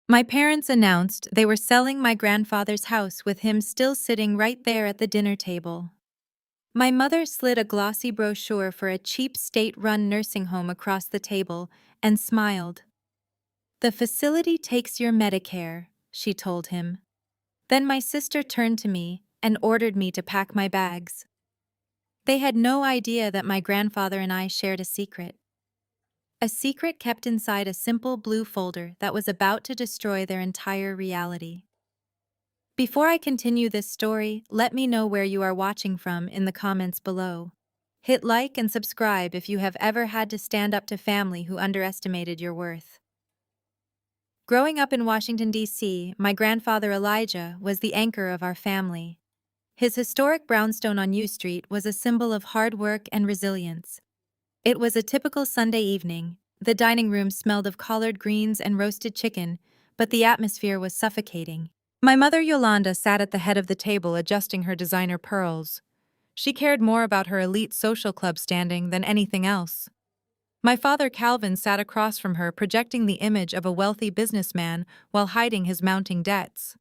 My parents announced they were selling my grandfather's house with him still sitting right there at the dinner table. My mother slid a glossy brochure for a cheap state-run nursing home across the table and smiled. "The facility takes your Medicare," she told him. Then my sister turned to me and ordered me to pack my bags. They had no idea that my grandfather and I shared a secret. A secret kept inside a simple blue folder that was about to destroy their entire reality. Before I continue this story, let me know where you are watching from in the comments below. Hit like and subscribe if you have ever had to stand up to family who underestimated your worth. Growing up in Washington, D.C., my grandfather Elijah was the anchor of our family. His historic brownstone on U Street was a symbol of hard work and resilience. It was a typical Sunday evening. The dining room smelled of collard greens and roasted chicken, but the atmosphere was suffocating. My mother Yolanda sat at the head of the table adjusting her designer pearls. She cared more about her elite social club standing than anything else. My father Calvin sat across from her, projecting the image of a wealthy businessman while hiding his mounting debts.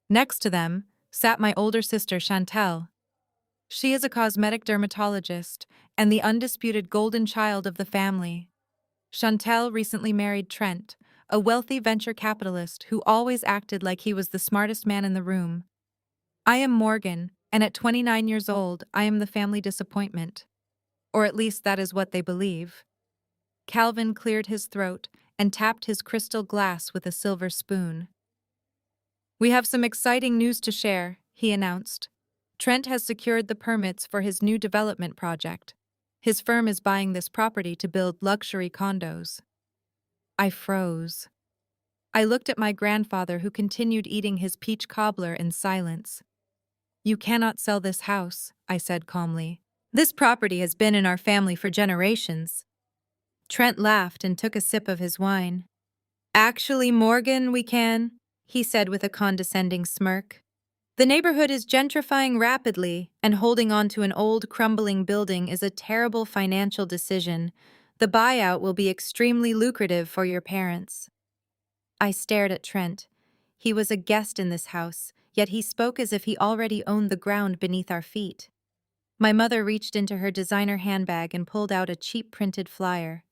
Next to them sat my older sister Chantel. She is a cosmetic dermatologist and the undisputed golden child of the family. Chantel recently married Trent, a wealthy venture capitalist who always acted like he was the smartest man in the room. I am Morgan, and at 29 years old, I am the family disappointment. Or at least that is what they believe. Calvin cleared his throat and tapped his crystal glass with a silver spoon. "We have some exciting news to share," he announced. "Trent has secured the permits for his new development project. His firm is buying this property to build luxury condos." I froze. I looked at my grandfather, who continued eating his peach cobbler in silence. "You cannot sell this house," I said calmly. "This property has been in our family for generations." Trent laughed and took a sip of his wine. "Actually, Morgan, we can," he said with a condescending smirk. "The neighborhood is gentrifying rapidly, and holding on to an old, crumbling building is a terrible financial decision. The buyout will be extremely lucrative for your parents." I stared at Trent. He was a guest in this house, yet he spoke as if he already owned the ground beneath our feet. My mother reached into her designer handbag and pulled out a cheap printed flyer.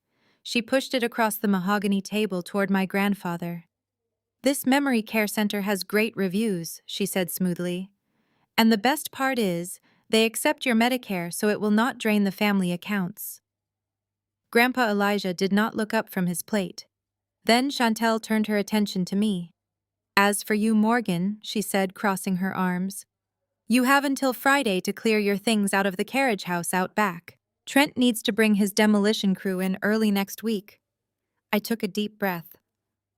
She pushed it across the mahogany table toward my grandfather. "This memory care center has great reviews," she said smoothly. "And the best part is, they accept your Medicare, so it will not drain the family accounts." Grandpa Elijah did not look up from his plate. Then Chantel turned her attention to me. "As for you, Morgan," she said, crossing her arms, "you have until Friday to clear your things out of the carriage house out back. Trent needs to bring his demolition crew in early next week." I took a deep breath.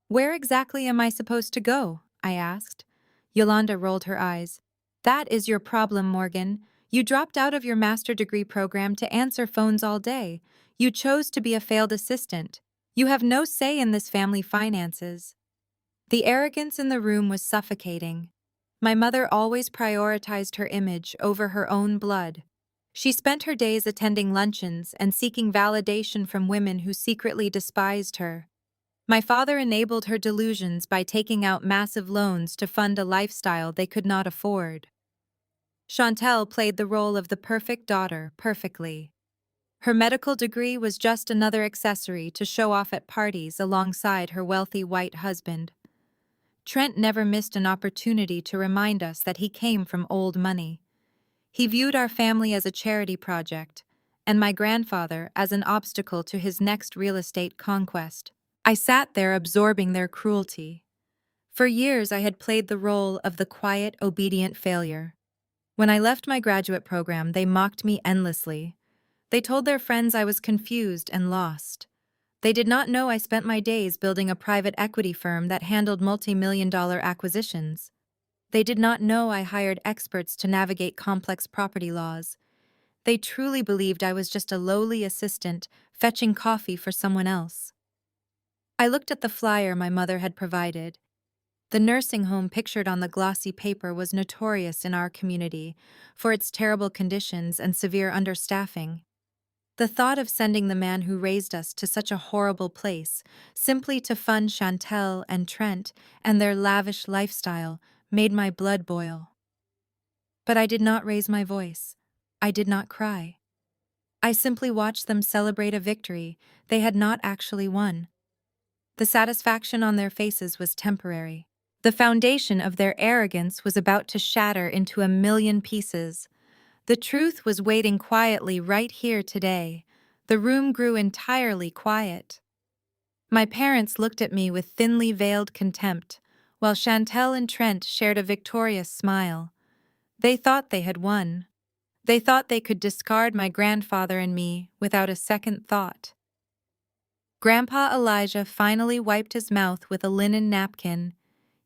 "Where exactly am I supposed to go?" I asked. Yolanda rolled her eyes. "That is your problem, Morgan. You dropped out of your master degree program to answer phones all day. You chose to be a failed assistant. You have no say in this family finances." The arrogance in the room was suffocating. My mother always prioritized her image over her own blood. She spent her days attending luncheons and seeking validation from women who secretly despised her. My father enabled her delusions by taking out massive loans to fund a lifestyle they could not afford. Chantel played the role of the perfect daughter perfectly. Her medical degree was just another accessory to show off at parties alongside her wealthy white husband. Trent never missed an opportunity to remind us that he came from old money. He viewed our family as a charity project, and my grandfather as an obstacle to his next real estate conquest. I sat there absorbing their cruelty. For years I had played the role of the quiet, obedient failure. When I left my graduate program, they mocked me endlessly. They told their friends I was confused and lost. They did not know I spent my days building a private equity firm that handled multi-million-dollar acquisitions. They did not know I hired experts to navigate complex property laws. They truly believed I was just a lowly assistant fetching coffee for someone else. I looked at the flyer my mother had provided. The nursing home pictured on the glossy paper was notorious in our community for its terrible conditions and severe understaffing. The thought of sending the man who raised us to such a horrible place, simply to fund Chantel and Trent and their lavish lifestyle, made my blood boil. But I did not raise my voice. I did not cry. I simply watched them celebrate a victory they had not actually won. The satisfaction on their faces was temporary. The foundation of their arrogance was about to shatter into a million pieces. The truth was waiting quietly right here today. The room grew entirely quiet. My parents looked at me with thinly veiled contempt, while Chantel and Trent shared a victorious smile. They thought they had won. They thought they could discard my grandfather and me without a second thought. Grandpa Elijah finally wiped his mouth with a linen napkin.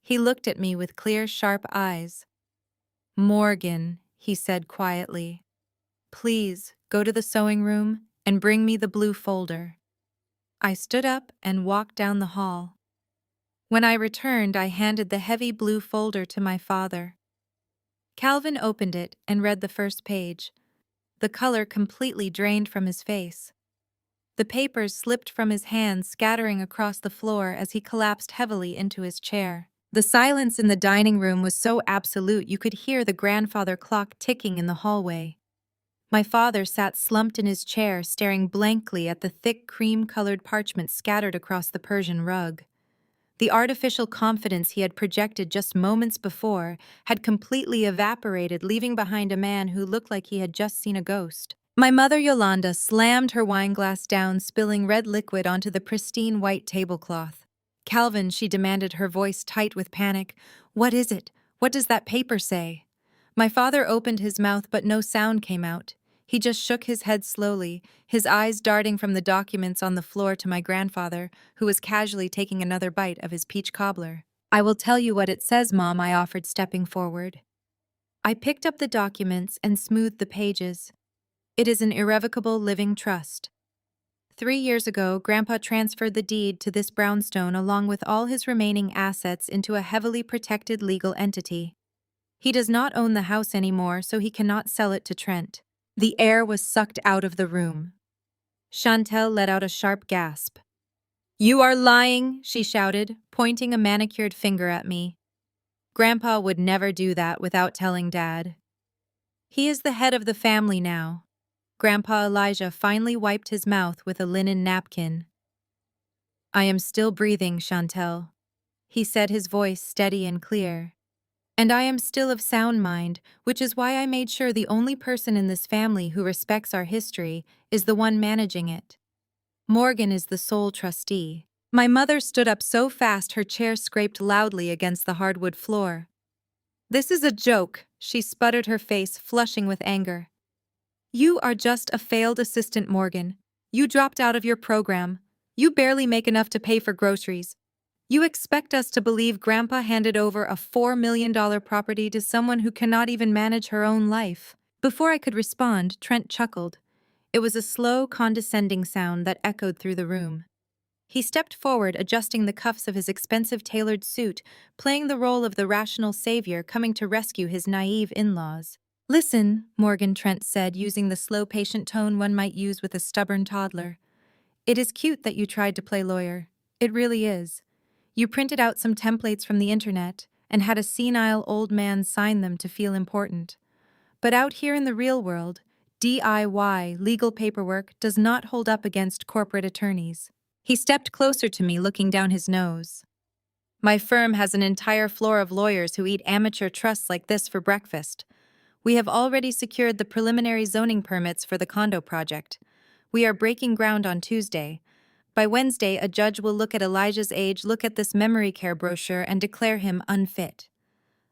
He looked at me with clear, sharp eyes. "Morgan," he said quietly, "please go to the sewing room and bring me the blue folder." I stood up and walked down the hall. When I returned, I handed the heavy blue folder to my father. Calvin opened it and read the first page. The color completely drained from his face. The papers slipped from his hands, scattering across the floor as he collapsed heavily into his chair. The silence in the dining room was so absolute you could hear the grandfather clock ticking in the hallway. My father sat slumped in his chair, staring blankly at the thick cream-colored parchment scattered across the Persian rug. The artificial confidence he had projected just moments before had completely evaporated, leaving behind a man who looked like he had just seen a ghost. My mother Yolanda slammed her wineglass down, spilling red liquid onto the pristine white tablecloth. "Calvin," she demanded, her voice tight with panic, "what is it? What does that paper say?" My father opened his mouth, but no sound came out. He just shook his head slowly, his eyes darting from the documents on the floor to my grandfather, who was casually taking another bite of his peach cobbler. "I will tell you what it says, Mom," I offered, stepping forward. I picked up the documents and smoothed the pages. It is an irrevocable living trust. 3 years ago, Grandpa transferred the deed to this brownstone along with all his remaining assets into a heavily protected legal entity. He does not own the house anymore, so he cannot sell it to Trent. The air was sucked out of the room. Chantel let out a sharp gasp. "You are lying," she shouted, pointing a manicured finger at me. "Grandpa would never do that without telling Dad. He is the head of the family now." Grandpa Elijah finally wiped his mouth with a linen napkin. "I am still breathing, Chantel," he said, his voice steady and clear. "And I am still of sound mind, which is why I made sure the only person in this family who respects our history is the one managing it. Morgan is the sole trustee." My mother stood up so fast her chair scraped loudly against the hardwood floor. "This is a joke," she sputtered, her face flushing with anger. "You are just a failed assistant, Morgan. You dropped out of your program. You barely make enough to pay for groceries. You expect us to believe Grandpa handed over a $4 million property to someone who cannot even manage her own life?" Before I could respond, Trent chuckled. It was a slow, condescending sound that echoed through the room. He stepped forward, adjusting the cuffs of his expensive tailored suit, playing the role of the rational savior coming to rescue his naive in-laws. "Listen," Morgan, Trent said, using the slow, patient tone one might use with a stubborn toddler. "It is cute that you tried to play lawyer. It really is. You printed out some templates from the internet and had a senile old man sign them to feel important. But out here in the real world, DIY legal paperwork does not hold up against corporate attorneys." He stepped closer to me, looking down his nose. "My firm has an entire floor of lawyers who eat amateur trusts like this for breakfast. We have already secured the preliminary zoning permits for the condo project. We are breaking ground on Tuesday. By Wednesday, a judge will look at Elijah's age, look at this memory care brochure, and declare him unfit.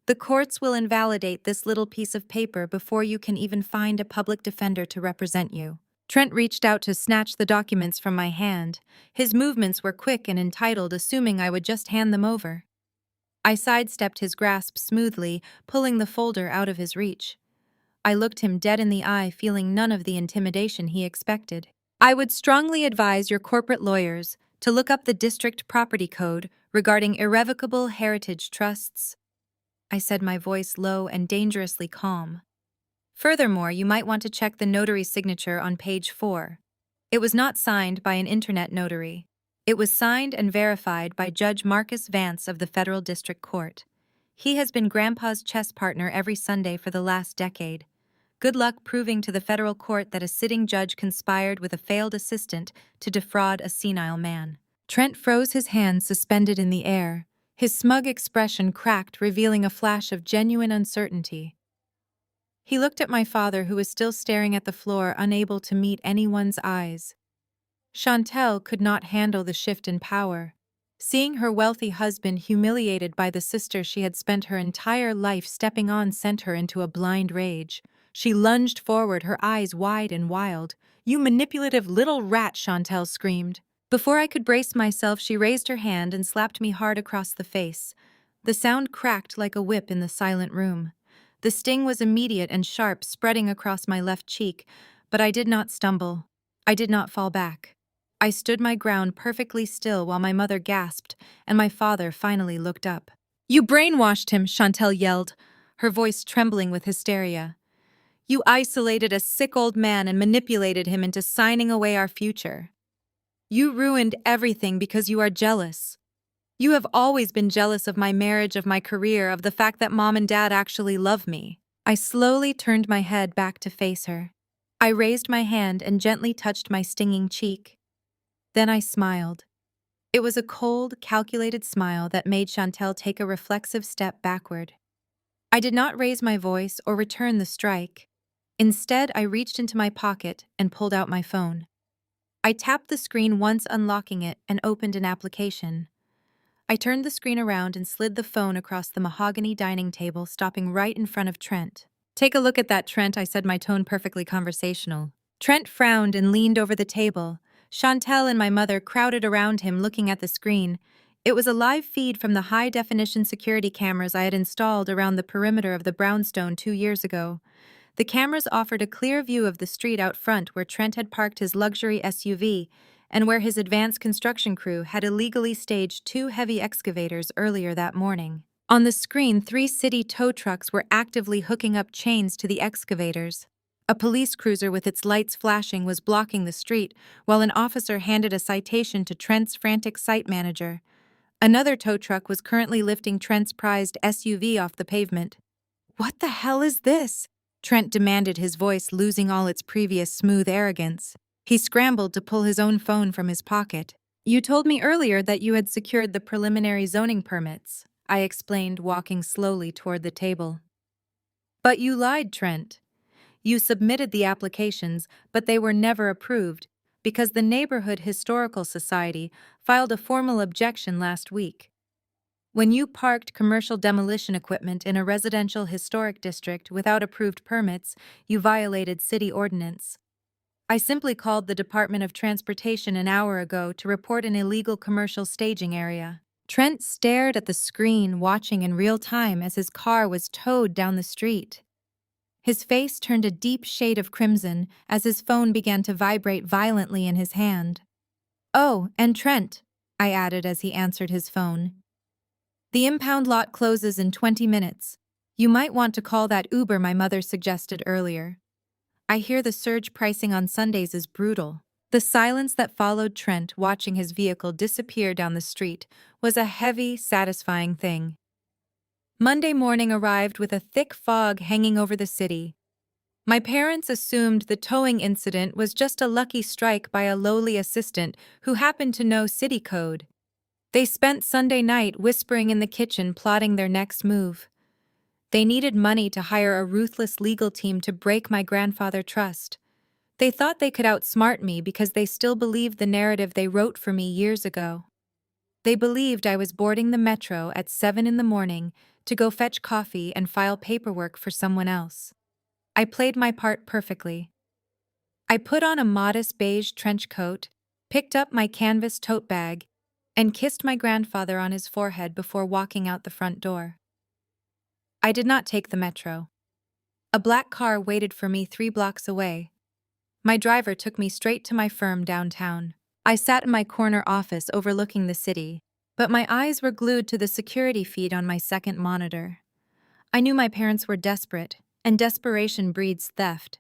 The courts will invalidate this little piece of paper before you can even find a public defender to represent you." Trent reached out to snatch the documents from my hand. His movements were quick and entitled, assuming I would just hand them over. I sidestepped his grasp smoothly, pulling the folder out of his reach. I looked him dead in the eye, feeling none of the intimidation he expected. "I would strongly advise your corporate lawyers to look up the district property code regarding irrevocable heritage trusts," I said, my voice low and dangerously calm. "Furthermore, you might want to check the notary's signature on page 4. It was not signed by an internet notary. It was signed and verified by Judge Marcus Vance of the Federal District Court. He has been Grandpa's chess partner every Sunday for the last decade. Good luck proving to the federal court that a sitting judge conspired with a failed assistant to defraud a senile man. Trent froze, his hands suspended in the air. His smug expression cracked, revealing a flash of genuine uncertainty. He looked at my father, who was still staring at the floor, unable to meet anyone's eyes. Chantel could not handle the shift in power. Seeing her wealthy husband humiliated by the sister she had spent her entire life stepping on sent her into a blind rage. She lunged forward, her eyes wide and wild. "You manipulative little rat!" Chantel screamed. Before I could brace myself, she raised her hand and slapped me hard across the face. The sound cracked like a whip in the silent room. The sting was immediate and sharp, spreading across my left cheek, but I did not stumble. I did not fall back. I stood my ground perfectly still while my mother gasped and my father finally looked up. "You brainwashed him," Chantel yelled, her voice trembling with hysteria. "You isolated a sick old man and manipulated him into signing away our future. You ruined everything because you are jealous. You have always been jealous of my marriage, of my career, of the fact that Mom and Dad actually love me." I slowly turned my head back to face her. I raised my hand and gently touched my stinging cheek. Then I smiled. It was a cold, calculated smile that made Chantel take a reflexive step backward. I did not raise my voice or return the strike. Instead, I reached into my pocket and pulled out my phone. I tapped the screen once, unlocking it, and opened an application. I turned the screen around and slid the phone across the mahogany dining table, stopping right in front of Trent. "Take a look at that, Trent," I said, my tone perfectly conversational. Trent frowned and leaned over the table. Chantel and my mother crowded around him, looking at the screen. It was a live feed from the high-definition security cameras I had installed around the perimeter of the brownstone 2 years ago. The cameras offered a clear view of the street out front where Trent had parked his luxury SUV and where his advanced construction crew had illegally staged 2 heavy excavators earlier that morning. On the screen, 3 city tow trucks were actively hooking up chains to the excavators. A police cruiser with its lights flashing was blocking the street, while an officer handed a citation to Trent's frantic site manager. Another tow truck was currently lifting Trent's prized SUV off the pavement. "What the hell is this?" Trent demanded, his voice losing all its previous smooth arrogance. He scrambled to pull his own phone from his pocket. "You told me earlier that you had secured the preliminary zoning permits," I explained, walking slowly toward the table. "But you lied, Trent. You submitted the applications, but they were never approved because the Neighborhood Historical Society filed a formal objection last week. When you parked commercial demolition equipment in a residential historic district without approved permits, you violated city ordinance. I simply called the Department of Transportation an hour ago to report an illegal commercial staging area." Trent stared at the screen, watching in real time as his car was towed down the street. His face turned a deep shade of crimson as his phone began to vibrate violently in his hand. "Oh, and Trent," I added as he answered his phone. "The impound lot closes in 20 minutes. You might want to call that Uber my mother suggested earlier. I hear the surge pricing on Sundays is brutal." The silence that followed Trent watching his vehicle disappear down the street was a heavy, satisfying thing. Monday morning arrived with a thick fog hanging over the city. My parents assumed the towing incident was just a lucky strike by a lowly assistant who happened to know city code. They spent Sunday night whispering in the kitchen, plotting their next move. They needed money to hire a ruthless legal team to break my grandfather's trust. They thought they could outsmart me because they still believed the narrative they wrote for me years ago. They believed I was boarding the metro at 7 in the morning to go fetch coffee and file paperwork for someone else. I played my part perfectly. I put on a modest beige trench coat, picked up my canvas tote bag, and kissed my grandfather on his forehead before walking out the front door. I did not take the metro. A black car waited for me 3 blocks away. My driver took me straight to my firm downtown. I sat in my corner office overlooking the city, but my eyes were glued to the security feed on my second monitor. I knew my parents were desperate, and desperation breeds theft.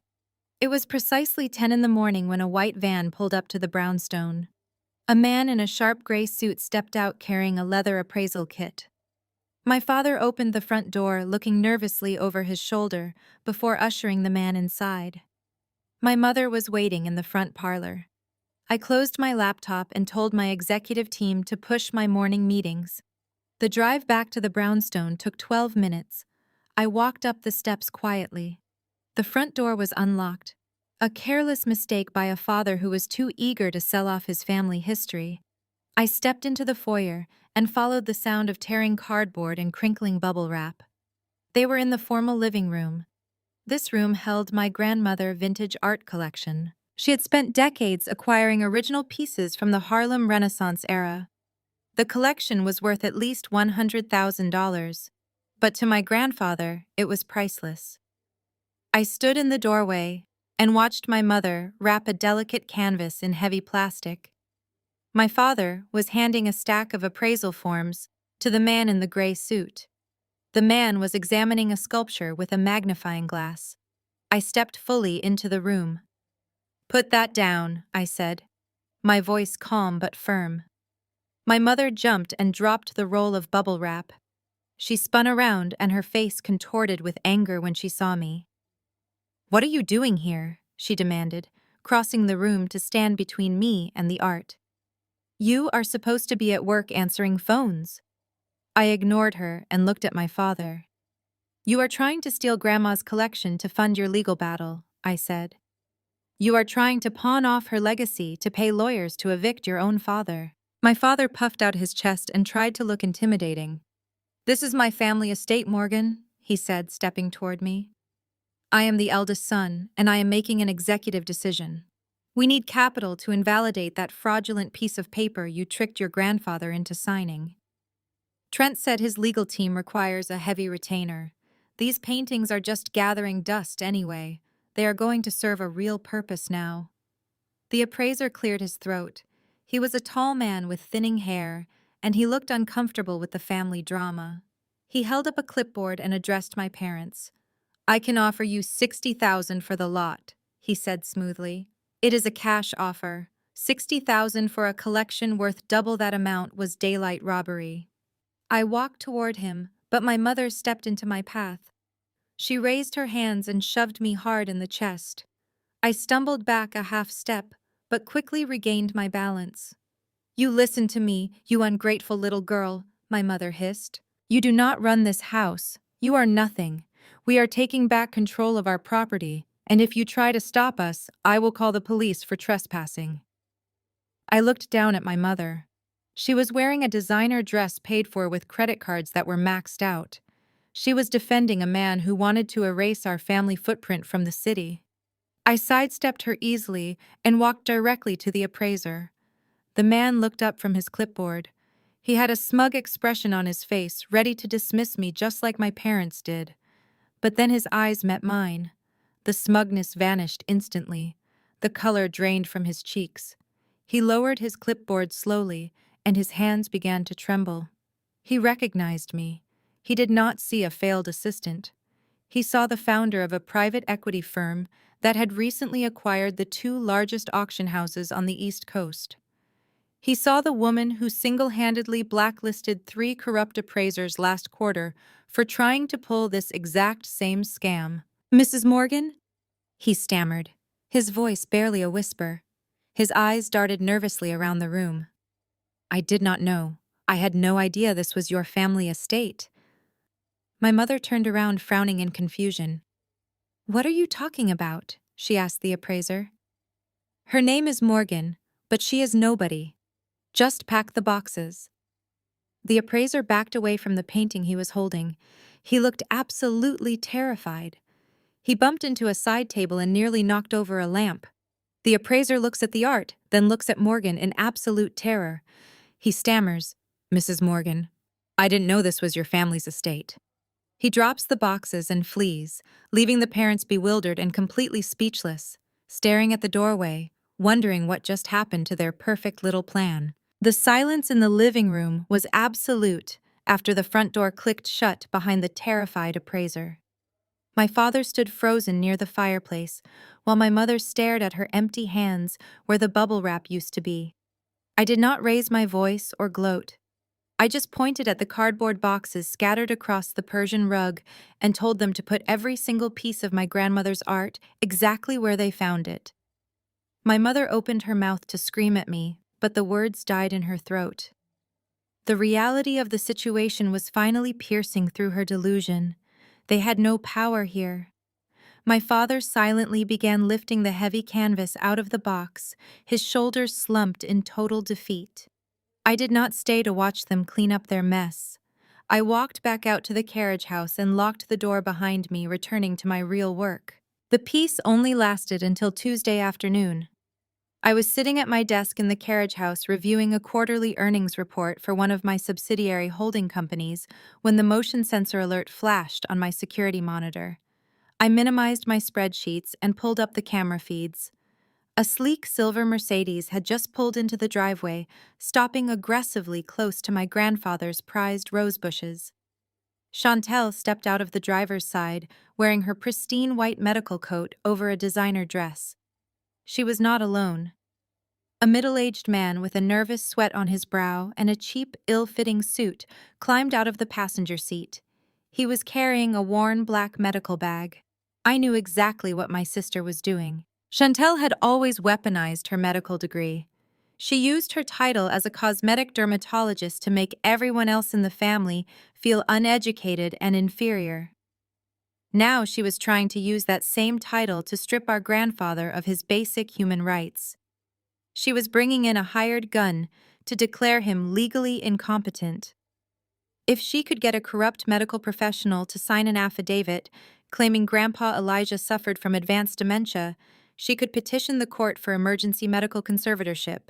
It was precisely 10 in the morning when a white van pulled up to the brownstone. A man in a sharp gray suit stepped out carrying a leather appraisal kit. My father opened the front door, looking nervously over his shoulder before ushering the man inside. My mother was waiting in the front parlor. I closed my laptop and told my executive team to push my morning meetings. The drive back to the brownstone took 12 minutes. I walked up the steps quietly. The front door was unlocked. A careless mistake by a father who was too eager to sell off his family history. I stepped into the foyer and followed the sound of tearing cardboard and crinkling bubble wrap. They were in the formal living room. This room held my grandmother's vintage art collection. She had spent decades acquiring original pieces from the Harlem Renaissance era. The collection was worth at least $100,000, but to my grandfather, it was priceless. I stood in the doorway and watched my mother wrap a delicate canvas in heavy plastic. My father was handing a stack of appraisal forms to the man in the gray suit. The man was examining a sculpture with a magnifying glass. I stepped fully into the room. "Put that down," I said, my voice calm but firm. My mother jumped and dropped the roll of bubble wrap. She spun around and her face contorted with anger when she saw me. "What are you doing here?" she demanded, crossing the room to stand between me and the art. "You are supposed to be at work answering phones." I ignored her and looked at my father. "You are trying to steal Grandma's collection to fund your legal battle," I said. "You are trying to pawn off her legacy to pay lawyers to evict your own father." My father puffed out his chest and tried to look intimidating. "This is my family estate, Morgan," he said, stepping toward me. "I am the eldest son, and I am making an executive decision. We need capital to invalidate that fraudulent piece of paper you tricked your grandfather into signing." Trent said his legal team requires a heavy retainer. "These paintings are just gathering dust anyway. They are going to serve a real purpose now." The appraiser cleared his throat. He was a tall man with thinning hair, and he looked uncomfortable with the family drama. He held up a clipboard and addressed my parents. "I can offer you $60,000 for the lot," he said smoothly. "It is a cash offer. $60,000 for a collection worth double that amount was daylight robbery." I walked toward him, but my mother stepped into my path. She raised her hands and shoved me hard in the chest. I stumbled back a half step, but quickly regained my balance. "You listen to me, you ungrateful little girl," my mother hissed. "You do not run this house. You are nothing. We are taking back control of our property, and if you try to stop us, I will call the police for trespassing." I looked down at my mother. She was wearing a designer dress paid for with credit cards that were maxed out. She was defending a man who wanted to erase our family footprint from the city. I sidestepped her easily and walked directly to the appraiser. The man looked up from his clipboard. He had a smug expression on his face, ready to dismiss me just like my parents did. But then his eyes met mine. The smugness vanished instantly. The color drained from his cheeks. He lowered his clipboard slowly, and his hands began to tremble. He recognized me. He did not see a failed assistant. He saw the founder of a private equity firm that had recently acquired the two largest auction houses on the East Coast. He saw the woman who single-handedly blacklisted 3 corrupt appraisers last quarter for trying to pull this exact same scam. "Mrs. Morgan?" he stammered, his voice barely a whisper. His eyes darted nervously around the room. "I did not know. I had no idea this was your family estate." My mother turned around, frowning in confusion. "What are you talking about?" she asked the appraiser. "Her name is Morgan, but she is nobody. Just pack the boxes." The appraiser backed away from the painting he was holding. He looked absolutely terrified. He bumped into a side table and nearly knocked over a lamp. The appraiser looks at the art, then looks at Morgan in absolute terror. He stammers, "Mrs. Morgan, I didn't know this was your family's estate." He drops the boxes and flees, leaving the parents bewildered and completely speechless, staring at the doorway, wondering what just happened to their perfect little plan. The silence in the living room was absolute after the front door clicked shut behind the terrified appraiser. My father stood frozen near the fireplace, while my mother stared at her empty hands where the bubble wrap used to be. I did not raise my voice or gloat. I just pointed at the cardboard boxes scattered across the Persian rug and told them to put every single piece of my grandmother's art exactly where they found it. My mother opened her mouth to scream at me, but the words died in her throat. The reality of the situation was finally piercing through her delusion. They had no power here. My father silently began lifting the heavy canvas out of the box, his shoulders slumped in total defeat. I did not stay to watch them clean up their mess. I walked back out to the carriage house and locked the door behind me, returning to my real work. The peace only lasted until Tuesday afternoon. I was sitting at my desk in the carriage house reviewing a quarterly earnings report for one of my subsidiary holding companies when the motion sensor alert flashed on my security monitor. I minimized my spreadsheets and pulled up the camera feeds. A sleek silver Mercedes had just pulled into the driveway, stopping aggressively close to my grandfather's prized rose bushes. Chantel stepped out of the driver's side, wearing her pristine white medical coat over a designer dress. She was not alone. A middle-aged man with a nervous sweat on his brow and a cheap, ill-fitting suit climbed out of the passenger seat. He was carrying a worn black medical bag. I knew exactly what my sister was doing. Chantel had always weaponized her medical degree. She used her title as a cosmetic dermatologist to make everyone else in the family feel uneducated and inferior. Now she was trying to use that same title to strip our grandfather of his basic human rights. She was bringing in a hired gun to declare him legally incompetent. If she could get a corrupt medical professional to sign an affidavit claiming Grandpa Elijah suffered from advanced dementia, she could petition the court for emergency medical conservatorship.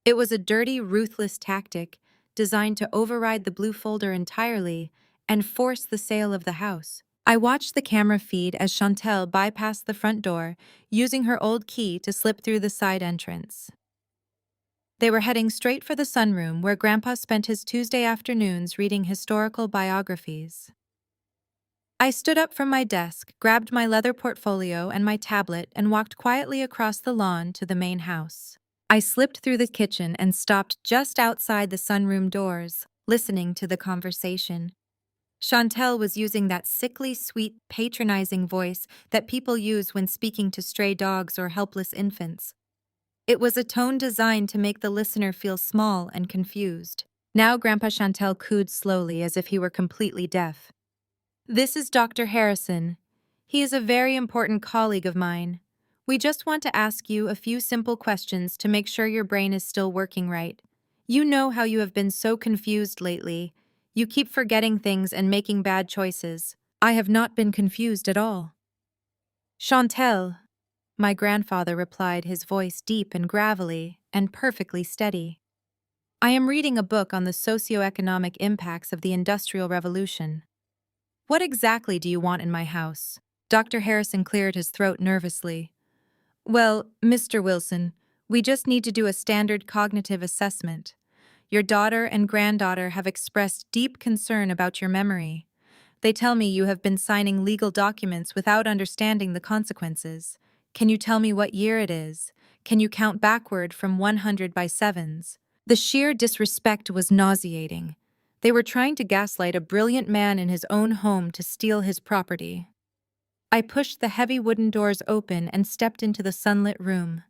It was a dirty, ruthless tactic designed to override the blue folder entirely and force the sale of the house. I watched the camera feed as Chantel bypassed the front door, using her old key to slip through the side entrance. They were heading straight for the sunroom where Grandpa spent his Tuesday afternoons reading historical biographies. I stood up from my desk, grabbed my leather portfolio and my tablet, and walked quietly across the lawn to the main house. I slipped through the kitchen and stopped just outside the sunroom doors, listening to the conversation. Chantel was using that sickly sweet, patronizing voice that people use when speaking to stray dogs or helpless infants. It was a tone designed to make the listener feel small and confused. Now Grandpa Chantel cooed slowly as if he were completely deaf. "This is Dr. Harrison. He is a very important colleague of mine. We just want to ask you a few simple questions to make sure your brain is still working right. You know how you have been so confused lately. You keep forgetting things and making bad choices. I have not been confused at all." "Chantel," my grandfather replied, his voice deep and gravelly and perfectly steady. "I am reading a book on the socioeconomic impacts of the Industrial Revolution. What exactly do you want in my house?" Dr. Harrison cleared his throat nervously. "Well, Mr. Wilson, we just need to do a standard cognitive assessment. Your daughter and granddaughter have expressed deep concern about your memory. They tell me you have been signing legal documents without understanding the consequences. Can you tell me what year it is? Can you count backward from 100 by sevens?" The sheer disrespect was nauseating. They were trying to gaslight a brilliant man in his own home to steal his property. I pushed the heavy wooden doors open and stepped into the sunlit room.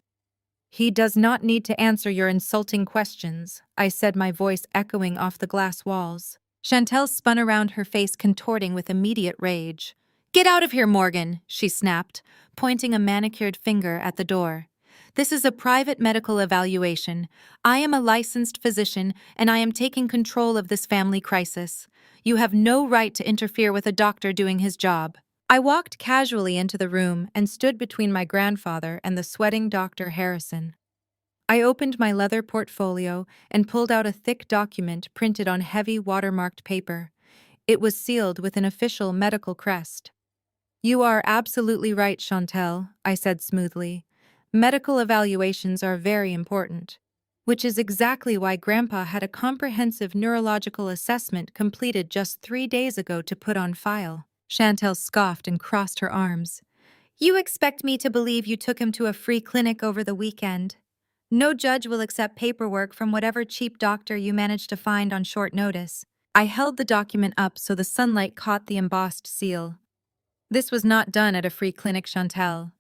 "He does not need to answer your insulting questions," I said, my voice echoing off the glass walls. Chantel spun around, her face contorting with immediate rage. "Get out of here, Morgan," she snapped, pointing a manicured finger at the door. "This is a private medical evaluation. I am a licensed physician, and I am taking control of this family crisis. You have no right to interfere with a doctor doing his job." I walked casually into the room and stood between my grandfather and the sweating Dr. Harrison. I opened my leather portfolio and pulled out a thick document printed on heavy watermarked paper. It was sealed with an official medical crest. "You are absolutely right, Chantel," I said smoothly. "Medical evaluations are very important." Which is exactly why Grandpa had a comprehensive neurological assessment completed just 3 days ago to put on file. Chantel scoffed and crossed her arms. You expect me to believe you took him to a free clinic over the weekend. No judge will accept paperwork from whatever cheap doctor you managed to find on short notice. I held the document up so the sunlight caught the embossed seal. This was not done at a free clinic, Chantel.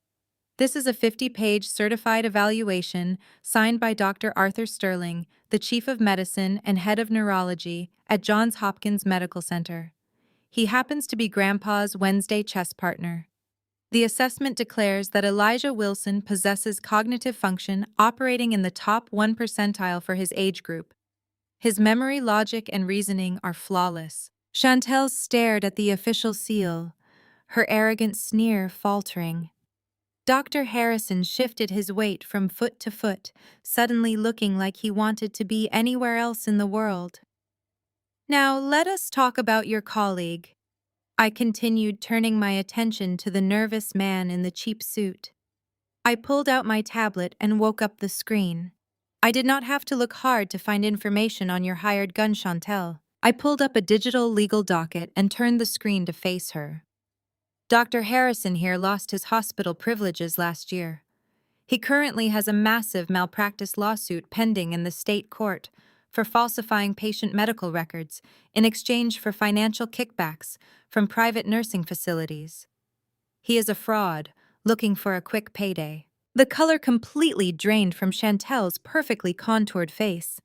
This is a 50-page certified evaluation signed by Dr. Arthur Sterling, the Chief of Medicine and Head of Neurology at Johns Hopkins Medical Center. He happens to be Grandpa's Wednesday chess partner. The assessment declares that Elijah Wilson possesses cognitive function operating in the top 1 percentile for his age group. His memory, logic, and reasoning are flawless. Chantel stared at the official seal, her arrogant sneer faltering. Dr. Harrison shifted his weight from foot to foot, suddenly looking like he wanted to be anywhere else in the world. Now let us talk about your colleague. I continued, turning my attention to the nervous man in the cheap suit. I pulled out my tablet and woke up the screen. I did not have to look hard to find information on your hired gun, Chantel. I pulled up a digital legal docket and turned the screen to face her. Dr. Harrison here lost his hospital privileges last year. He currently has a massive malpractice lawsuit pending in the state court for falsifying patient medical records in exchange for financial kickbacks from private nursing facilities. He is a fraud, looking for a quick payday. The color completely drained from Chantel's perfectly contoured face.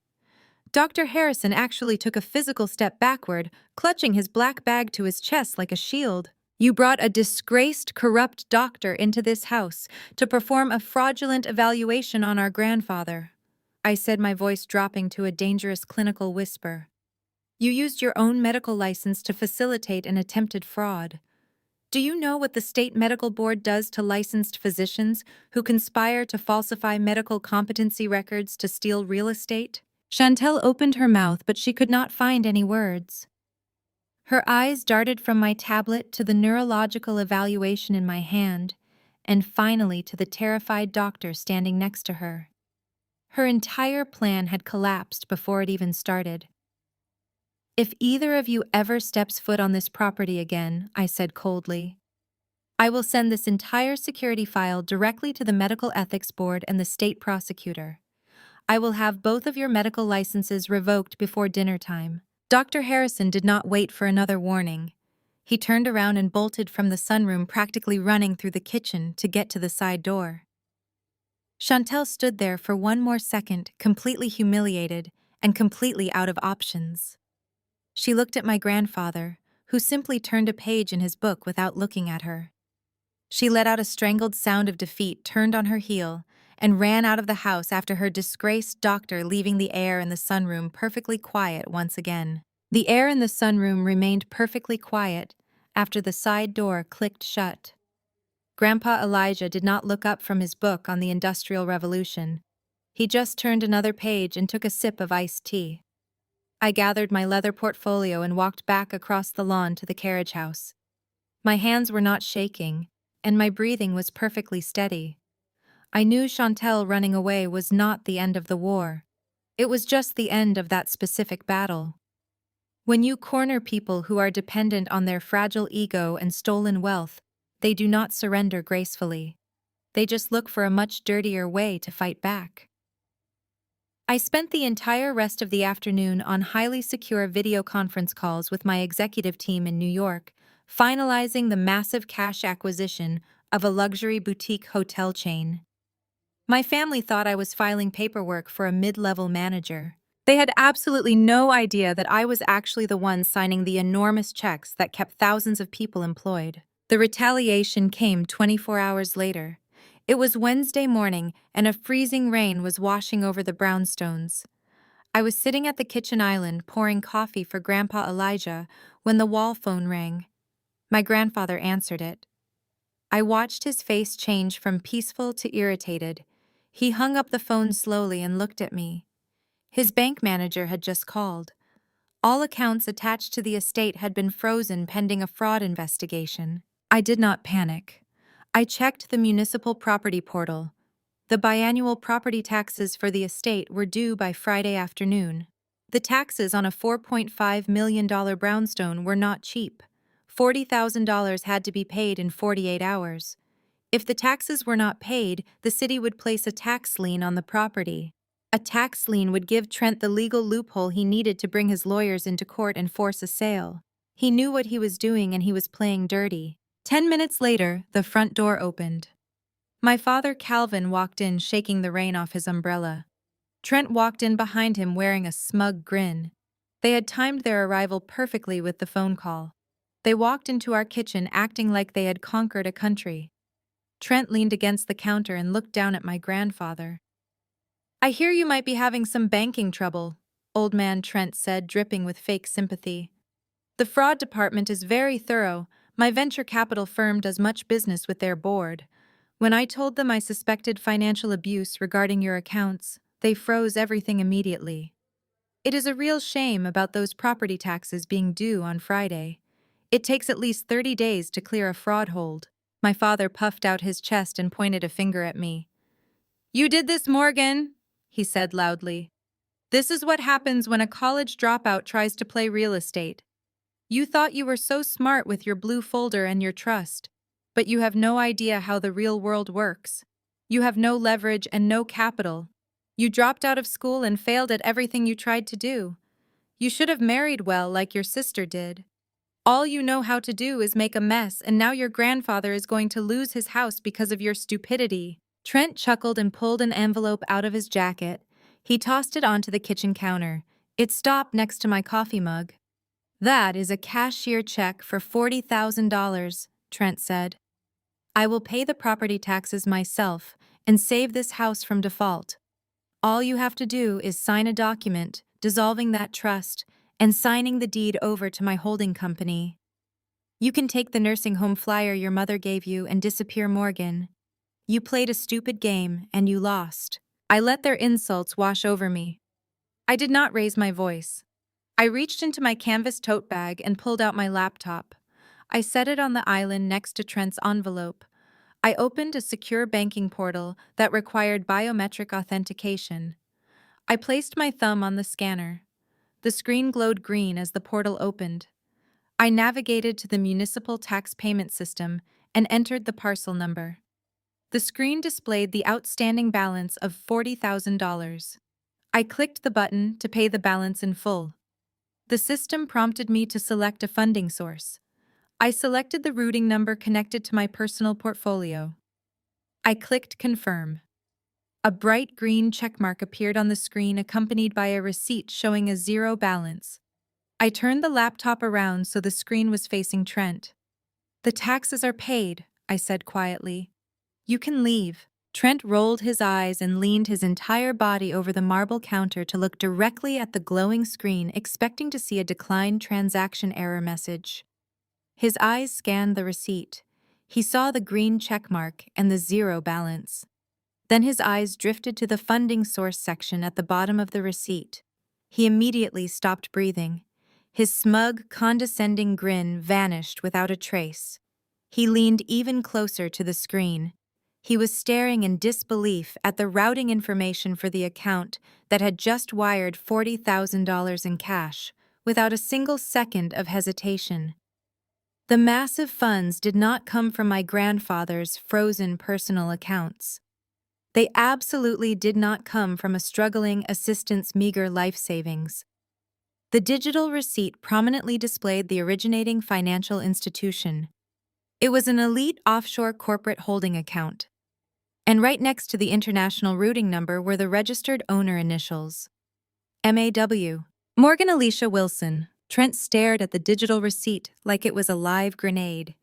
Dr. Harrison actually took a physical step backward, clutching his black bag to his chest like a shield. You brought a disgraced, corrupt doctor into this house to perform a fraudulent evaluation on our grandfather, I said, my voice dropping to a dangerous clinical whisper. You used your own medical license to facilitate an attempted fraud. Do you know what the state medical board does to licensed physicians who conspire to falsify medical competency records to steal real estate? Chantel opened her mouth, but she could not find any words. Her eyes darted from my tablet to the neurological evaluation in my hand, and finally to the terrified doctor standing next to her. Her entire plan had collapsed before it even started. If either of you ever steps foot on this property again, I said coldly, I will send this entire security file directly to the Medical Ethics Board and the state prosecutor. I will have both of your medical licenses revoked before dinner time. Dr. Harrison did not wait for another warning. He turned around and bolted from the sunroom, practically running through the kitchen to get to the side door. Chantel stood there for one more second, completely humiliated and completely out of options. She looked at my grandfather, who simply turned a page in his book without looking at her. She let out a strangled sound of defeat, turned on her heel, and ran out of the house after her disgraced doctor, leaving the air in the sunroom perfectly quiet once again. The air in the sunroom remained perfectly quiet after the side door clicked shut. Grandpa Elijah did not look up from his book on the Industrial Revolution. He just turned another page and took a sip of iced tea. I gathered my leather portfolio and walked back across the lawn to the carriage house. My hands were not shaking, and my breathing was perfectly steady. I knew Chantel running away was not the end of the war. It was just the end of that specific battle. When you corner people who are dependent on their fragile ego and stolen wealth, they do not surrender gracefully. They just look for a much dirtier way to fight back. I spent the entire rest of the afternoon on highly secure video conference calls with my executive team in New York, finalizing the massive cash acquisition of a luxury boutique hotel chain. My family thought I was filing paperwork for a mid-level manager. They had absolutely no idea that I was actually the one signing the enormous checks that kept thousands of people employed. The retaliation came 24 hours later. It was Wednesday morning, and a freezing rain was washing over the brownstones. I was sitting at the kitchen island pouring coffee for Grandpa Elijah when the wall phone rang. My grandfather answered it. I watched his face change from peaceful to irritated. He hung up the phone slowly and looked at me. His bank manager had just called. All accounts attached to the estate had been frozen pending a fraud investigation. I did not panic. I checked the municipal property portal. The biannual property taxes for the estate were due by Friday afternoon. The taxes on a $4.5 million brownstone were not cheap. $40,000 had to be paid in 48 hours. If the taxes were not paid, the city would place a tax lien on the property. A tax lien would give Trent the legal loophole he needed to bring his lawyers into court and force a sale. He knew what he was doing and he was playing dirty. 10 minutes later, the front door opened. My father Calvin walked in, shaking the rain off his umbrella. Trent walked in behind him wearing a smug grin. They had timed their arrival perfectly with the phone call. They walked into our kitchen acting like they had conquered a country. Trent leaned against the counter and looked down at my grandfather. "I hear you might be having some banking trouble," old man Trent said, dripping with fake sympathy. "The fraud department is very thorough. My venture capital firm does much business with their board. When I told them I suspected financial abuse regarding your accounts, they froze everything immediately. It is a real shame about those property taxes being due on Friday. It takes at least 30 days to clear a fraud hold." My father puffed out his chest and pointed a finger at me. "You did this, Morgan," he said loudly. "This is what happens when a college dropout tries to play real estate. You thought you were so smart with your blue folder and your trust, but you have no idea how the real world works. You have no leverage and no capital. You dropped out of school and failed at everything you tried to do. You should have married well like your sister did. All you know how to do is make a mess, and now your grandfather is going to lose his house because of your stupidity." Trent chuckled and pulled an envelope out of his jacket. He tossed it onto the kitchen counter. It stopped next to my coffee mug. "That is a cashier check for $40,000, Trent said. "I will pay the property taxes myself and save this house from default. All you have to do is sign a document dissolving that trust and signing the deed over to my holding company. You can take the nursing home flyer your mother gave you and disappear, Morgan. You played a stupid game and you lost." I let their insults wash over me. I did not raise my voice. I reached into my canvas tote bag and pulled out my laptop. I set it on the island next to Trent's envelope. I opened a secure banking portal that required biometric authentication. I placed my thumb on the scanner. The screen glowed green as the portal opened. I navigated to the municipal tax payment system and entered the parcel number. The screen displayed the outstanding balance of $40,000. I clicked the button to pay the balance in full. The system prompted me to select a funding source. I selected the routing number connected to my personal portfolio. I clicked Confirm. A bright green checkmark appeared on the screen, accompanied by a receipt showing a zero balance. I turned the laptop around so the screen was facing Trent. "The taxes are paid," I said quietly. "You can leave." Trent rolled his eyes and leaned his entire body over the marble counter to look directly at the glowing screen, expecting to see a declined transaction error message. His eyes scanned the receipt. He saw the green checkmark and the zero balance. Then his eyes drifted to the funding source section at the bottom of the receipt. He immediately stopped breathing. His smug, condescending grin vanished without a trace. He leaned even closer to the screen. He was staring in disbelief at the routing information for the account that had just wired $40,000 in cash, without a single second of hesitation. The massive funds did not come from my grandfather's frozen personal accounts. They absolutely did not come from a struggling assistant's meager life savings. The digital receipt prominently displayed the originating financial institution. It was an elite offshore corporate holding account. And right next to the international routing number were the registered owner initials. MAW. Morgan Alicia Wilson. Trent stared at the digital receipt like it was a live grenade.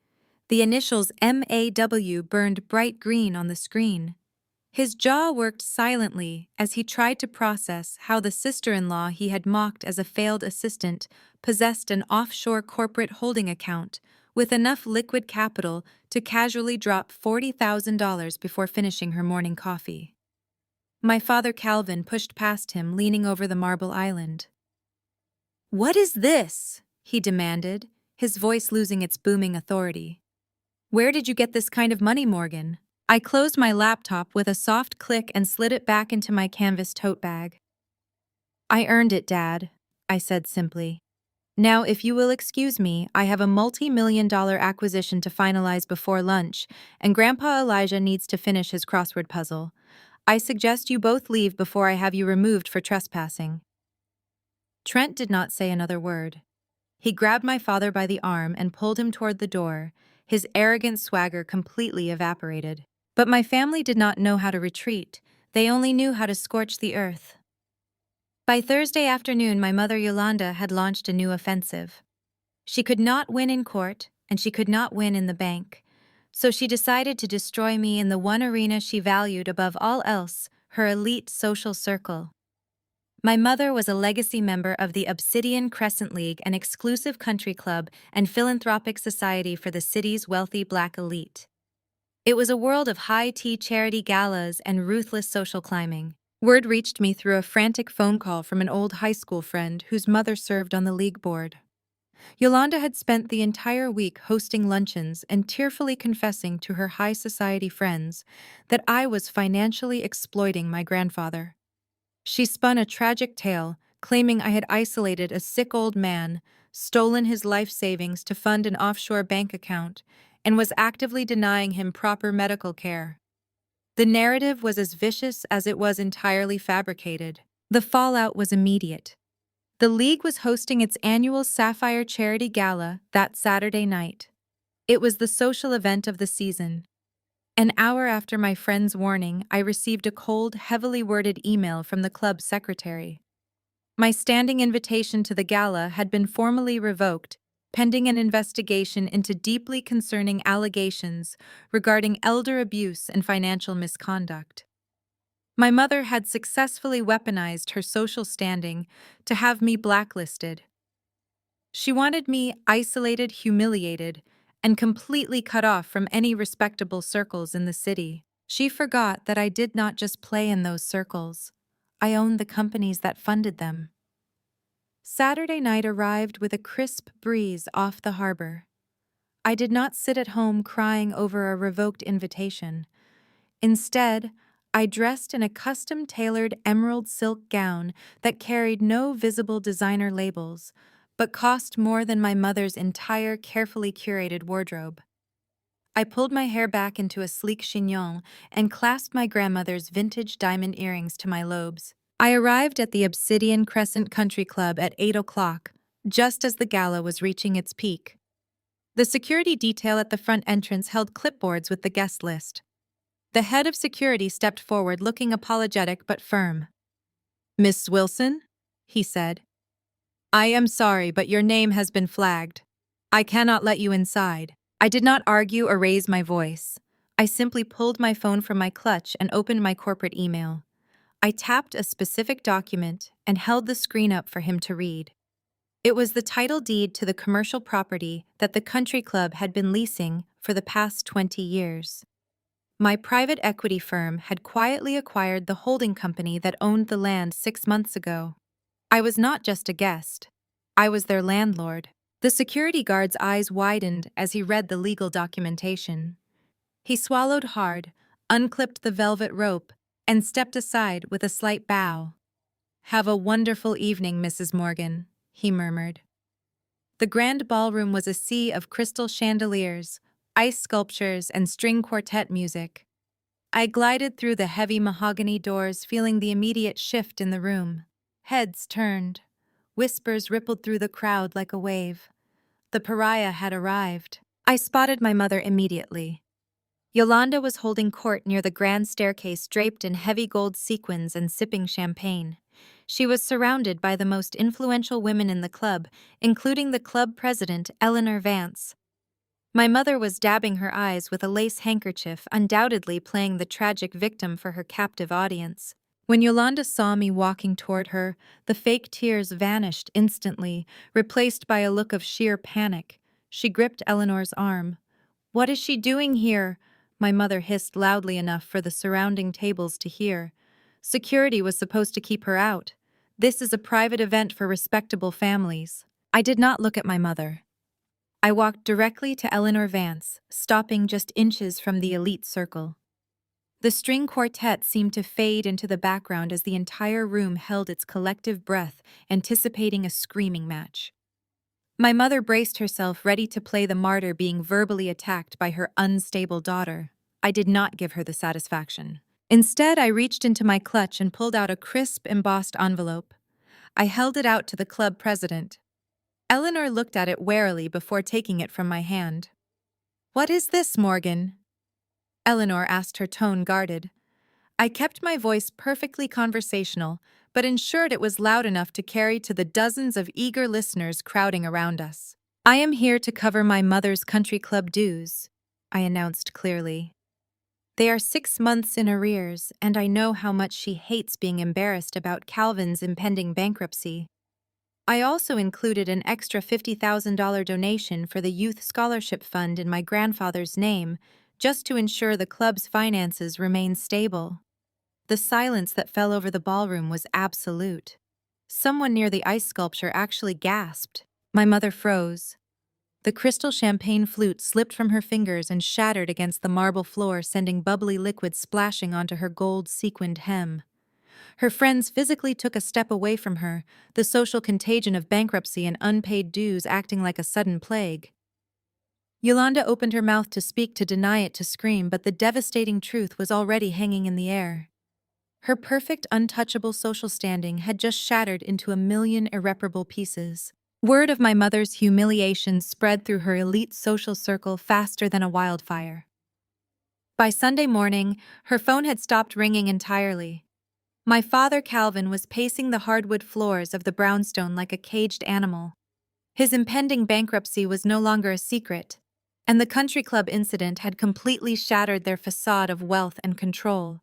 The initials MAW burned bright green on the screen. His jaw worked silently as he tried to process how the sister-in-law he had mocked as a failed assistant possessed an offshore corporate holding account with enough liquid capital to casually drop $40,000 before finishing her morning coffee. My father Calvin pushed past him, leaning over the marble island. "What is this?" he demanded, his voice losing its booming authority. "Where did you get this kind of money, Morgan?" I closed my laptop with a soft click and slid it back into my canvas tote bag. "I earned it, Dad," I said simply. Now, if you will excuse me, I have a multi-million-dollar acquisition to finalize before lunch, and Grandpa Elijah needs to finish his crossword puzzle. I suggest you both leave before I have you removed for trespassing." Trent did not say another word. He grabbed my father by the arm and pulled him toward the door, his arrogant swagger completely evaporated. But my family did not know how to retreat, they only knew how to scorch the earth. By Thursday afternoon, my mother Yolanda had launched a new offensive. She could not win in court, and she could not win in the bank. So she decided to destroy me in the one arena she valued above all else, her elite social circle. My mother was a legacy member of the Obsidian Crescent League, an exclusive country club and philanthropic society for the city's wealthy Black elite. It was a world of high-tea charity galas and ruthless social climbing. Word reached me through a frantic phone call from an old high school friend whose mother served on the league board. Yolanda had spent the entire week hosting luncheons and tearfully confessing to her high society friends that I was financially exploiting my grandfather. She spun a tragic tale, claiming I had isolated a sick old man, stolen his life savings to fund an offshore bank account, and was actively denying him proper medical care. The narrative was as vicious as it was entirely fabricated. The fallout was immediate. The league was hosting its annual Sapphire Charity Gala that Saturday night. It was the social event of the season. An hour after my friend's warning, I received a cold, heavily worded email from the club secretary. My standing invitation to the gala had been formally revoked, pending an investigation into deeply concerning allegations regarding elder abuse and financial misconduct. My mother had successfully weaponized her social standing to have me blacklisted. She wanted me isolated, humiliated, and completely cut off from any respectable circles in the city. She forgot that I did not just play in those circles. I owned the companies that funded them. Saturday night arrived with a crisp breeze off the harbor. I did not sit at home crying over a revoked invitation. Instead, I dressed in a custom-tailored emerald silk gown that carried no visible designer labels, but cost more than my mother's entire carefully curated wardrobe. I pulled my hair back into a sleek chignon and clasped my grandmother's vintage diamond earrings to my lobes. I arrived at the Obsidian Crescent Country Club at 8 o'clock, just as the gala was reaching its peak. The security detail at the front entrance held clipboards with the guest list. The head of security stepped forward, looking apologetic but firm. "Miss Wilson?" he said. "I am sorry, but your name has been flagged. I cannot let you inside." I did not argue or raise my voice. I simply pulled my phone from my clutch and opened my corporate email. I tapped a specific document and held the screen up for him to read. It was the title deed to the commercial property that the country club had been leasing for the past 20 years. My private equity firm had quietly acquired the holding company that owned the land 6 months ago. I was not just a guest. I was their landlord. The security guard's eyes widened as he read the legal documentation. He swallowed hard, unclipped the velvet rope, and stepped aside with a slight bow. "Have a wonderful evening, Mrs. Morgan," he murmured. The grand ballroom was a sea of crystal chandeliers, ice sculptures, and string quartet music. I glided through the heavy mahogany doors, feeling the immediate shift in the room. Heads turned. Whispers rippled through the crowd like a wave. The pariah had arrived. I spotted my mother immediately. Yolanda was holding court near the grand staircase, draped in heavy gold sequins and sipping champagne. She was surrounded by the most influential women in the club, including the club president, Eleanor Vance. My mother was dabbing her eyes with a lace handkerchief, undoubtedly playing the tragic victim for her captive audience. When Yolanda saw me walking toward her, the fake tears vanished instantly, replaced by a look of sheer panic. She gripped Eleanor's arm. "What is she doing here?" my mother hissed loudly enough for the surrounding tables to hear. "Security was supposed to keep her out. This is a private event for respectable families." I did not look at my mother. I walked directly to Eleanor Vance, stopping just inches from the elite circle. The string quartet seemed to fade into the background as the entire room held its collective breath, anticipating a screaming match. My mother braced herself, ready to play the martyr being verbally attacked by her unstable daughter. I did not give her the satisfaction. Instead, I reached into my clutch and pulled out a crisp, embossed envelope. I held it out to the club president. Eleanor looked at it warily before taking it from my hand. "What is this, Morgan?" Eleanor asked, her tone guarded. I kept my voice perfectly conversational, but ensured it was loud enough to carry to the dozens of eager listeners crowding around us. "I am here to cover my mother's country club dues," I announced clearly. "They are 6 months in arrears, and I know how much she hates being embarrassed about Calvin's impending bankruptcy. I also included an extra $50,000 donation for the Youth Scholarship Fund in my grandfather's name, just to ensure the club's finances remain stable." The silence that fell over the ballroom was absolute. Someone near the ice sculpture actually gasped. My mother froze. The crystal champagne flute slipped from her fingers and shattered against the marble floor, sending bubbly liquid splashing onto her gold-sequined hem. Her friends physically took a step away from her, the social contagion of bankruptcy and unpaid dues acting like a sudden plague. Yolanda opened her mouth to speak, to deny it, to scream, but the devastating truth was already hanging in the air. Her perfect, untouchable social standing had just shattered into a million irreparable pieces. Word of my mother's humiliation spread through her elite social circle faster than a wildfire. By Sunday morning, her phone had stopped ringing entirely. My father, Calvin, was pacing the hardwood floors of the brownstone like a caged animal. His impending bankruptcy was no longer a secret, and the country club incident had completely shattered their facade of wealth and control.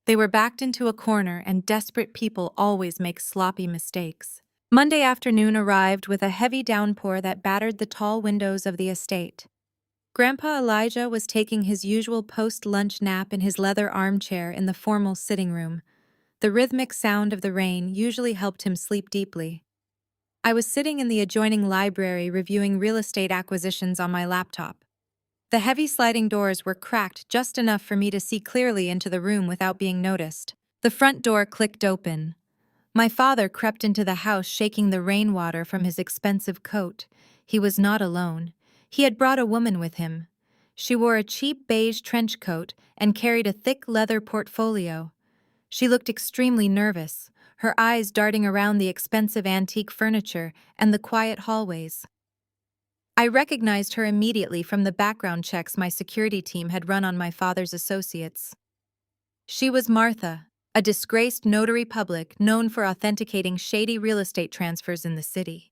They were backed into a corner, and desperate people always make sloppy mistakes. Monday afternoon arrived with a heavy downpour that battered the tall windows of the estate. Grandpa Elijah was taking his usual post-lunch nap in his leather armchair in the formal sitting room. The rhythmic sound of the rain usually helped him sleep deeply. I was sitting in the adjoining library reviewing real estate acquisitions on my laptop. The heavy sliding doors were cracked just enough for me to see clearly into the room without being noticed. The front door clicked open. My father crept into the house, shaking the rainwater from his expensive coat. He was not alone. He had brought a woman with him. She wore a cheap beige trench coat and carried a thick leather portfolio. She looked extremely nervous, her eyes darting around the expensive antique furniture and the quiet hallways. I recognized her immediately from the background checks my security team had run on my father's associates. She was Martha, a disgraced notary public known for authenticating shady real estate transfers in the city.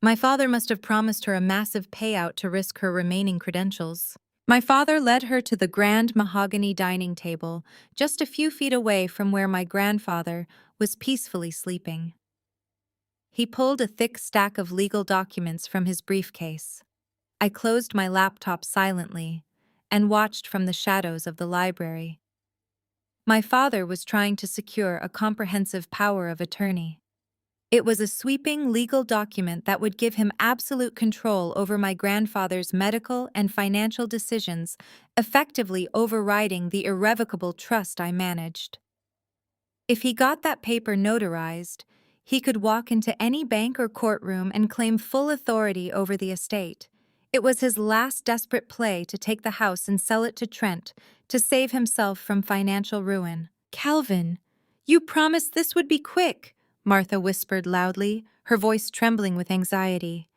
My father must have promised her a massive payout to risk her remaining credentials. My father led her to the grand mahogany dining table, just a few feet away from where my grandfather was peacefully sleeping. He pulled a thick stack of legal documents from his briefcase. I closed my laptop silently and watched from the shadows of the library. My father was trying to secure a comprehensive power of attorney. It was a sweeping legal document that would give him absolute control over my grandfather's medical and financial decisions, effectively overriding the irrevocable trust I managed. If he got that paper notarized, he could walk into any bank or courtroom and claim full authority over the estate. It was his last desperate play to take the house and sell it to Trent to save himself from financial ruin. "Calvin, you promised this would be quick," Martha whispered loudly, her voice trembling with anxiety.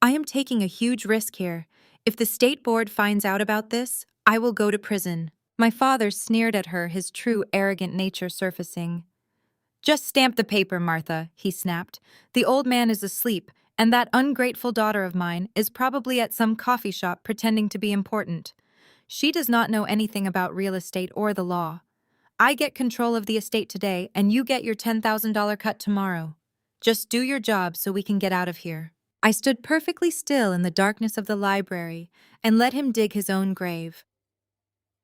"I am taking a huge risk here. If the state board finds out about this, I will go to prison." My father sneered at her, his true arrogant nature surfacing. "Just stamp the paper, Martha," he snapped. "The old man is asleep, and that ungrateful daughter of mine is probably at some coffee shop pretending to be important. She does not know anything about real estate or the law. I get control of the estate today, and you get your $10,000 cut tomorrow. Just do your job so we can get out of here." I stood perfectly still in the darkness of the library and let him dig his own grave.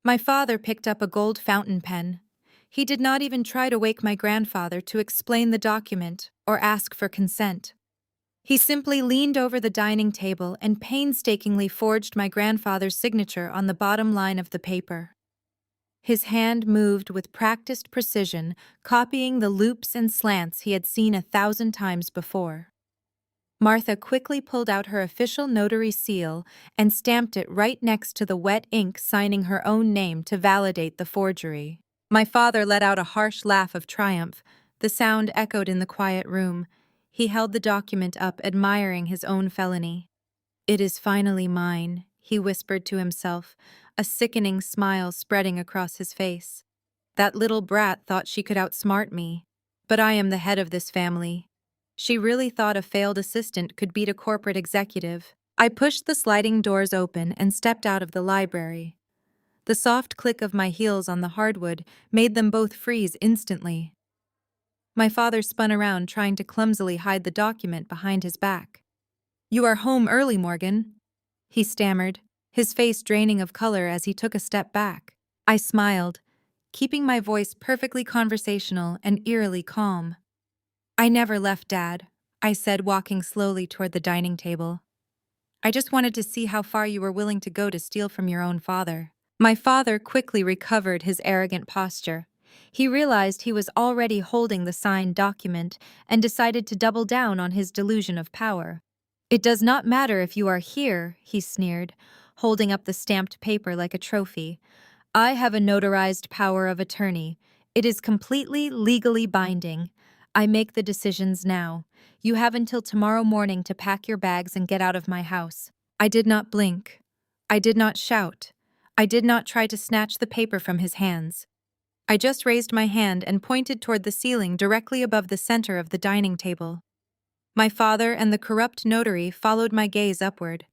My father picked up a gold fountain pen. He did not even try to wake my grandfather to explain the document or ask for consent. He simply leaned over the dining table and painstakingly forged my grandfather's signature on the bottom line of the paper. His hand moved with practiced precision, copying the loops and slants he had seen 1,000 times before. Martha quickly pulled out her official notary seal and stamped it right next to the wet ink, signing her own name to validate the forgery. My father let out a harsh laugh of triumph. The sound echoed in the quiet room. He held the document up, admiring his own felony. "It is finally mine," he whispered to himself, a sickening smile spreading across his face. "That little brat thought she could outsmart me. But I am the head of this family." She really thought a failed assistant could beat a corporate executive. I pushed the sliding doors open and stepped out of the library. The soft click of my heels on the hardwood made them both freeze instantly. My father spun around, trying to clumsily hide the document behind his back. "You are home early, Morgan," he stammered, his face draining of color as he took a step back. I smiled, keeping my voice perfectly conversational and eerily calm. "I never left, Dad," I said, walking slowly toward the dining table. "I just wanted to see how far you were willing to go to steal from your own father." My father quickly recovered his arrogant posture. He realized he was already holding the signed document and decided to double down on his delusion of power. "It does not matter if you are here," he sneered, holding up the stamped paper like a trophy. "I have a notarized power of attorney. It is completely legally binding. I make the decisions now. You have until tomorrow morning to pack your bags and get out of my house." I did not blink. I did not shout. I did not try to snatch the paper from his hands. I just raised my hand and pointed toward the ceiling directly above the center of the dining table. My father and the corrupt notary followed my gaze upward.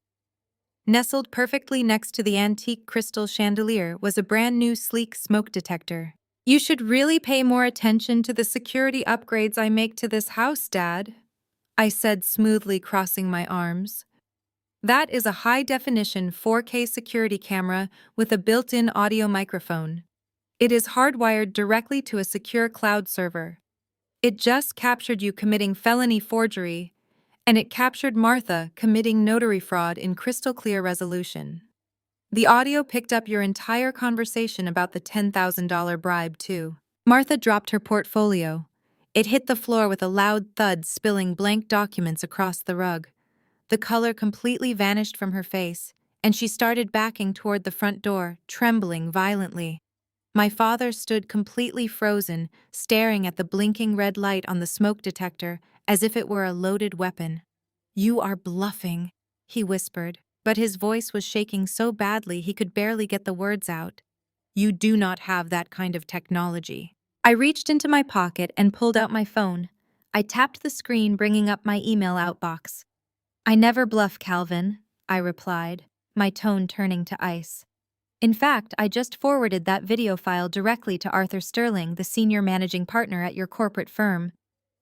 Nestled perfectly next to the antique crystal chandelier was a brand new sleek smoke detector. "You should really pay more attention to the security upgrades I make to this house, Dad," I said smoothly, crossing my arms. "That is a high-definition 4K security camera with a built-in audio microphone. It is hardwired directly to a secure cloud server. It just captured you committing felony forgery, and it captured Martha committing notary fraud in crystal clear resolution. The audio picked up your entire conversation about the $10,000 bribe, too." Martha dropped her portfolio. It hit the floor with a loud thud, spilling blank documents across the rug. The color completely vanished from her face, and she started backing toward the front door, trembling violently. My father stood completely frozen, staring at the blinking red light on the smoke detector as if it were a loaded weapon. "You are bluffing," he whispered, but his voice was shaking so badly he could barely get the words out. "You do not have that kind of technology." I reached into my pocket and pulled out my phone. I tapped the screen, bringing up my email outbox. "I never bluff, Calvin," I replied, my tone turning to ice. "In fact, I just forwarded that video file directly to Arthur Sterling, the senior managing partner at your corporate firm.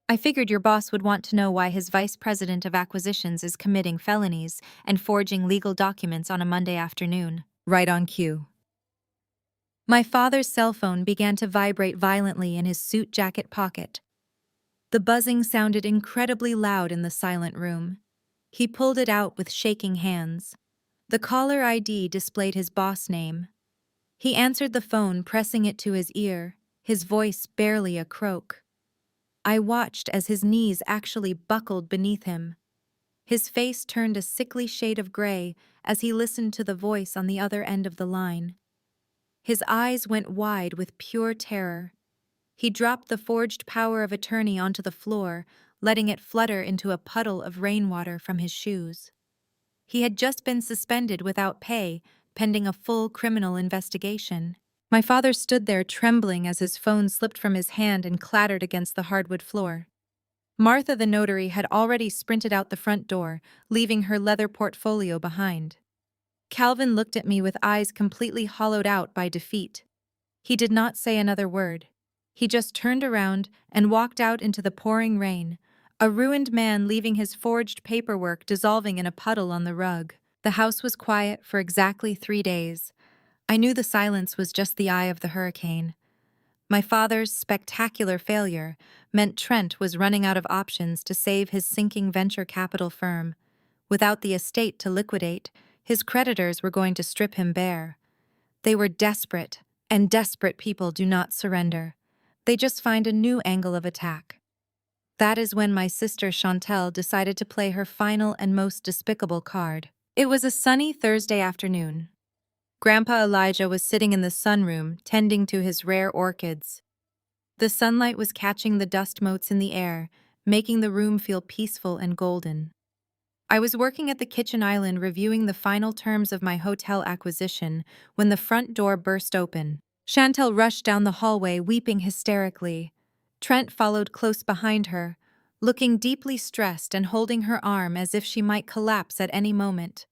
I figured your boss would want to know why his vice president of acquisitions is committing felonies and forging legal documents on a Monday afternoon." Right on cue. My father's cell phone began to vibrate violently in his suit jacket pocket. The buzzing sounded incredibly loud in the silent room. He pulled it out with shaking hands. The caller ID displayed his boss name. He answered the phone, pressing it to his ear, his voice barely a croak. I watched as his knees actually buckled beneath him. His face turned a sickly shade of gray as he listened to the voice on the other end of the line. His eyes went wide with pure terror. He dropped the forged power of attorney onto the floor, letting it flutter into a puddle of rainwater from his shoes. He had just been suspended without pay, pending a full criminal investigation. My father stood there trembling as his phone slipped from his hand and clattered against the hardwood floor. Martha the notary had already sprinted out the front door, leaving her leather portfolio behind. Calvin looked at me with eyes completely hollowed out by defeat. He did not say another word. He just turned around and walked out into the pouring rain, a ruined man leaving his forged paperwork dissolving in a puddle on the rug. The house was quiet for exactly 3 days. I knew the silence was just the eye of the hurricane. My father's spectacular failure meant Trent was running out of options to save his sinking venture capital firm. Without the estate to liquidate, his creditors were going to strip him bare. They were desperate, and desperate people do not surrender. They just find a new angle of attack. That is when my sister Chantel decided to play her final and most despicable card. It was a sunny Thursday afternoon. Grandpa Elijah was sitting in the sunroom, tending to his rare orchids. The sunlight was catching the dust motes in the air, making the room feel peaceful and golden. I was working at the kitchen island reviewing the final terms of my hotel acquisition when the front door burst open. Chantel rushed down the hallway, weeping hysterically. Trent followed close behind her, looking deeply stressed and holding her arm as if she might collapse at any moment.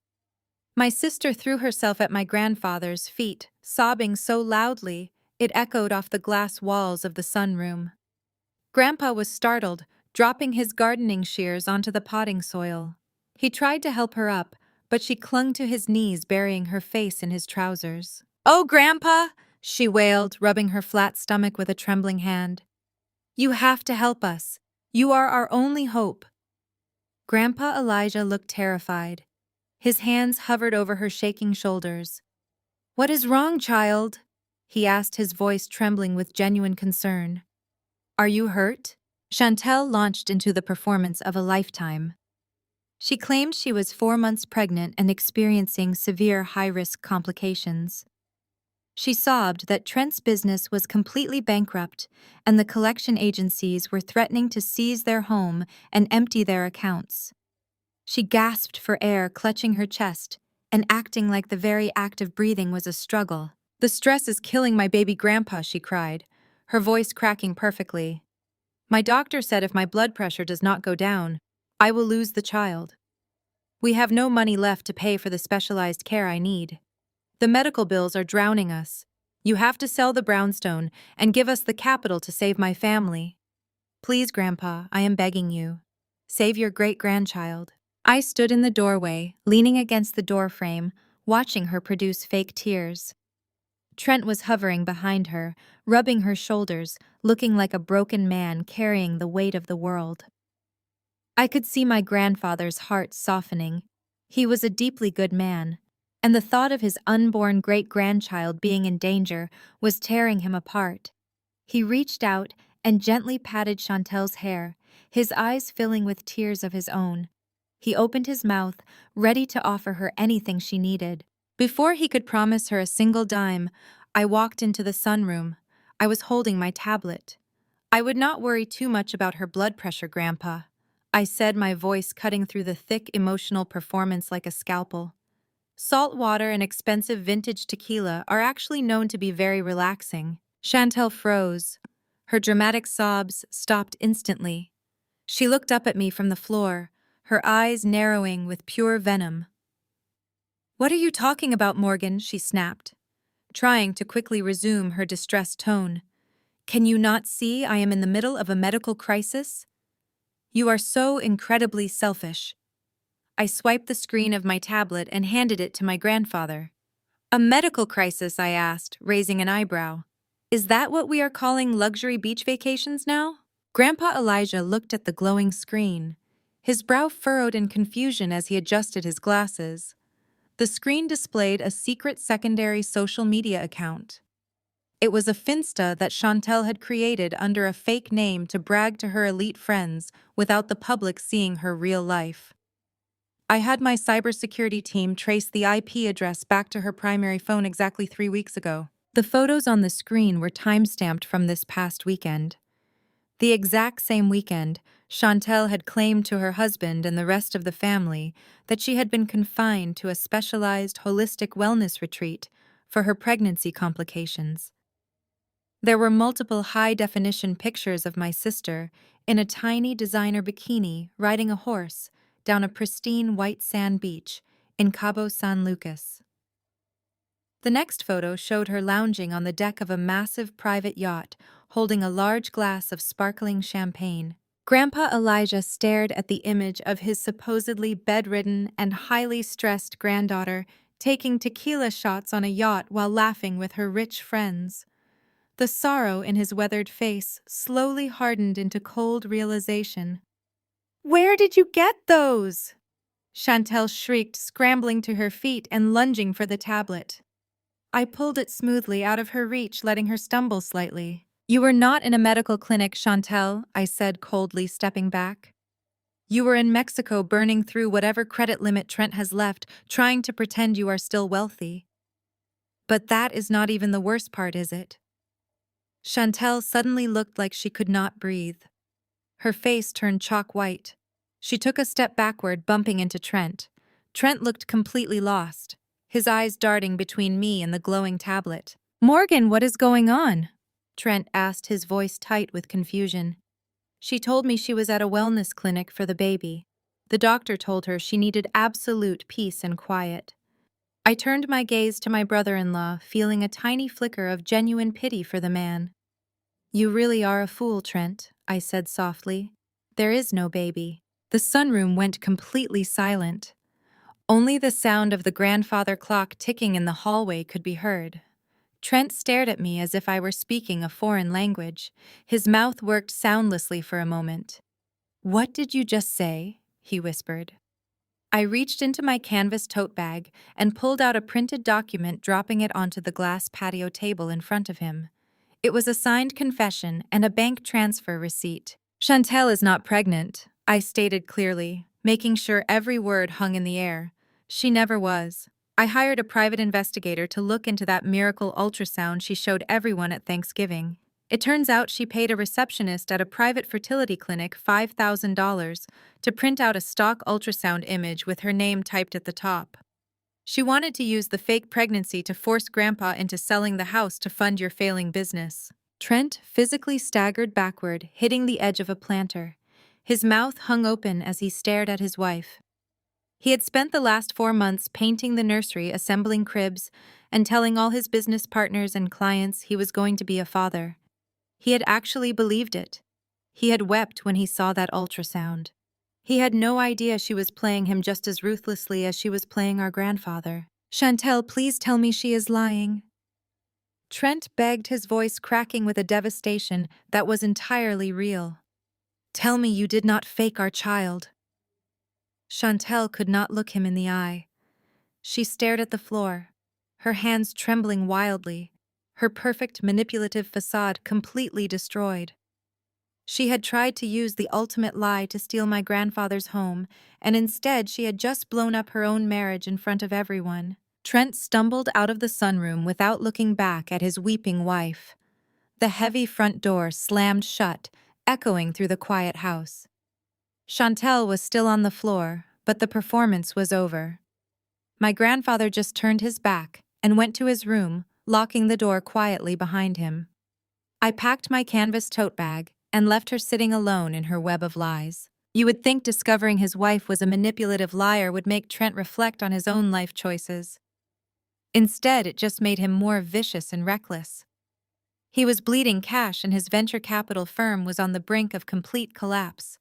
My sister threw herself at my grandfather's feet, sobbing so loudly it echoed off the glass walls of the sunroom. Grandpa was startled, dropping his gardening shears onto the potting soil. He tried to help her up, but she clung to his knees, burying her face in his trousers. "Oh, Grandpa!" she wailed, rubbing her flat stomach with a trembling hand. "You have to help us. You are our only hope." Grandpa Elijah looked terrified. His hands hovered over her shaking shoulders. "What is wrong, child?" he asked, his voice trembling with genuine concern. "Are you hurt?" Chantel launched into the performance of a lifetime. She claimed she was 4 months pregnant and experiencing severe high-risk complications. She sobbed that Trent's business was completely bankrupt and the collection agencies were threatening to seize their home and empty their accounts. She gasped for air, clutching her chest and acting like the very act of breathing was a struggle. "The stress is killing my baby grandpa," she cried, her voice cracking perfectly. "My doctor said if my blood pressure does not go down, I will lose the child. We have no money left to pay for the specialized care I need. The medical bills are drowning us. You have to sell the brownstone and give us the capital to save my family. Please, Grandpa, I am begging you. Save your great-grandchild." I stood in the doorway, leaning against the doorframe, watching her produce fake tears. Trent was hovering behind her, rubbing her shoulders, looking like a broken man carrying the weight of the world. I could see my grandfather's heart softening. He was a deeply good man, and the thought of his unborn great-grandchild being in danger was tearing him apart. He reached out and gently patted Chantel's hair, his eyes filling with tears of his own. He opened his mouth, ready to offer her anything she needed. Before he could promise her a single dime, I walked into the sunroom. I was holding my tablet. "I would not worry too much about her blood pressure, Grandpa," I said, my voice cutting through the thick emotional performance like a scalpel. Salt water and expensive vintage tequila are actually known to be very relaxing. Chantel froze. Her dramatic sobs stopped instantly. She looked up at me from the floor, her eyes narrowing with pure venom. "What are you talking about, Morgan?" she snapped, trying to quickly resume her distressed tone. "Can you not see I am in the middle of a medical crisis? You are so incredibly selfish." I swiped the screen of my tablet and handed it to my grandfather. "A medical crisis?" I asked, raising an eyebrow. "Is that what we are calling luxury beach vacations now?" Grandpa Elijah looked at the glowing screen, his brow furrowed in confusion as he adjusted his glasses. The screen displayed a secret secondary social media account. It was a Finsta that Chantel had created under a fake name to brag to her elite friends without the public seeing her real life. I had my cybersecurity team trace the IP address back to her primary phone exactly 3 weeks ago. The photos on the screen were time-stamped from this past weekend. The exact same weekend, Chantel had claimed to her husband and the rest of the family that she had been confined to a specialized holistic wellness retreat for her pregnancy complications. There were multiple high-definition pictures of my sister in a tiny designer bikini riding a horse down a pristine white sand beach in Cabo San Lucas. The next photo showed her lounging on the deck of a massive private yacht, holding a large glass of sparkling champagne. Grandpa Elijah stared at the image of his supposedly bedridden and highly stressed granddaughter taking tequila shots on a yacht while laughing with her rich friends. The sorrow in his weathered face slowly hardened into cold realization. "Where did you get those?" Chantel shrieked, scrambling to her feet and lunging for the tablet. I pulled it smoothly out of her reach, letting her stumble slightly. You were not in a medical clinic, Chantel, I said coldly, stepping back. You were in Mexico burning through whatever credit limit Trent has left, trying to pretend you are still wealthy. But that is not even the worst part, is it? Chantel suddenly looked like she could not breathe. Her face turned chalk white. She took a step backward, bumping into Trent. Trent looked completely lost, his eyes darting between me and the glowing tablet. "Morgan, what is going on?" Trent asked, his voice tight with confusion. She told me she was at a wellness clinic for the baby. The doctor told her she needed absolute peace and quiet. I turned my gaze to my brother-in-law, feeling a tiny flicker of genuine pity for the man. "You really are a fool, Trent," I said softly. "There is no baby." The sunroom went completely silent. Only the sound of the grandfather clock ticking in the hallway could be heard. Trent stared at me as if I were speaking a foreign language. His mouth worked soundlessly for a moment. "What did you just say?" he whispered. I reached into my canvas tote bag and pulled out a printed document, dropping it onto the glass patio table in front of him. It was a signed confession and a bank transfer receipt. "Chantel is not pregnant," I stated clearly, making sure every word hung in the air. "She never was. I hired a private investigator to look into that miracle ultrasound she showed everyone at Thanksgiving. It turns out she paid a receptionist at a private fertility clinic $5,000 to print out a stock ultrasound image with her name typed at the top. She wanted to use the fake pregnancy to force Grandpa into selling the house to fund your failing business." Trent physically staggered backward, hitting the edge of a planter. His mouth hung open as he stared at his wife. He had spent the last 4 months painting the nursery, assembling cribs, and telling all his business partners and clients he was going to be a father. He had actually believed it. He had wept when he saw that ultrasound. He had no idea she was playing him just as ruthlessly as she was playing our grandfather. "Chantel, please tell me she is lying." Trent begged, his voice cracking with a devastation that was entirely real. "Tell me you did not fake our child." Chantel could not look him in the eye. She stared at the floor, her hands trembling wildly, her perfect manipulative facade completely destroyed. She had tried to use the ultimate lie to steal my grandfather's home, and instead she had just blown up her own marriage in front of everyone. Trent stumbled out of the sunroom without looking back at his weeping wife. The heavy front door slammed shut, echoing through the quiet house. Chantel was still on the floor, but the performance was over. My grandfather just turned his back and went to his room, locking the door quietly behind him. I packed my canvas tote bag and left her sitting alone in her web of lies. You would think discovering his wife was a manipulative liar would make Trent reflect on his own life choices. Instead, it just made him more vicious and reckless. He was bleeding cash and his venture capital firm was on the brink of complete collapse.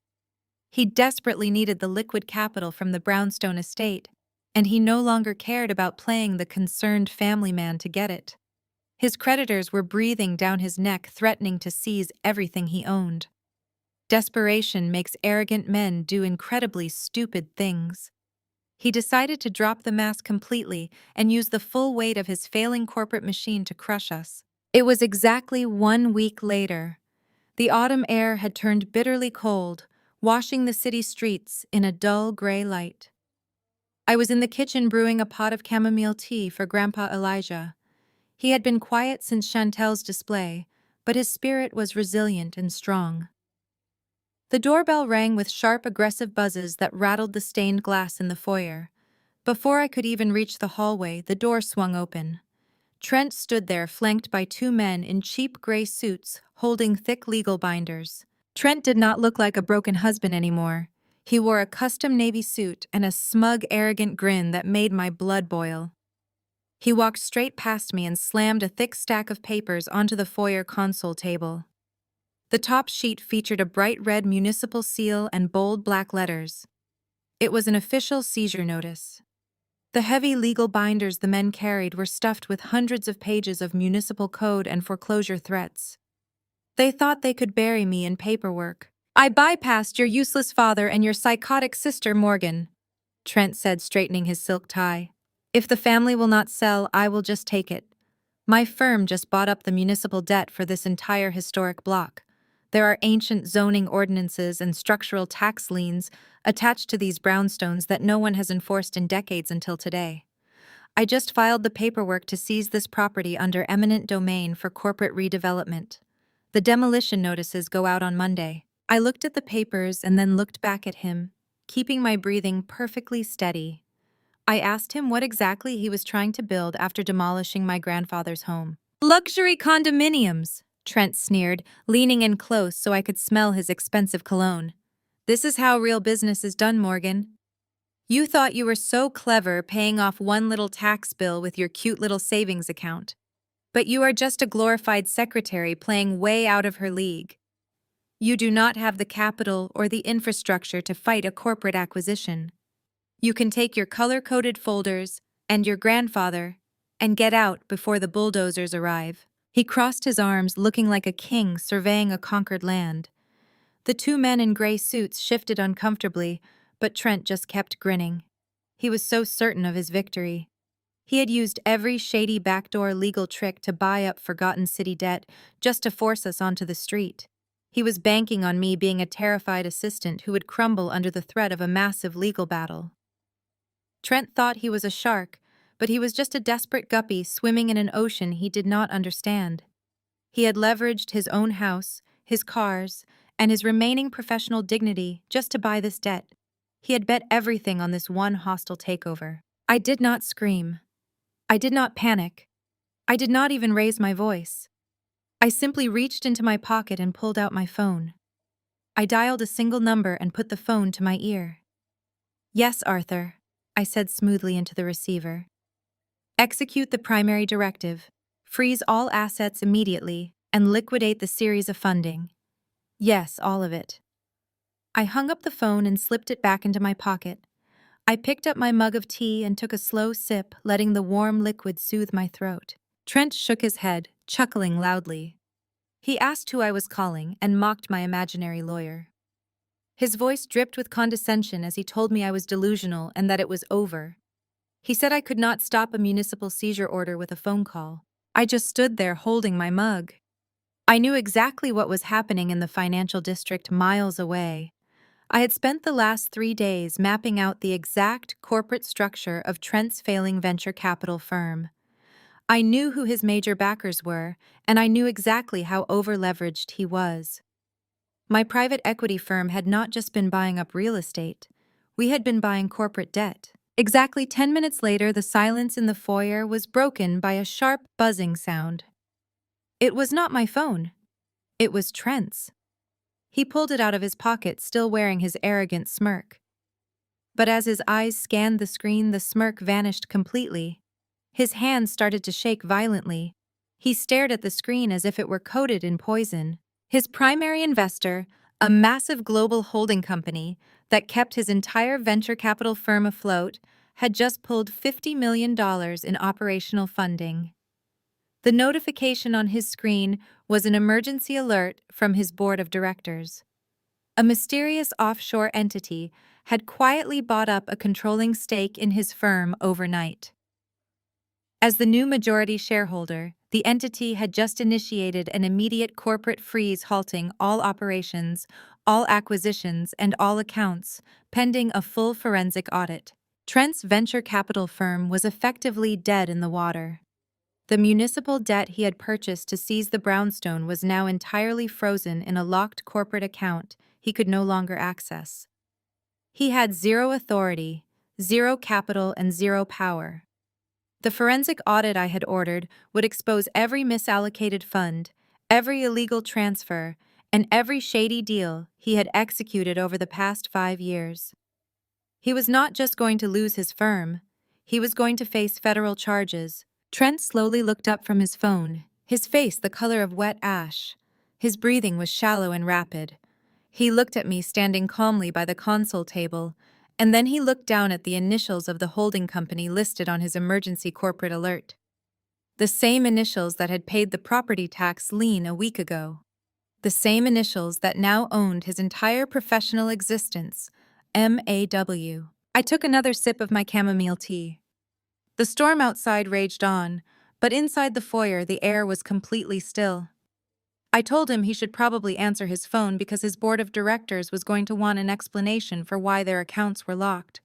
He desperately needed the liquid capital from the brownstone estate, and he no longer cared about playing the concerned family man to get it. His creditors were breathing down his neck, threatening to seize everything he owned. Desperation makes arrogant men do incredibly stupid things. He decided to drop the mask completely and use the full weight of his failing corporate machine to crush us. It was exactly 1 week later. The autumn air had turned bitterly cold, washing the city streets in a dull gray light. I was in the kitchen brewing a pot of chamomile tea for Grandpa Elijah. He had been quiet since Chantel's display, but his spirit was resilient and strong. The doorbell rang with sharp, aggressive buzzes that rattled the stained glass in the foyer. Before I could even reach the hallway, the door swung open. Trent stood there, flanked by 2 men in cheap gray suits, holding thick legal binders. Trent did not look like a broken husband anymore. He wore a custom navy suit and a smug, arrogant grin that made my blood boil. He walked straight past me and slammed a thick stack of papers onto the foyer console table. The top sheet featured a bright red municipal seal and bold black letters. It was an official seizure notice. The heavy legal binders the men carried were stuffed with hundreds of pages of municipal code and foreclosure threats. They thought they could bury me in paperwork. "I bypassed your useless father and your psychotic sister, Morgan," Trent said, straightening his silk tie. "If the family will not sell, I will just take it. My firm just bought up the municipal debt for this entire historic block. There are ancient zoning ordinances and structural tax liens attached to these brownstones that no one has enforced in decades until today. I just filed the paperwork to seize this property under eminent domain for corporate redevelopment. The demolition notices go out on Monday. I looked at the papers and then looked back at him, keeping my breathing perfectly steady. I asked him what exactly he was trying to build after demolishing my grandfather's home. Luxury condominiums, Trent sneered, leaning in close so I could smell his expensive cologne. This is how real business is done, Morgan. You thought you were so clever paying off one little tax bill with your cute little savings account. But you are just a glorified secretary playing way out of her league. You do not have the capital or the infrastructure to fight a corporate acquisition. You can take your color-coded folders and your grandfather and get out before the bulldozers arrive. He crossed his arms, looking like a king surveying a conquered land. The two men in gray suits shifted uncomfortably, but Trent just kept grinning. He was so certain of his victory. He had used every shady backdoor legal trick to buy up forgotten city debt just to force us onto the street. He was banking on me being a terrified assistant who would crumble under the threat of a massive legal battle. Trent thought he was a shark, but he was just a desperate guppy swimming in an ocean he did not understand. He had leveraged his own house, his cars, and his remaining professional dignity just to buy this debt. He had bet everything on this one hostile takeover. I did not scream. I did not panic. I did not even raise my voice. I simply reached into my pocket and pulled out my phone. I dialed a single number and put the phone to my ear. "Yes, Arthur," I said smoothly into the receiver. "Execute the primary directive, freeze all assets immediately, and liquidate the series of funding. Yes, all of it." I hung up the phone and slipped it back into my pocket. I picked up my mug of tea and took a slow sip, letting the warm liquid soothe my throat. Trent shook his head, chuckling loudly. He asked who I was calling and mocked my imaginary lawyer. His voice dripped with condescension as he told me I was delusional and that it was over. He said I could not stop a municipal seizure order with a phone call. I just stood there holding my mug. I knew exactly what was happening in the financial district miles away. I had spent the last 3 days mapping out the exact corporate structure of Trent's failing venture capital firm. I knew who his major backers were, and I knew exactly how over-leveraged he was. My private equity firm had not just been buying up real estate. We had been buying corporate debt. Exactly 10 minutes later, the silence in the foyer was broken by a sharp buzzing sound. It was not my phone. It was Trent's. He pulled it out of his pocket, still wearing his arrogant smirk. But as his eyes scanned the screen, the smirk vanished completely. His hands started to shake violently. He stared at the screen as if it were coated in poison. His primary investor, a massive global holding company that kept his entire venture capital firm afloat, had just pulled $50 million in operational funding. The notification on his screen was an emergency alert from his board of directors. A mysterious offshore entity had quietly bought up a controlling stake in his firm overnight. As the new majority shareholder, the entity had just initiated an immediate corporate freeze halting all operations, all acquisitions, and all accounts, pending a full forensic audit. Trent's venture capital firm was effectively dead in the water. The municipal debt he had purchased to seize the brownstone was now entirely frozen in a locked corporate account he could no longer access. He had zero authority, zero capital, and zero power. The forensic audit I had ordered would expose every misallocated fund, every illegal transfer, and every shady deal he had executed over the past 5 years. He was not just going to lose his firm, he was going to face federal charges. Trent slowly looked up from his phone, his face the color of wet ash. His breathing was shallow and rapid. He looked at me standing calmly by the console table, and then he looked down at the initials of the holding company listed on his emergency corporate alert. The same initials that had paid the property tax lien a week ago. The same initials that now owned his entire professional existence, MAW. I took another sip of my chamomile tea. The storm outside raged on, But inside the foyer, the air was completely still. I told him he should probably answer his phone because his board of directors was going to want an explanation for why their accounts were locked.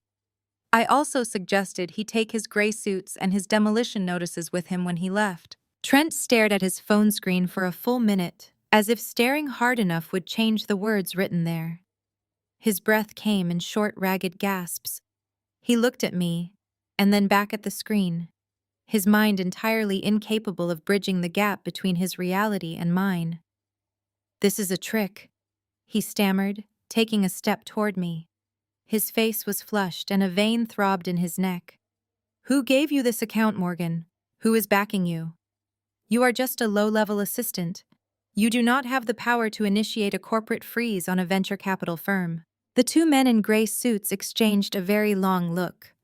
I also suggested he take his gray suits and his demolition notices with him when he left. Trent stared at his phone screen for a full minute, as if staring hard enough would change the words written there. His breath came in short, ragged gasps. He looked at me, and then back at the screen, his mind entirely incapable of bridging the gap between his reality and mine. "This is a trick," he stammered, taking a step toward me. His face was flushed and a vein throbbed in his neck. "Who gave you this account, Morgan? Who is backing you? You are just a low-level assistant. You do not have the power to initiate a corporate freeze on a venture capital firm." The two men in gray suits exchanged a very long look.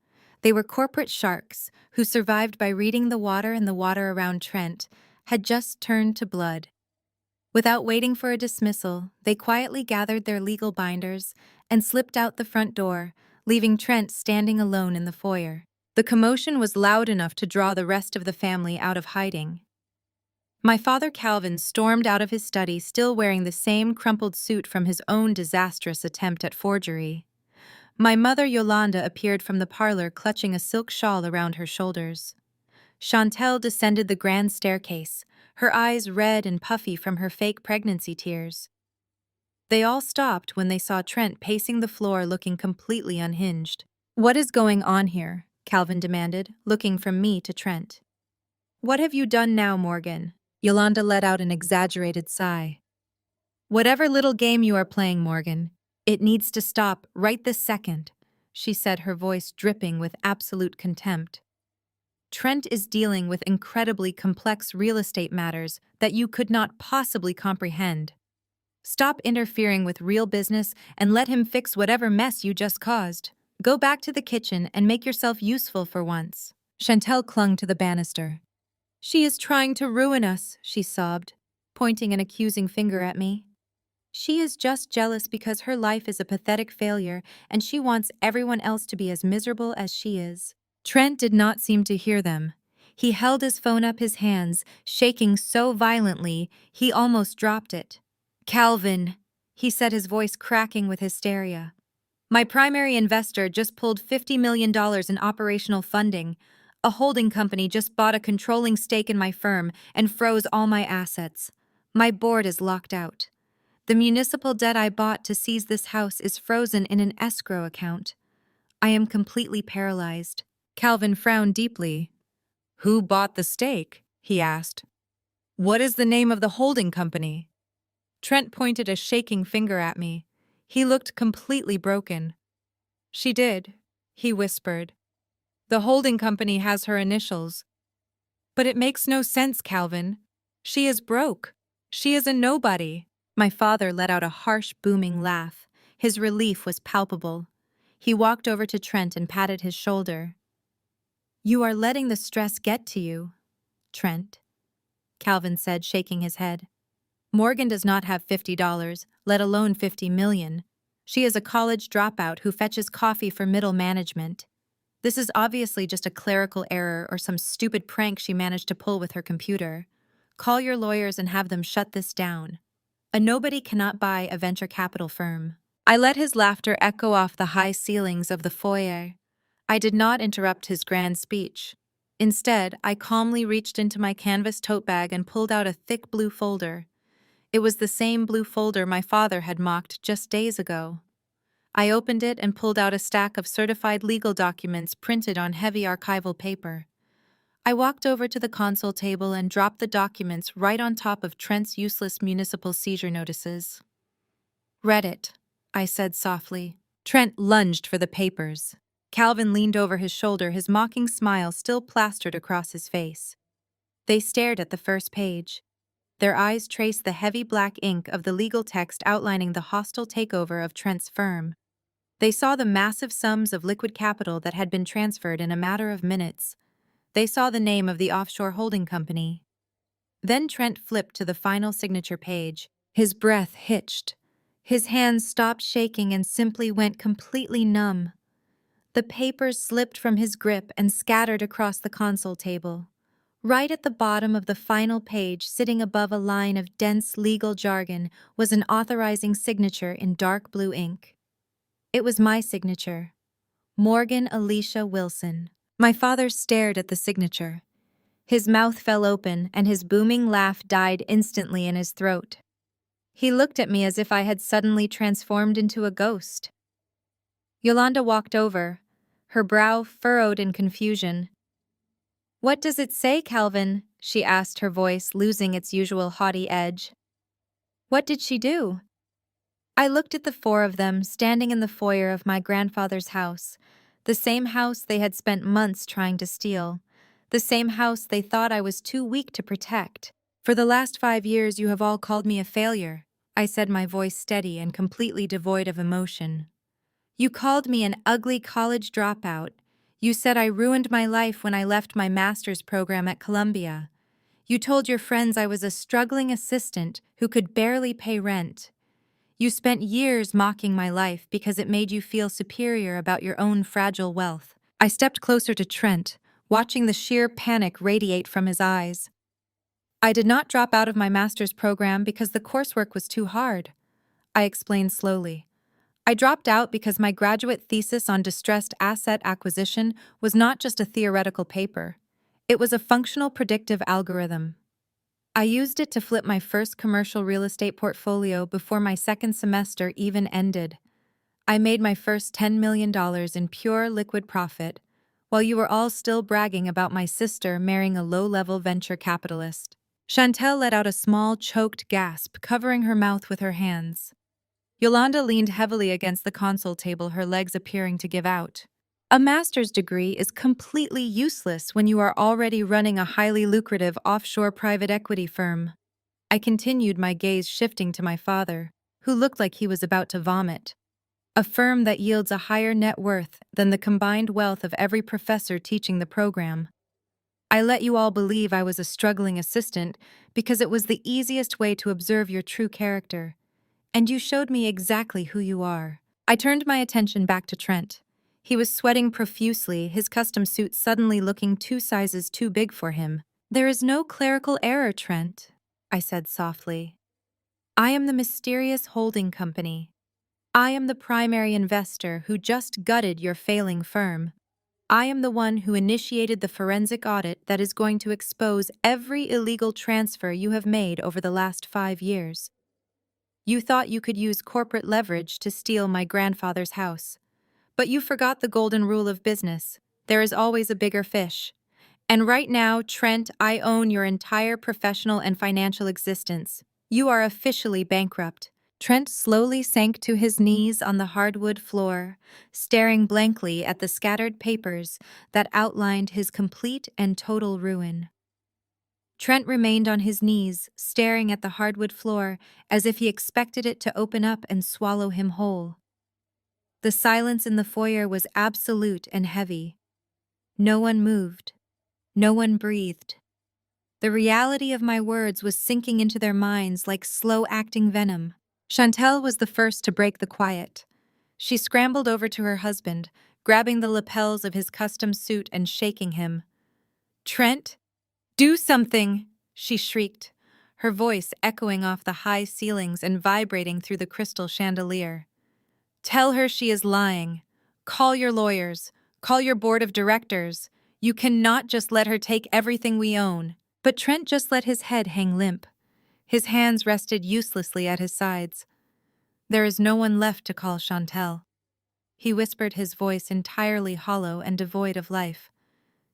They were corporate sharks who survived by reading the water, and the water around Trent had just turned to blood. Without waiting for a dismissal, they quietly gathered their legal binders and slipped out the front door, leaving Trent standing alone in the foyer. The commotion was loud enough to draw the rest of the family out of hiding. My father Calvin stormed out of his study, still wearing the same crumpled suit from his own disastrous attempt at forgery. My mother Yolanda appeared from the parlor, clutching a silk shawl around her shoulders. Chantel descended the grand staircase, her eyes red and puffy from her fake pregnancy tears. They all stopped when they saw Trent pacing the floor, looking completely unhinged. "What is going on here?" Calvin demanded, looking from me to Trent. "What have you done now, Morgan?" Yolanda let out an exaggerated sigh. "Whatever little game you are playing, Morgan, it needs to stop right this second," she said, her voice dripping with absolute contempt. "Trent is dealing with incredibly complex real estate matters that you could not possibly comprehend. Stop interfering with real business and let him fix whatever mess you just caused. Go back to the kitchen and make yourself useful for once." Chantel clung to the banister. "She is trying to ruin us," she sobbed, pointing an accusing finger at me. "She is just jealous because her life is a pathetic failure and she wants everyone else to be as miserable as she is." Trent did not seem to hear them. He held his phone up his hands, shaking so violently he almost dropped it. "Calvin," he said, his voice cracking with hysteria. "My primary investor just pulled $50 million in operational funding. A holding company just bought a controlling stake in my firm and froze all my assets. My board is locked out. The municipal debt I bought to seize this house is frozen in an escrow account. I am completely paralyzed." Calvin frowned deeply. "Who bought the stake?" he asked. "What is the name of the holding company?" Trent pointed a shaking finger at me. He looked completely broken. "She did," he whispered. "The holding company has her initials." "But it makes no sense, Calvin. She is broke. She is a nobody." My father let out a harsh, booming laugh. His relief was palpable. He walked over to Trent and patted his shoulder. "You are letting the stress get to you, Trent," Calvin said, shaking his head. "Morgan does not have $50, let alone $50 million. She is a college dropout who fetches coffee for middle management. This is obviously just a clerical error or some stupid prank she managed to pull with her computer. Call your lawyers and have them shut this down. A nobody cannot buy a venture capital firm." I let his laughter echo off the high ceilings of the foyer. I did not interrupt his grand speech. Instead, I calmly reached into my canvas tote bag and pulled out a thick blue folder. It was the same blue folder my father had mocked just days ago. I opened it and pulled out a stack of certified legal documents printed on heavy archival paper. I walked over to the console table and dropped the documents right on top of Trent's useless municipal seizure notices. "Read it," I said softly. Trent lunged for the papers. Calvin leaned over his shoulder, his mocking smile still plastered across his face. They stared at the first page. Their eyes traced the heavy black ink of the legal text outlining the hostile takeover of Trent's firm. They saw the massive sums of liquid capital that had been transferred in a matter of minutes. They saw the name of the offshore holding company. Then Trent flipped to the final signature page. His breath hitched. His hands stopped shaking and simply went completely numb. The papers slipped from his grip and scattered across the console table. Right at the bottom of the final page, sitting above a line of dense legal jargon, was an authorizing signature in dark blue ink. It was my signature, Morgan Alicia Wilson. My father stared at the signature. His mouth fell open, and his booming laugh died instantly in his throat. He looked at me as if I had suddenly transformed into a ghost. Yolanda walked over, her brow furrowed in confusion. "What does it say, Calvin?" she asked, her voice losing its usual haughty edge. "What did she do?" I looked at the four of them standing in the foyer of my grandfather's house, the same house they had spent months trying to steal, the same house they thought I was too weak to protect. "For the last 5 years you have all called me a failure," I said, my voice steady and completely devoid of emotion. "You called me an ugly college dropout. You said I ruined my life when I left my master's program at Columbia. You told your friends I was a struggling assistant who could barely pay rent. You spent years mocking my life because it made you feel superior about your own fragile wealth." I stepped closer to Trent, watching the sheer panic radiate from his eyes. "I did not drop out of my master's program because the coursework was too hard," I explained slowly. "I dropped out because my graduate thesis on distressed asset acquisition was not just a theoretical paper. It was a functional predictive algorithm. I used it to flip my first commercial real estate portfolio before my second semester even ended. I made my first $10 million in pure liquid profit, while you were all still bragging about my sister marrying a low-level venture capitalist." Chantel let out a small, choked gasp, covering her mouth with her hands. Yolanda leaned heavily against the console table, her legs appearing to give out. "A master's degree is completely useless when you are already running a highly lucrative offshore private equity firm." I continued, my gaze shifting to my father, who looked like he was about to vomit. "A firm that yields a higher net worth than the combined wealth of every professor teaching the program. I let you all believe I was a struggling assistant because it was the easiest way to observe your true character. And you showed me exactly who you are." I turned my attention back to Trent. He was sweating profusely, his custom suit suddenly looking 2 sizes too big for him. "There is no clerical error, Trent," I said softly. "I am the mysterious holding company. I am the primary investor who just gutted your failing firm. I am the one who initiated the forensic audit that is going to expose every illegal transfer you have made over the last 5 years. You thought you could use corporate leverage to steal my grandfather's house. But you forgot the golden rule of business. There is always a bigger fish. And right now, Trent, I own your entire professional and financial existence. You are officially bankrupt." Trent slowly sank to his knees on the hardwood floor, staring blankly at the scattered papers that outlined his complete and total ruin. Trent remained on his knees, staring at the hardwood floor as if he expected it to open up and swallow him whole. The silence in the foyer was absolute and heavy. No one moved. No one breathed. The reality of my words was sinking into their minds like slow-acting venom. Chantel was the first to break the quiet. She scrambled over to her husband, grabbing the lapels of his custom suit and shaking him. "Trent, do something!" she shrieked, her voice echoing off the high ceilings and vibrating through the crystal chandelier. "Tell her she is lying. Call your lawyers. Call your board of directors. You cannot just let her take everything we own." But Trent just let his head hang limp. His hands rested uselessly at his sides. "There is no one left to call Chantel," he whispered, his voice entirely hollow and devoid of life.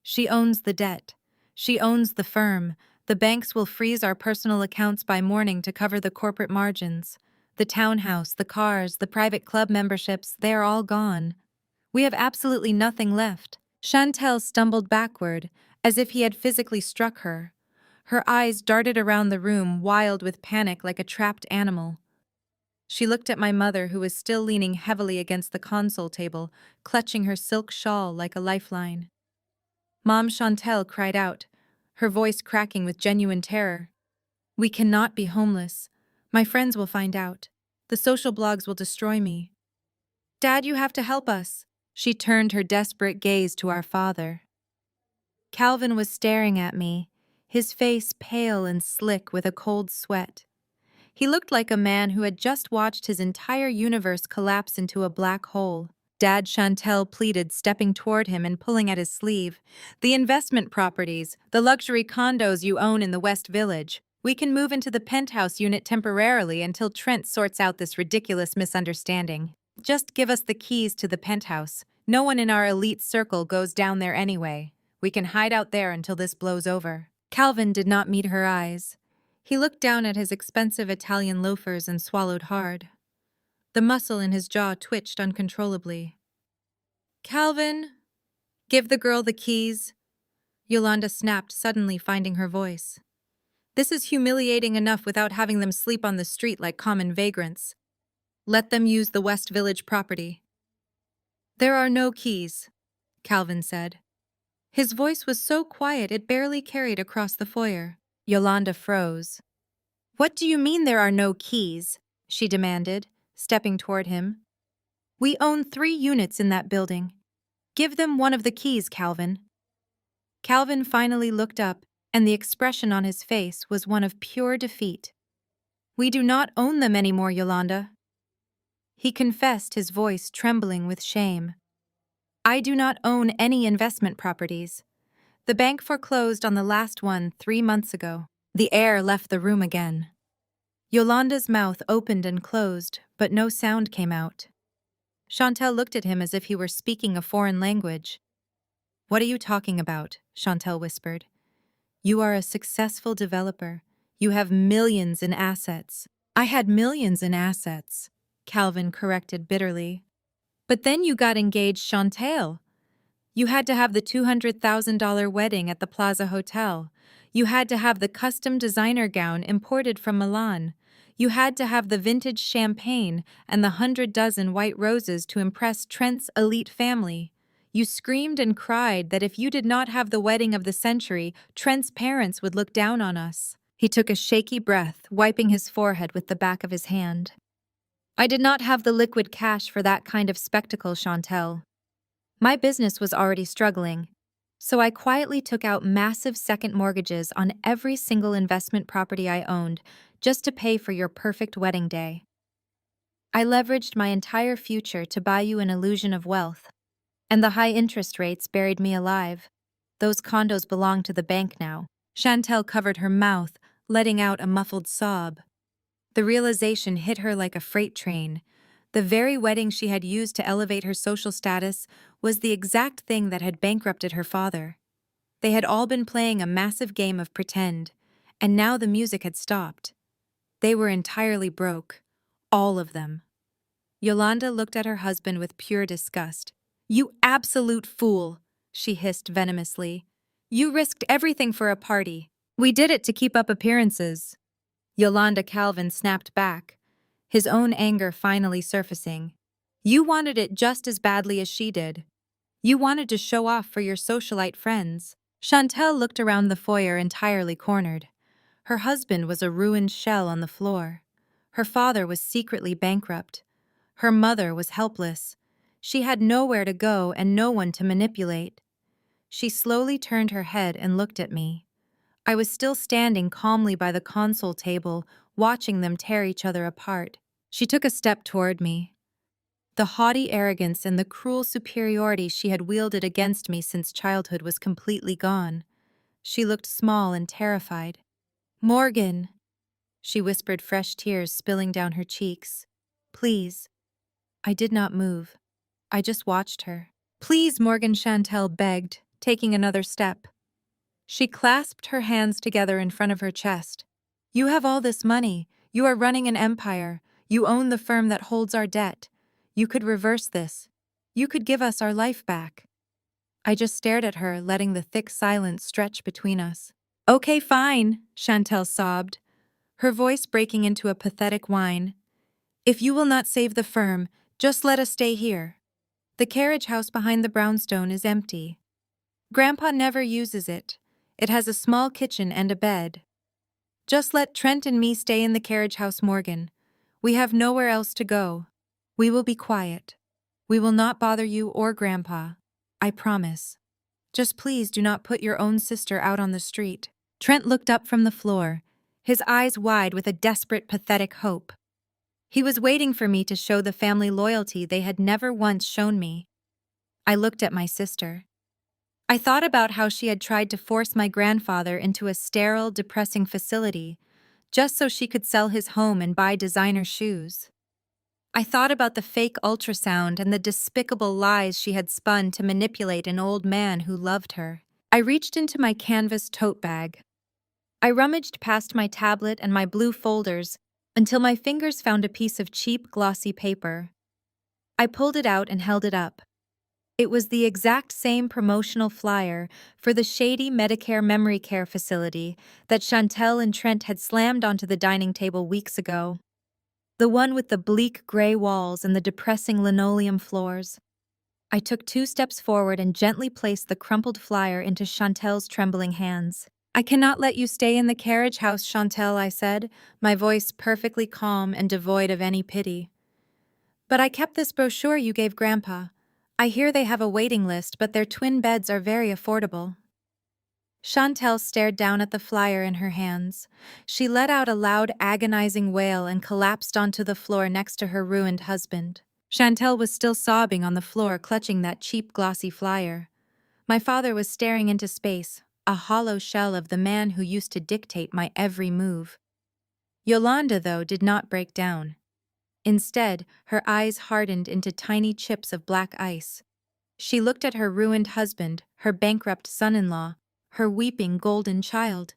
"She owns the debt. She owns the firm. The banks will freeze our personal accounts by morning to cover the corporate margins. The townhouse, the cars, the private club memberships, they are all gone. We have absolutely nothing left." Chantel stumbled backward, as if he had physically struck her. Her eyes darted around the room, wild with panic like a trapped animal. She looked at my mother, who was still leaning heavily against the console table, clutching her silk shawl like a lifeline. Mom Chantel cried out, her voice cracking with genuine terror. "We cannot be homeless. My friends will find out. The social blogs will destroy me. Dad, you have to help us." She turned her desperate gaze to our father. Calvin was staring at me, his face pale and slick with a cold sweat. He looked like a man who had just watched his entire universe collapse into a black hole. Dad, Chantel pleaded, stepping toward him and pulling at his sleeve. The investment properties, the luxury condos you own in the West Village. We can move into the penthouse unit temporarily until Trent sorts out this ridiculous misunderstanding. Just give us the keys to the penthouse. No one in our elite circle goes down there anyway. We can hide out there until this blows over. Calvin did not meet her eyes. He looked down at his expensive Italian loafers and swallowed hard. The muscle in his jaw twitched uncontrollably. Calvin, give the girl the keys. Yolanda snapped, suddenly finding her voice. This is humiliating enough without having them sleep on the street like common vagrants. Let them use the West Village property. There are no keys, Calvin said. His voice was so quiet it barely carried across the foyer. Yolanda froze. What do you mean there are no keys? She demanded, stepping toward him. We own 3 units in that building. Give them one of the keys, Calvin. Calvin finally looked up, and the expression on his face was one of pure defeat. We do not own them anymore, Yolanda. He confessed, his voice trembling with shame. I do not own any investment properties. The bank foreclosed on the last one 3 months ago. The air left the room again. Yolanda's mouth opened and closed, but no sound came out. Chantel looked at him as if he were speaking a foreign language. What are you talking about? Chantel whispered. You are a successful developer. You have millions in assets. I had millions in assets, Calvin corrected bitterly. But then you got engaged, Chantel. You had to have the $200,000 wedding at the Plaza Hotel. You had to have the custom designer gown imported from Milan. You had to have the vintage champagne and the 100 dozen white roses to impress Trent's elite family. You screamed and cried that if you did not have the wedding of the century, Trent's parents would look down on us. He took a shaky breath, wiping his forehead with the back of his hand. I did not have the liquid cash for that kind of spectacle, Chantel. My business was already struggling, so I quietly took out massive second mortgages on every single investment property I owned just to pay for your perfect wedding day. I leveraged my entire future to buy you an illusion of wealth, and the high interest rates buried me alive. Those condos belong to the bank now. Chantel covered her mouth, letting out a muffled sob. The realization hit her like a freight train. The very wedding she had used to elevate her social status was the exact thing that had bankrupted her father. They had all been playing a massive game of pretend, and now the music had stopped. They were entirely broke. All of them. Yolanda looked at her husband with pure disgust. You absolute fool, she hissed venomously. You risked everything for a party. We did it to keep up appearances. Yolanda Calvin snapped back, his own anger finally surfacing. You wanted it just as badly as she did. You wanted to show off for your socialite friends. Chantel looked around the foyer entirely cornered. Her husband was a ruined shell on the floor. Her father was secretly bankrupt. Her mother was helpless. She had nowhere to go and no one to manipulate. She slowly turned her head and looked at me. I was still standing calmly by the console table, watching them tear each other apart. She took a step toward me. The haughty arrogance and the cruel superiority she had wielded against me since childhood was completely gone. She looked small and terrified. Morgan, she whispered, fresh tears spilling down her cheeks. Please. I did not move. I just watched her. Please, Morgan, Chantel begged, taking another step. She clasped her hands together in front of her chest. You have all this money. You are running an empire. You own the firm that holds our debt. You could reverse this. You could give us our life back. I just stared at her, letting the thick silence stretch between us. Okay, fine, Chantel sobbed, her voice breaking into a pathetic whine. If you will not save the firm, just let us stay here. The carriage house behind the brownstone is empty. Grandpa never uses it. It has a small kitchen and a bed. Just let Trent and me stay in the carriage house, Morgan. We have nowhere else to go. We will be quiet. We will not bother you or Grandpa. I promise. Just please do not put your own sister out on the street. Trent looked up from the floor, his eyes wide with a desperate, pathetic hope. He was waiting for me to show the family loyalty they had never once shown me. I looked at my sister. I thought about how she had tried to force my grandfather into a sterile, depressing facility, just so she could sell his home and buy designer shoes. I thought about the fake ultrasound and the despicable lies she had spun to manipulate an old man who loved her. I reached into my canvas tote bag. I rummaged past my tablet and my blue folders until my fingers found a piece of cheap, glossy paper. I pulled it out and held it up. It was the exact same promotional flyer for the shady Medicare memory care facility that Chantel and Trent had slammed onto the dining table weeks ago. The one with the bleak gray walls and the depressing linoleum floors. I took 2 steps forward and gently placed the crumpled flyer into Chantel's trembling hands. "I cannot let you stay in the carriage house, Chantel," I said, my voice perfectly calm and devoid of any pity. "But I kept this brochure you gave Grandpa. I hear they have a waiting list, but their twin beds are very affordable." Chantel stared down at the flyer in her hands. She let out a loud, agonizing wail and collapsed onto the floor next to her ruined husband. Chantel was still sobbing on the floor, clutching that cheap, glossy flyer. My father was staring into space, a hollow shell of the man who used to dictate my every move. Yolanda, though, did not break down. Instead, her eyes hardened into tiny chips of black ice. She looked at her ruined husband, her bankrupt son-in-law, her weeping golden child,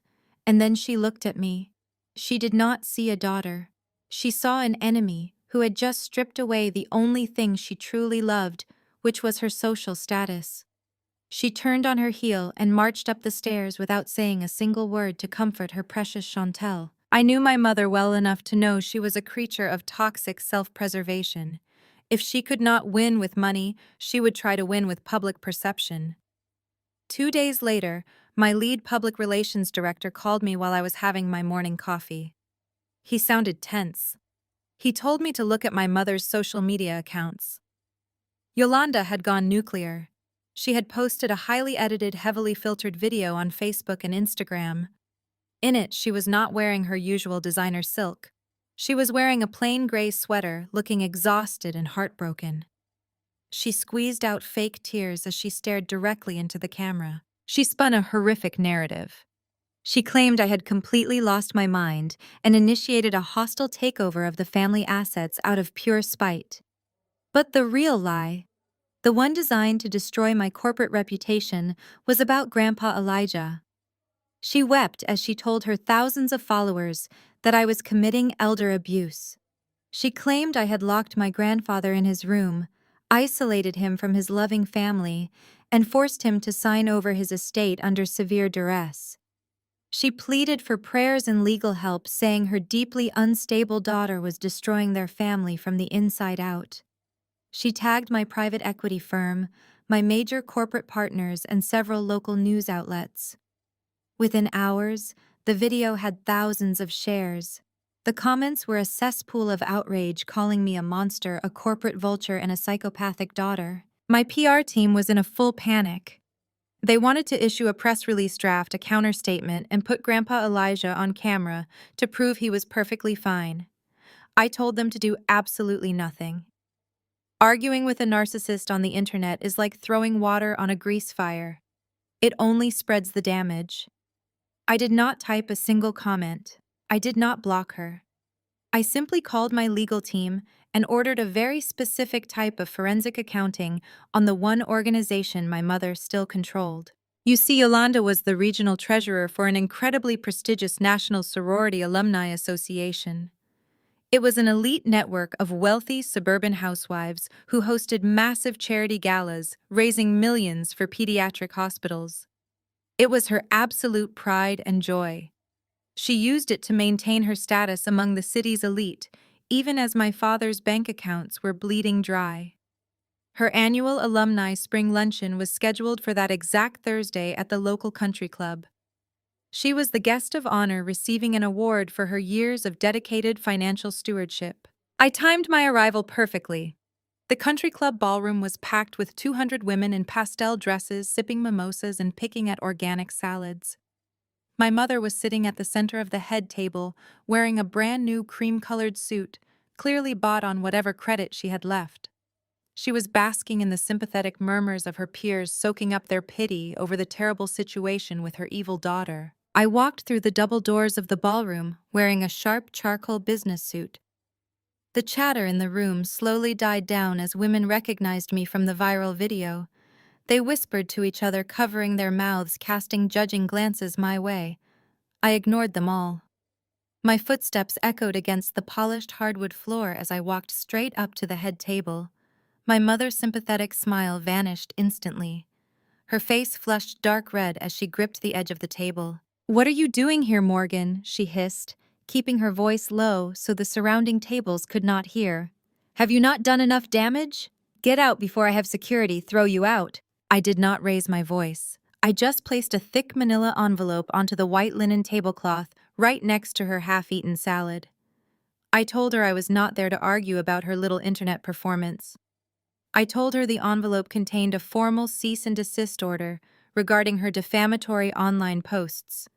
and then she looked at me. She did not see a daughter. She saw an enemy who had just stripped away the only thing she truly loved, which was her social status. She turned on her heel and marched up the stairs without saying a single word to comfort her precious Chantel. I knew my mother well enough to know she was a creature of toxic self-preservation. If she could not win with money, she would try to win with public perception. 2 days later, my lead public relations director called me while I was having my morning coffee. He sounded tense. He told me to look at my mother's social media accounts. Yolanda had gone nuclear. She had posted a highly edited, heavily filtered video on Facebook and Instagram. In it, she was not wearing her usual designer silk. She was wearing a plain gray sweater, looking exhausted and heartbroken. She squeezed out fake tears as she stared directly into the camera. She spun a horrific narrative. She claimed I had completely lost my mind and initiated a hostile takeover of the family assets out of pure spite. But the real lie, the one designed to destroy my corporate reputation, was about Grandpa Elijah. She wept as she told her thousands of followers that I was committing elder abuse. She claimed I had locked my grandfather in his room, isolated him from his loving family, and forced him to sign over his estate under severe duress. She pleaded for prayers and legal help, saying her deeply unstable daughter was destroying their family from the inside out. She tagged my private equity firm, my major corporate partners, and several local news outlets. Within hours, the video had thousands of shares. The comments were a cesspool of outrage, calling me a monster, a corporate vulture, and a psychopathic daughter. My PR team was in a full panic. They wanted to issue a press release draft, a counterstatement, and put Grandpa Elijah on camera to prove he was perfectly fine. I told them to do absolutely nothing. Arguing with a narcissist on the internet is like throwing water on a grease fire. It only spreads the damage. I did not type a single comment. I did not block her. I simply called my legal team and ordered a very specific type of forensic accounting on the one organization my mother still controlled. You see, Yolanda was the regional treasurer for an incredibly prestigious National Sorority Alumni Association. It was an elite network of wealthy suburban housewives who hosted massive charity galas, raising millions for pediatric hospitals. It was her absolute pride and joy. She used it to maintain her status among the city's elite, even as my father's bank accounts were bleeding dry. Her annual alumni spring luncheon was scheduled for that exact Thursday at the local country club. She was the guest of honor, receiving an award for her years of dedicated financial stewardship. I timed my arrival perfectly. The country club ballroom was packed with 200 women in pastel dresses, sipping mimosas and picking at organic salads. My mother was sitting at the center of the head table, wearing a brand new cream-colored suit, clearly bought on whatever credit she had left. She was basking in the sympathetic murmurs of her peers, soaking up their pity over the terrible situation with her evil daughter. I walked through the double doors of the ballroom, wearing a sharp charcoal business suit. The chatter in the room slowly died down as women recognized me from the viral video. They whispered to each other, covering their mouths, casting judging glances my way. I ignored them all. My footsteps echoed against the polished hardwood floor as I walked straight up to the head table. My mother's sympathetic smile vanished instantly. Her face flushed dark red as she gripped the edge of the table. "What are you doing here, Morgan?" she hissed, keeping her voice low so the surrounding tables could not hear. "Have you not done enough damage? Get out before I have security throw you out." I did not raise my voice. I just placed a thick manila envelope onto the white linen tablecloth right next to her half-eaten salad. I told her I was not there to argue about her little internet performance. I told her the envelope contained a formal cease and desist order regarding her defamatory online posts.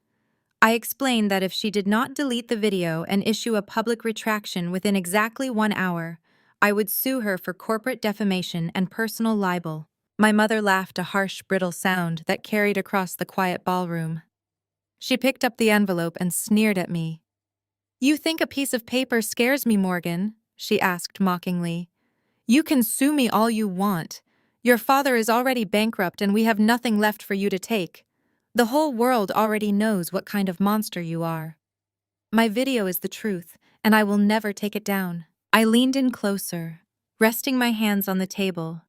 I explained that if she did not delete the video and issue a public retraction within exactly 1 hour, I would sue her for corporate defamation and personal libel. My mother laughed, a harsh, brittle sound that carried across the quiet ballroom. She picked up the envelope and sneered at me. "You think a piece of paper scares me, Morgan?" she asked mockingly. "You can sue me all you want. Your father is already bankrupt and we have nothing left for you to take. The whole world already knows what kind of monster you are. My video is the truth, and I will never take it down." I leaned in closer, resting my hands on the table.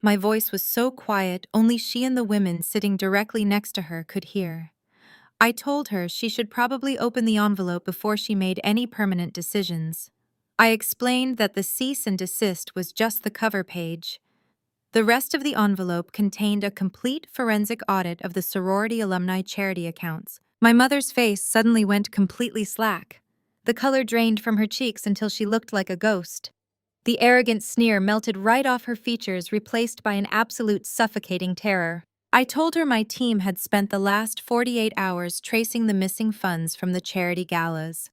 My voice was so quiet, only she and the women sitting directly next to her could hear. I told her she should probably open the envelope before she made any permanent decisions. I explained that the cease and desist was just the cover page. The rest of the envelope contained a complete forensic audit of the sorority alumni charity accounts. My mother's face suddenly went completely slack. The color drained from her cheeks until she looked like a ghost. The arrogant sneer melted right off her features, replaced by an absolute suffocating terror. I told her my team had spent the last 48 hours tracing the missing funds from the charity galas.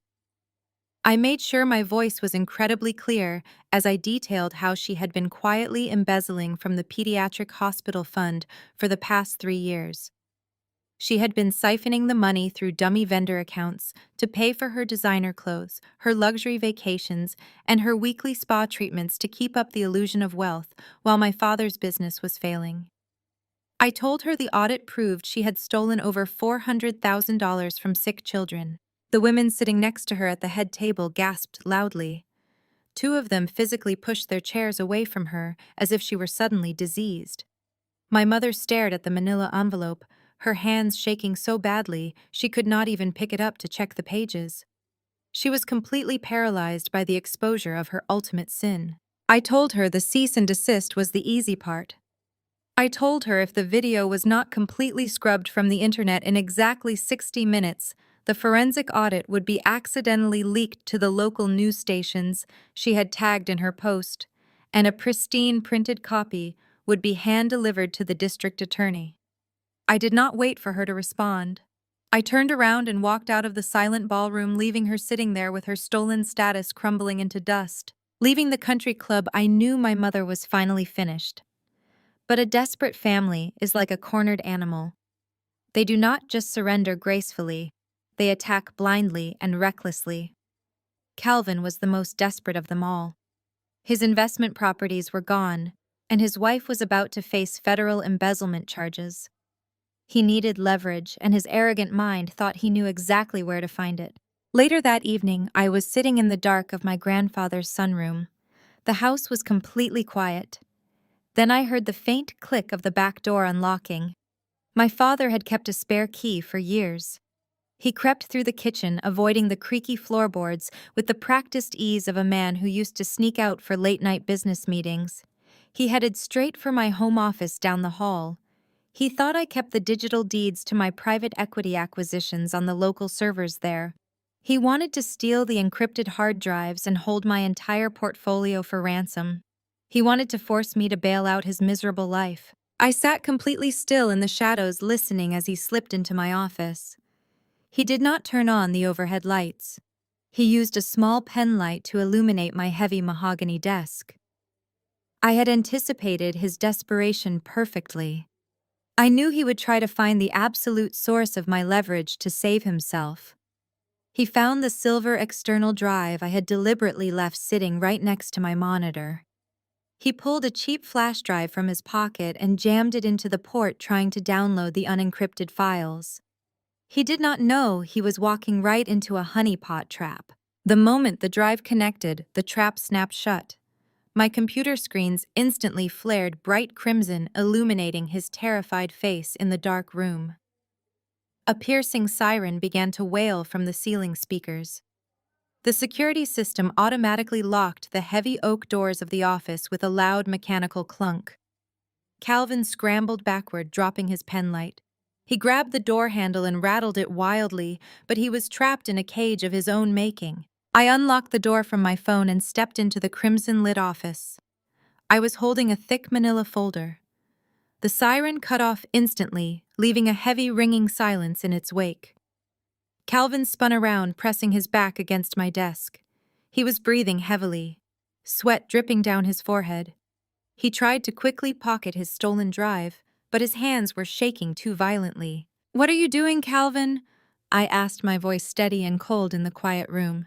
I made sure my voice was incredibly clear as I detailed how she had been quietly embezzling from the pediatric hospital fund for the past 3 years. She had been siphoning the money through dummy vendor accounts to pay for her designer clothes, her luxury vacations, and her weekly spa treatments to keep up the illusion of wealth while my father's business was failing. I told her the audit proved she had stolen over $400,000 from sick children. The women sitting next to her at the head table gasped loudly. 2 of them physically pushed their chairs away from her as if she were suddenly diseased. My mother stared at the manila envelope, her hands shaking so badly she could not even pick it up to check the pages. She was completely paralyzed by the exposure of her ultimate sin. I told her the cease and desist was the easy part. I told her if the video was not completely scrubbed from the internet in exactly 60 minutes, the forensic audit would be accidentally leaked to the local news stations she had tagged in her post, and a pristine printed copy would be hand-delivered to the district attorney. I did not wait for her to respond. I turned around and walked out of the silent ballroom, leaving her sitting there with her stolen status crumbling into dust. Leaving the country club, I knew my mother was finally finished. But a desperate family is like a cornered animal. They do not just surrender gracefully, they attack blindly and recklessly. Calvin was the most desperate of them all. His investment properties were gone, and his wife was about to face federal embezzlement charges. He needed leverage, and his arrogant mind thought he knew exactly where to find it. Later that evening, I was sitting in the dark of my grandfather's sunroom. The house was completely quiet. Then I heard the faint click of the back door unlocking. My father had kept a spare key for years. He crept through the kitchen, avoiding the creaky floorboards with the practiced ease of a man who used to sneak out for late-night business meetings. He headed straight for my home office down the hall. He thought I kept the digital deeds to my private equity acquisitions on the local servers there. He wanted to steal the encrypted hard drives and hold my entire portfolio for ransom. He wanted to force me to bail out his miserable life. I sat completely still in the shadows, listening as he slipped into my office. He did not turn on the overhead lights. He used a small pen light to illuminate my heavy mahogany desk. I had anticipated his desperation perfectly. I knew he would try to find the absolute source of my leverage to save himself. He found the silver external drive I had deliberately left sitting right next to my monitor. He pulled a cheap flash drive from his pocket and jammed it into the port, trying to download the unencrypted files. He did not know he was walking right into a honeypot trap. The moment the drive connected, the trap snapped shut. My computer screens instantly flared bright crimson, illuminating his terrified face in the dark room. A piercing siren began to wail from the ceiling speakers. The security system automatically locked the heavy oak doors of the office with a loud mechanical clunk. Calvin scrambled backward, dropping his penlight. He grabbed the door handle and rattled it wildly, but he was trapped in a cage of his own making. I unlocked the door from my phone and stepped into the crimson-lit office. I was holding a thick manila folder. The siren cut off instantly, leaving a heavy ringing silence in its wake. Calvin spun around, pressing his back against my desk. He was breathing heavily, sweat dripping down his forehead. He tried to quickly pocket his stolen drive, but his hands were shaking too violently. "What are you doing, Calvin?" I asked, my voice steady and cold in the quiet room.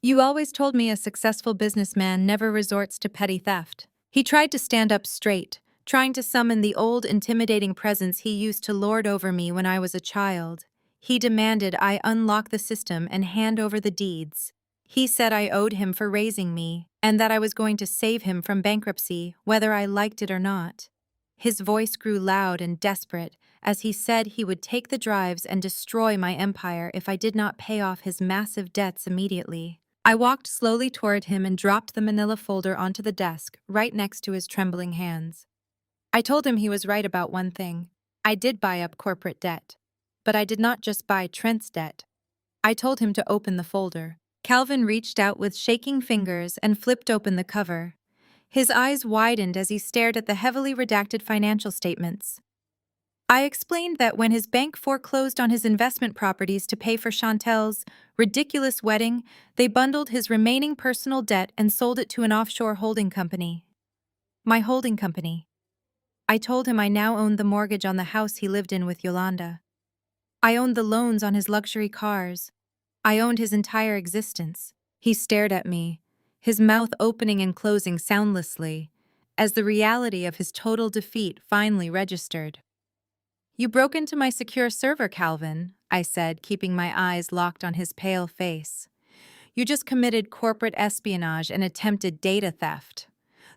"You always told me a successful businessman never resorts to petty theft." He tried to stand up straight, trying to summon the old, intimidating presence he used to lord over me when I was a child. He demanded I unlock the system and hand over the deeds. He said I owed him for raising me, and that I was going to save him from bankruptcy, whether I liked it or not. His voice grew loud and desperate as he said he would take the drives and destroy my empire if I did not pay off his massive debts immediately. I walked slowly toward him and dropped the manila folder onto the desk, right next to his trembling hands. I told him he was right about one thing. I did buy up corporate debt. But I did not just buy Trent's debt. I told him to open the folder. Calvin reached out with shaking fingers and flipped open the cover. His eyes widened as he stared at the heavily redacted financial statements. I explained that when his bank foreclosed on his investment properties to pay for Chantel's ridiculous wedding, they bundled his remaining personal debt and sold it to an offshore holding company. My holding company. I told him I now owned the mortgage on the house he lived in with Yolanda. I owned the loans on his luxury cars. I owned his entire existence. He stared at me, his mouth opening and closing soundlessly, as the reality of his total defeat finally registered. "You broke into my secure server, Calvin," I said, keeping my eyes locked on his pale face. "You just committed corporate espionage and attempted data theft.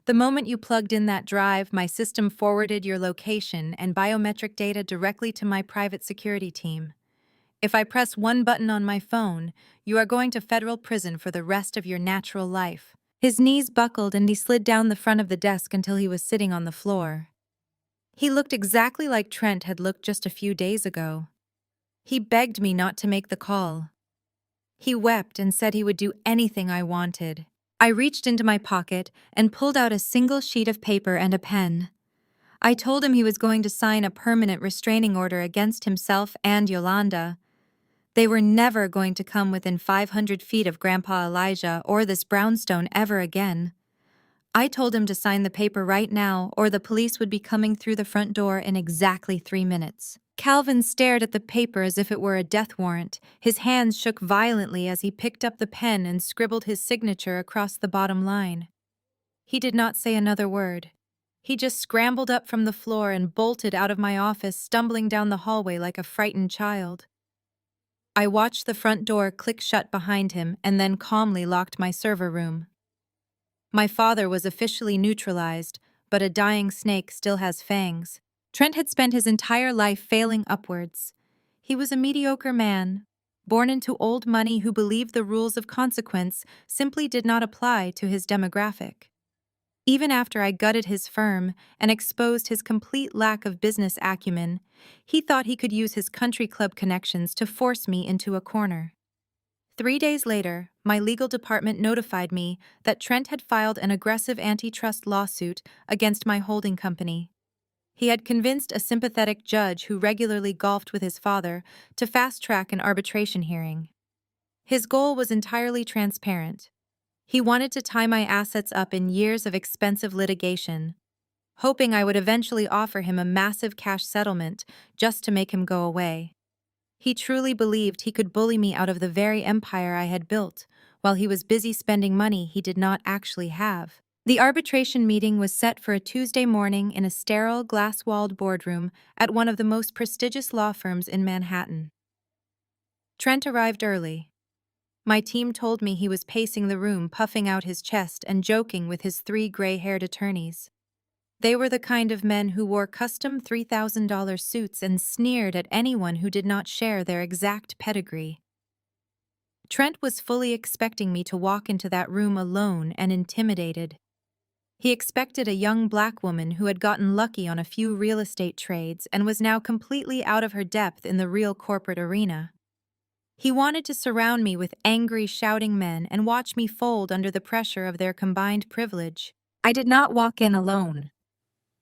The moment you plugged in that drive, my system forwarded your location and biometric data directly to my private security team. If I press one button on my phone, you are going to federal prison for the rest of your natural life." His knees buckled and he slid down the front of the desk until he was sitting on the floor. He looked exactly like Trent had looked just a few days ago. He begged me not to make the call. He wept and said he would do anything I wanted. I reached into my pocket and pulled out a single sheet of paper and a pen. I told him he was going to sign a permanent restraining order against himself and Yolanda. They were never going to come within 500 feet of Grandpa Elijah or this brownstone ever again. I told him to sign the paper right now, or the police would be coming through the front door in exactly 3 minutes. Calvin stared at the paper as if it were a death warrant. His hands shook violently as he picked up the pen and scribbled his signature across the bottom line. He did not say another word. He just scrambled up from the floor and bolted out of my office, stumbling down the hallway like a frightened child. I watched the front door click shut behind him and then calmly locked my server room. My father was officially neutralized, but a dying snake still has fangs. Trent had spent his entire life failing upwards. He was a mediocre man, born into old money who believed the rules of consequence simply did not apply to his demographic. Even after I gutted his firm and exposed his complete lack of business acumen, he thought he could use his country club connections to force me into a corner. 3 days later, my legal department notified me that Trent had filed an aggressive antitrust lawsuit against my holding company. He had convinced a sympathetic judge who regularly golfed with his father to fast-track an arbitration hearing. His goal was entirely transparent. He wanted to tie my assets up in years of expensive litigation, hoping I would eventually offer him a massive cash settlement just to make him go away. He truly believed he could bully me out of the very empire I had built, while he was busy spending money he did not actually have. The arbitration meeting was set for a Tuesday morning in a sterile, glass-walled boardroom at one of the most prestigious law firms in Manhattan. Trent arrived early. My team told me he was pacing the room, puffing out his chest and joking with his 3 gray-haired attorneys. They were the kind of men who wore custom $3,000 suits and sneered at anyone who did not share their exact pedigree. Trent was fully expecting me to walk into that room alone and intimidated. He expected a young black woman who had gotten lucky on a few real estate trades and was now completely out of her depth in the real corporate arena. He wanted to surround me with angry, shouting men and watch me fold under the pressure of their combined privilege. I did not walk in alone.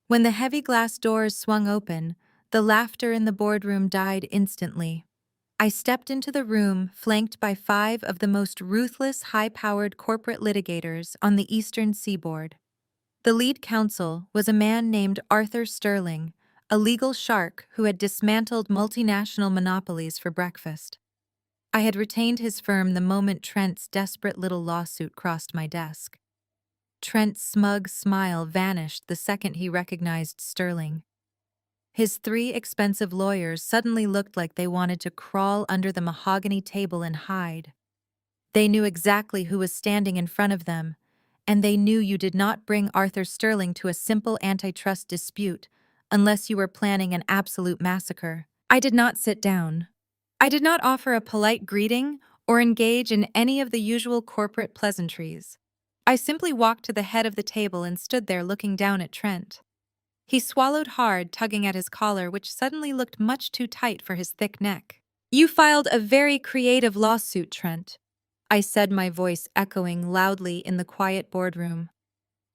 When the heavy glass doors swung open, the laughter in the boardroom died instantly. I stepped into the room, flanked by 5 of the most ruthless, high-powered corporate litigators on the Eastern Seaboard. The lead counsel was a man named Arthur Sterling, a legal shark who had dismantled multinational monopolies for breakfast. I had retained his firm the moment Trent's desperate little lawsuit crossed my desk. Trent's smug smile vanished the second he recognized Sterling. His 3 expensive lawyers suddenly looked like they wanted to crawl under the mahogany table and hide. They knew exactly who was standing in front of them, and they knew you did not bring Arthur Sterling to a simple antitrust dispute unless you were planning an absolute massacre. I did not sit down. I did not offer a polite greeting or engage in any of the usual corporate pleasantries. I simply walked to the head of the table and stood there looking down at Trent. He swallowed hard, tugging at his collar, which suddenly looked much too tight for his thick neck. "You filed a very creative lawsuit, Trent," I said, my voice echoing loudly in the quiet boardroom.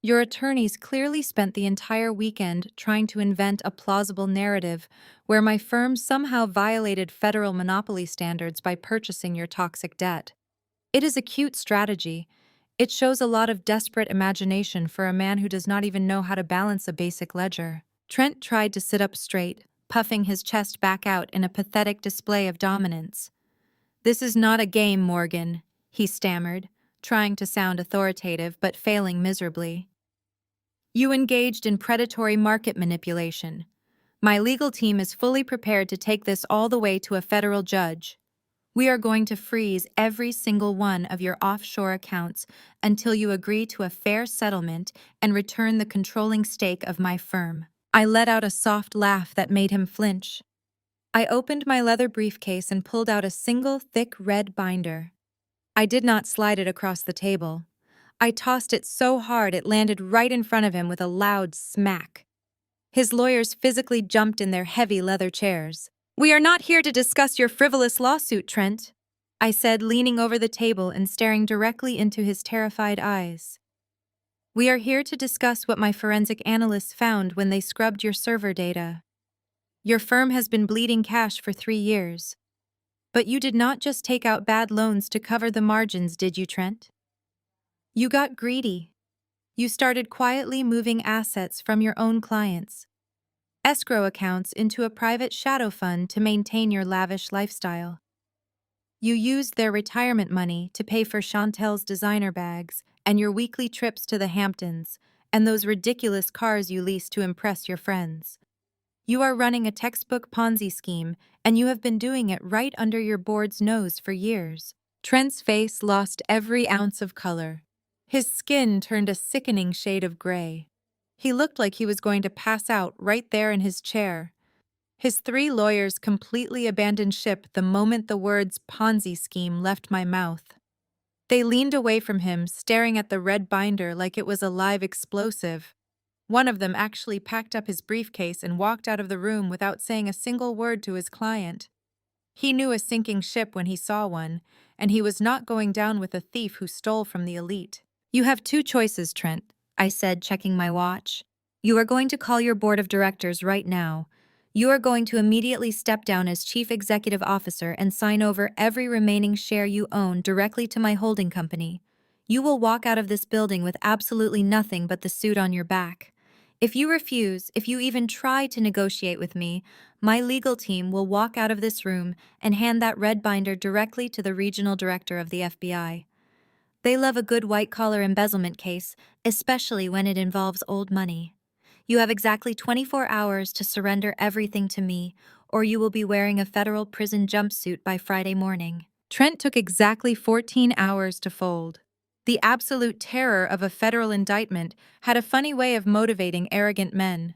"Your attorneys clearly spent the entire weekend trying to invent a plausible narrative where my firm somehow violated federal monopoly standards by purchasing your toxic debt. It is a cute strategy. It shows a lot of desperate imagination for a man who does not even know how to balance a basic ledger." Trent tried to sit up straight, puffing his chest back out in a pathetic display of dominance. "This is not a game, Morgan," he stammered, trying to sound authoritative but failing miserably. "You engaged in predatory market manipulation. My legal team is fully prepared to take this all the way to a federal judge. We are going to freeze every single one of your offshore accounts until you agree to a fair settlement and return the controlling stake of my firm." I let out a soft laugh that made him flinch. I opened my leather briefcase and pulled out a single thick red binder. I did not slide it across the table. I tossed it so hard it landed right in front of him with a loud smack. His lawyers physically jumped in their heavy leather chairs. "We are not here to discuss your frivolous lawsuit, Trent," I said, leaning over the table and staring directly into his terrified eyes. "We are here to discuss what my forensic analysts found when they scrubbed your server data. Your firm has been bleeding cash for 3 years. But you did not just take out bad loans to cover the margins, did you, Trent? You got greedy. You started quietly moving assets from your own clients' escrow accounts into a private shadow fund to maintain your lavish lifestyle. You used their retirement money to pay for Chantel's designer bags and your weekly trips to the Hamptons and those ridiculous cars you leased to impress your friends. You are running a textbook Ponzi scheme, and you have been doing it right under your board's nose for years." Trent's face lost every ounce of color. His skin turned a sickening shade of gray. He looked like he was going to pass out right there in his chair. His 3 lawyers completely abandoned ship the moment the words Ponzi scheme left my mouth. They leaned away from him, staring at the red binder like it was a live explosive. One of them actually packed up his briefcase and walked out of the room without saying a single word to his client. He knew a sinking ship when he saw one, and he was not going down with a thief who stole from the elite. "You have 2 choices, Trent," I said, checking my watch. You are going to call your board of directors right now. You are going to immediately step down as chief executive officer and sign over every remaining share you own directly to my holding company. You will walk out of this building with absolutely nothing but the suit on your back. If you refuse, if you even try to negotiate with me, my legal team will walk out of this room and hand that red binder directly to the regional director of the FBI. They love a good white-collar embezzlement case, especially when it involves old money. You have exactly 24 hours to surrender everything to me, or you will be wearing a federal prison jumpsuit by Friday morning. Trent took exactly 14 hours to fold. The absolute terror of a federal indictment had a funny way of motivating arrogant men.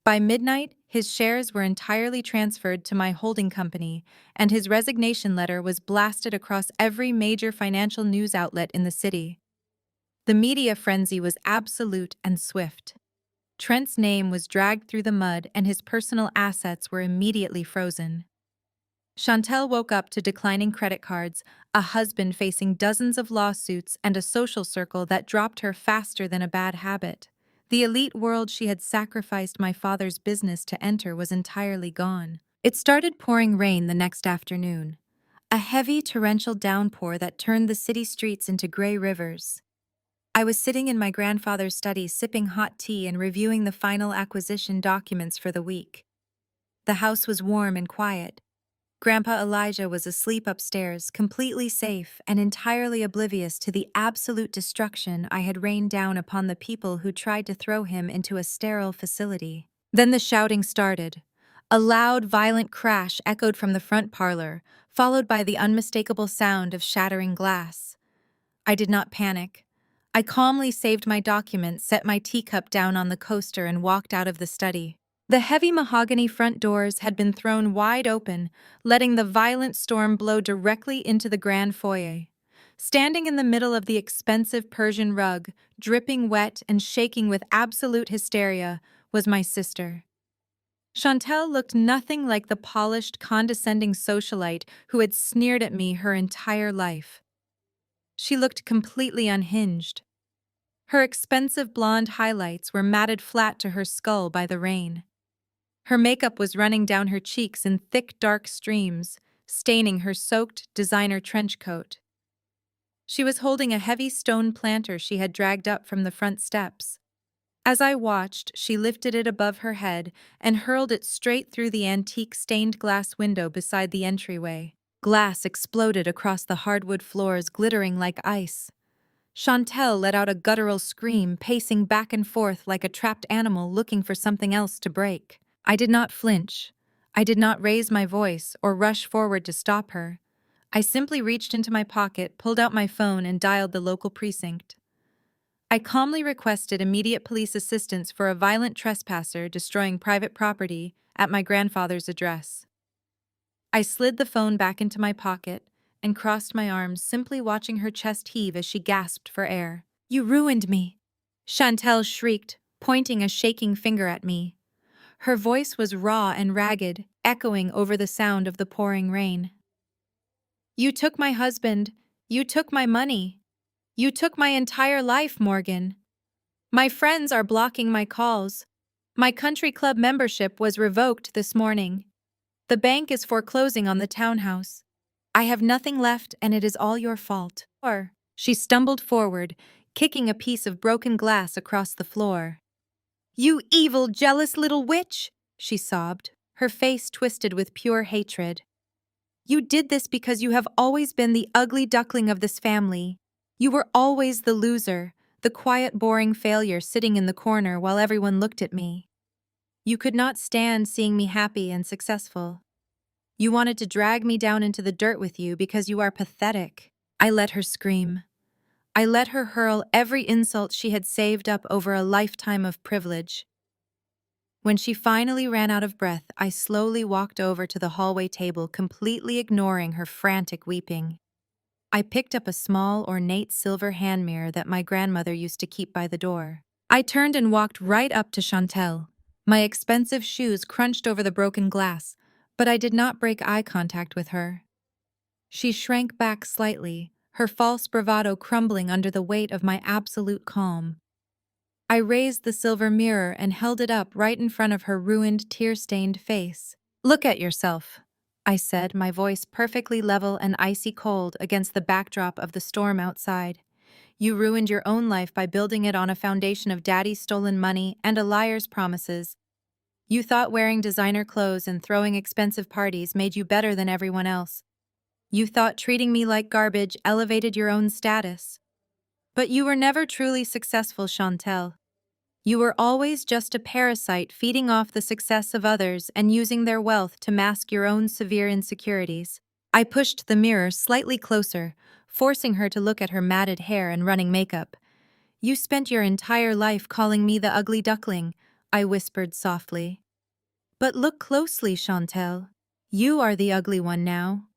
By midnight, his shares were entirely transferred to my holding company, and his resignation letter was blasted across every major financial news outlet in the city. The media frenzy was absolute and swift. Trent's name was dragged through the mud and his personal assets were immediately frozen. Chantel woke up to declining credit cards, a husband facing dozens of lawsuits, and a social circle that dropped her faster than a bad habit. The elite world she had sacrificed my father's business to enter was entirely gone. It started pouring rain the next afternoon. A heavy torrential downpour that turned the city streets into gray rivers. I was sitting in my grandfather's study sipping hot tea and reviewing the final acquisition documents for the week. The house was warm and quiet. Grandpa Elijah was asleep upstairs, completely safe and entirely oblivious to the absolute destruction I had rained down upon the people who tried to throw him into a sterile facility. Then the shouting started. A loud, violent crash echoed from the front parlor, followed by the unmistakable sound of shattering glass. I did not panic. I calmly saved my documents, set my teacup down on the coaster, and walked out of the study. The heavy mahogany front doors had been thrown wide open, letting the violent storm blow directly into the grand foyer. Standing in the middle of the expensive Persian rug, dripping wet and shaking with absolute hysteria, was my sister. Chantel looked nothing like the polished, condescending socialite who had sneered at me her entire life. She looked completely unhinged. Her expensive blonde highlights were matted flat to her skull by the rain. Her makeup was running down her cheeks in thick, dark streams, staining her soaked designer trench coat. She was holding a heavy stone planter she had dragged up from the front steps. As I watched, she lifted it above her head and hurled it straight through the antique stained glass window beside the entryway. Glass exploded across the hardwood floors, glittering like ice. Chantel let out a guttural scream, pacing back and forth like a trapped animal looking for something else to break. I did not flinch. I did not raise my voice or rush forward to stop her. I simply reached into my pocket, pulled out my phone, and dialed the local precinct. I calmly requested immediate police assistance for a violent trespasser destroying private property at my grandfather's address. I slid the phone back into my pocket and crossed my arms, simply watching her chest heave as she gasped for air. "You ruined me!" Chantel shrieked, pointing a shaking finger at me. Her voice was raw and ragged, echoing over the sound of the pouring rain. "You took my husband. You took my money. You took my entire life, Morgan. My friends are blocking my calls. My country club membership was revoked this morning. The bank is foreclosing on the townhouse. I have nothing left, and it is all your fault." She stumbled forward, kicking a piece of broken glass across the floor. "You evil, jealous little witch!" she sobbed, her face twisted with pure hatred. "You did this because you have always been the ugly duckling of this family. You were always the loser, the quiet, boring failure sitting in the corner while everyone looked at me. You could not stand seeing me happy and successful. You wanted to drag me down into the dirt with you because you are pathetic." I let her scream. I let her hurl every insult she had saved up over a lifetime of privilege. When she finally ran out of breath, I slowly walked over to the hallway table, completely ignoring her frantic weeping. I picked up a small, ornate silver hand mirror that my grandmother used to keep by the door. I turned and walked right up to Chantel. My expensive shoes crunched over the broken glass, but I did not break eye contact with her. She shrank back slightly, her false bravado crumbling under the weight of my absolute calm. I raised the silver mirror and held it up right in front of her ruined, tear-stained face. "Look at yourself," I said, my voice perfectly level and icy cold against the backdrop of the storm outside. "You ruined your own life by building it on a foundation of daddy's stolen money and a liar's promises. You thought wearing designer clothes and throwing expensive parties made you better than everyone else. You thought treating me like garbage elevated your own status. But you were never truly successful, Chantel. You were always just a parasite feeding off the success of others and using their wealth to mask your own severe insecurities." I pushed the mirror slightly closer, forcing her to look at her matted hair and running makeup. "You spent your entire life calling me the ugly duckling," I whispered softly. "But look closely, Chantel. You are the ugly one now."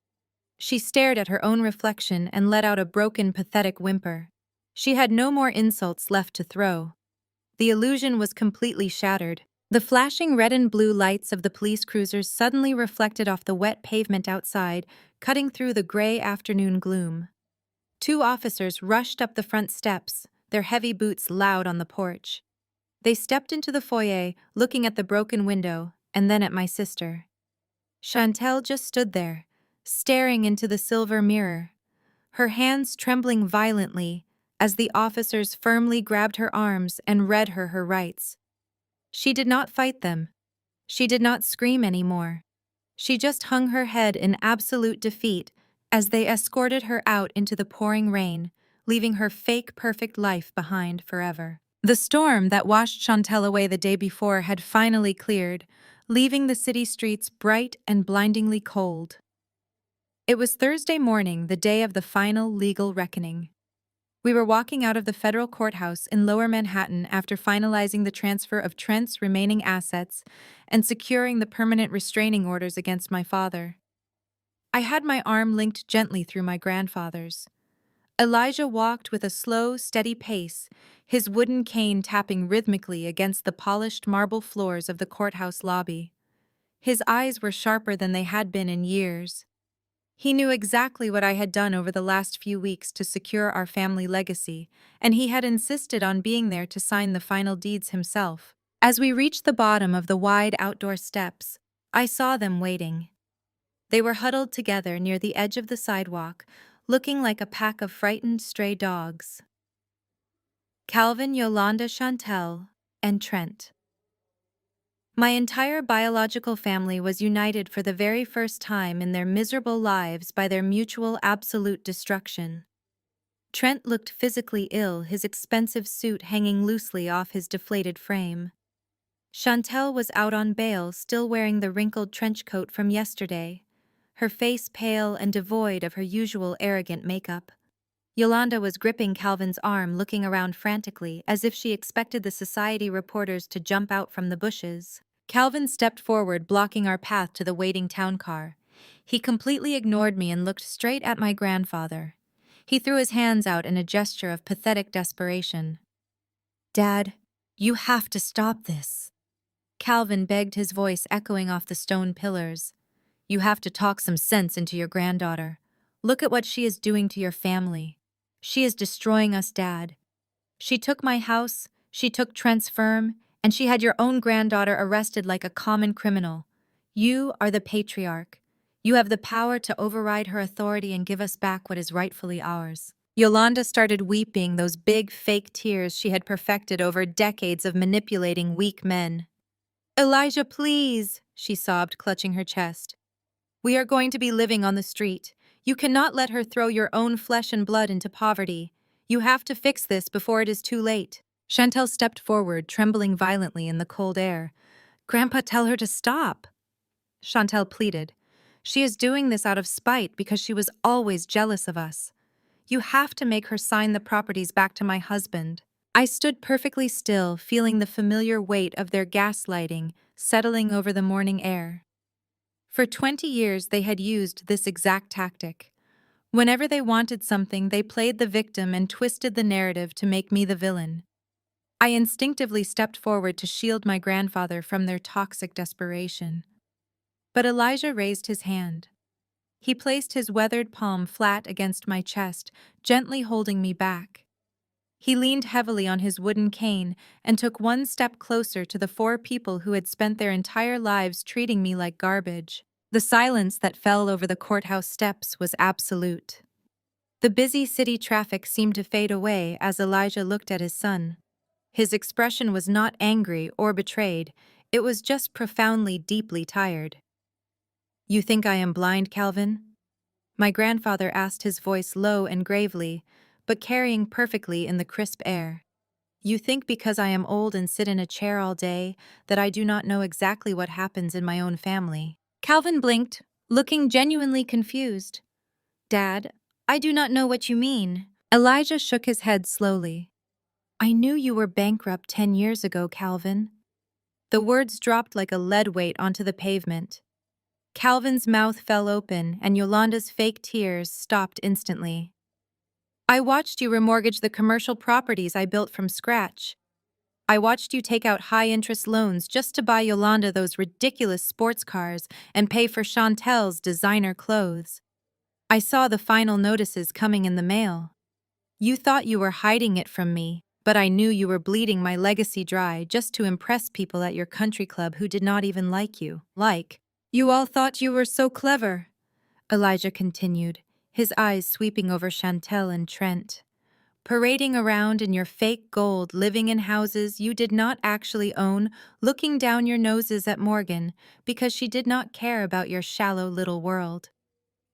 She stared at her own reflection and let out a broken, pathetic whimper. She had no more insults left to throw. The illusion was completely shattered. The flashing red and blue lights of the police cruisers suddenly reflected off the wet pavement outside, cutting through the gray afternoon gloom. Two officers rushed up the front steps, their heavy boots loud on the porch. They stepped into the foyer, looking at the broken window, and then at my sister. Chantel just stood there, staring into the silver mirror, her hands trembling violently as the officers firmly grabbed her arms and read her rights. She did not fight them. She did not scream anymore. She just hung her head in absolute defeat as they escorted her out into the pouring rain, leaving her fake perfect life behind forever. The storm that washed Chantel away the day before had finally cleared, leaving the city streets bright and blindingly cold. It was Thursday morning, the day of the final legal reckoning. We were walking out of the federal courthouse in Lower Manhattan after finalizing the transfer of Trent's remaining assets and securing the permanent restraining orders against my father. I had my arm linked gently through my grandfather's. Elijah walked with a slow, steady pace, his wooden cane tapping rhythmically against the polished marble floors of the courthouse lobby. His eyes were sharper than they had been in years. He knew exactly what I had done over the last few weeks to secure our family legacy, and he had insisted on being there to sign the final deeds himself. As we reached the bottom of the wide outdoor steps, I saw them waiting. They were huddled together near the edge of the sidewalk, looking like a pack of frightened stray dogs. Calvin, Yolanda, Chantel, and Trent. My entire biological family was united for the very first time in their miserable lives by their mutual absolute destruction. Trent looked physically ill, his expensive suit hanging loosely off his deflated frame. Chantel was out on bail, still wearing the wrinkled trench coat from yesterday, her face pale and devoid of her usual arrogant makeup. Yolanda was gripping Calvin's arm, looking around frantically, as if she expected the society reporters to jump out from the bushes. Calvin stepped forward, blocking our path to the waiting town car. He completely ignored me and looked straight at my grandfather. He threw his hands out in a gesture of pathetic desperation. "Dad, you have to stop this." Calvin begged, his voice echoing off the stone pillars. "You have to talk some sense into your granddaughter. Look at what she is doing to your family. She is destroying us, Dad. She took my house, she took Trent's firm, and she had your own granddaughter arrested like a common criminal. You are the patriarch. You have the power to override her authority and give us back what is rightfully ours." Yolanda started weeping, those big fake tears she had perfected over decades of manipulating weak men. "Elijah, please," she sobbed, clutching her chest. "We are going to be living on the street. You cannot let her throw your own flesh and blood into poverty. You have to fix this before it is too late." Chantel stepped forward, trembling violently in the cold air. "Grandpa, tell her to stop." Chantel pleaded. "She is doing this out of spite because she was always jealous of us. You have to make her sign the properties back to my husband." I stood perfectly still, feeling the familiar weight of their gaslighting settling over the morning air. For 20 years they had used this exact tactic. Whenever they wanted something, they played the victim and twisted the narrative to make me the villain. I instinctively stepped forward to shield my grandfather from their toxic desperation. But Elijah raised his hand. He placed his weathered palm flat against my chest, gently holding me back. He leaned heavily on his wooden cane and took one step closer to the four people who had spent their entire lives treating me like garbage. The silence that fell over the courthouse steps was absolute. The busy city traffic seemed to fade away as Elijah looked at his son. His expression was not angry or betrayed, it was just profoundly, deeply tired. "You think I am blind, Calvin?" My grandfather asked, his voice low and gravely, but carrying perfectly in the crisp air. "You think because I am old and sit in a chair all day that I do not know exactly what happens in my own family?" Calvin blinked, looking genuinely confused. "Dad, I do not know what you mean." Elijah shook his head slowly. "I knew you were bankrupt 10 years ago, Calvin." The words dropped like a lead weight onto the pavement. Calvin's mouth fell open and Yolanda's fake tears stopped instantly. "I watched you remortgage the commercial properties I built from scratch. I watched you take out high-interest loans just to buy Yolanda those ridiculous sports cars and pay for Chantel's designer clothes. I saw the final notices coming in the mail. You thought you were hiding it from me, but I knew you were bleeding my legacy dry just to impress people at your country club who did not even like you. You all thought you were so clever," Elijah continued, his eyes sweeping over Chantel and Trent. "Parading around in your fake gold, living in houses you did not actually own, looking down your noses at Morgan because she did not care about your shallow little world.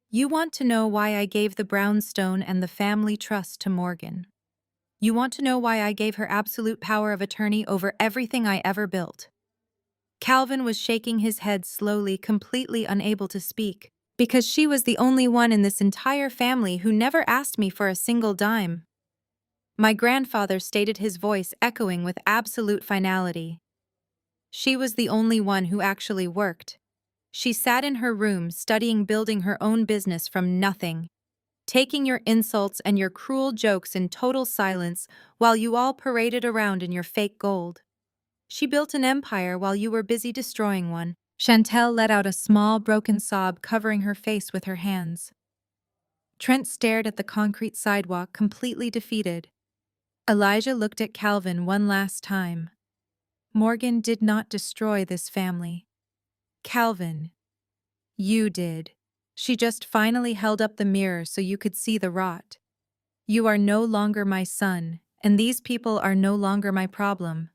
You want to know why I gave the brownstone and the family trust to Morgan. You want to know why I gave her absolute power of attorney over everything I ever built." Calvin was shaking his head slowly, completely unable to speak, because she was the only one in this entire family who never asked me for a single dime. My grandfather stated, his voice echoing with absolute finality. "She was the only one who actually worked. She sat in her room studying building her own business from nothing, taking your insults and your cruel jokes in total silence while you all paraded around in your fake gold. She built an empire while you were busy destroying one." Chantel let out a small, broken sob, covering her face with her hands. Trent stared at the concrete sidewalk, completely defeated. Elijah looked at Calvin one last time. "Morgan did not destroy this family. Calvin, you did. She just finally held up the mirror so you could see the rot. You are no longer my son, and these people are no longer my problem.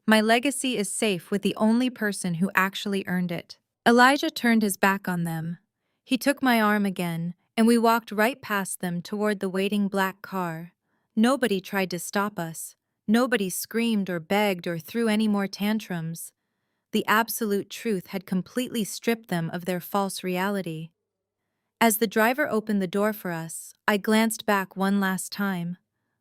My legacy is safe with the only person who actually earned it." Elijah turned his back on them. He took my arm again, and we walked right past them toward the waiting black car. Nobody tried to stop us. Nobody screamed or begged or threw any more tantrums. The absolute truth had completely stripped them of their false reality. As the driver opened the door for us, I glanced back one last time.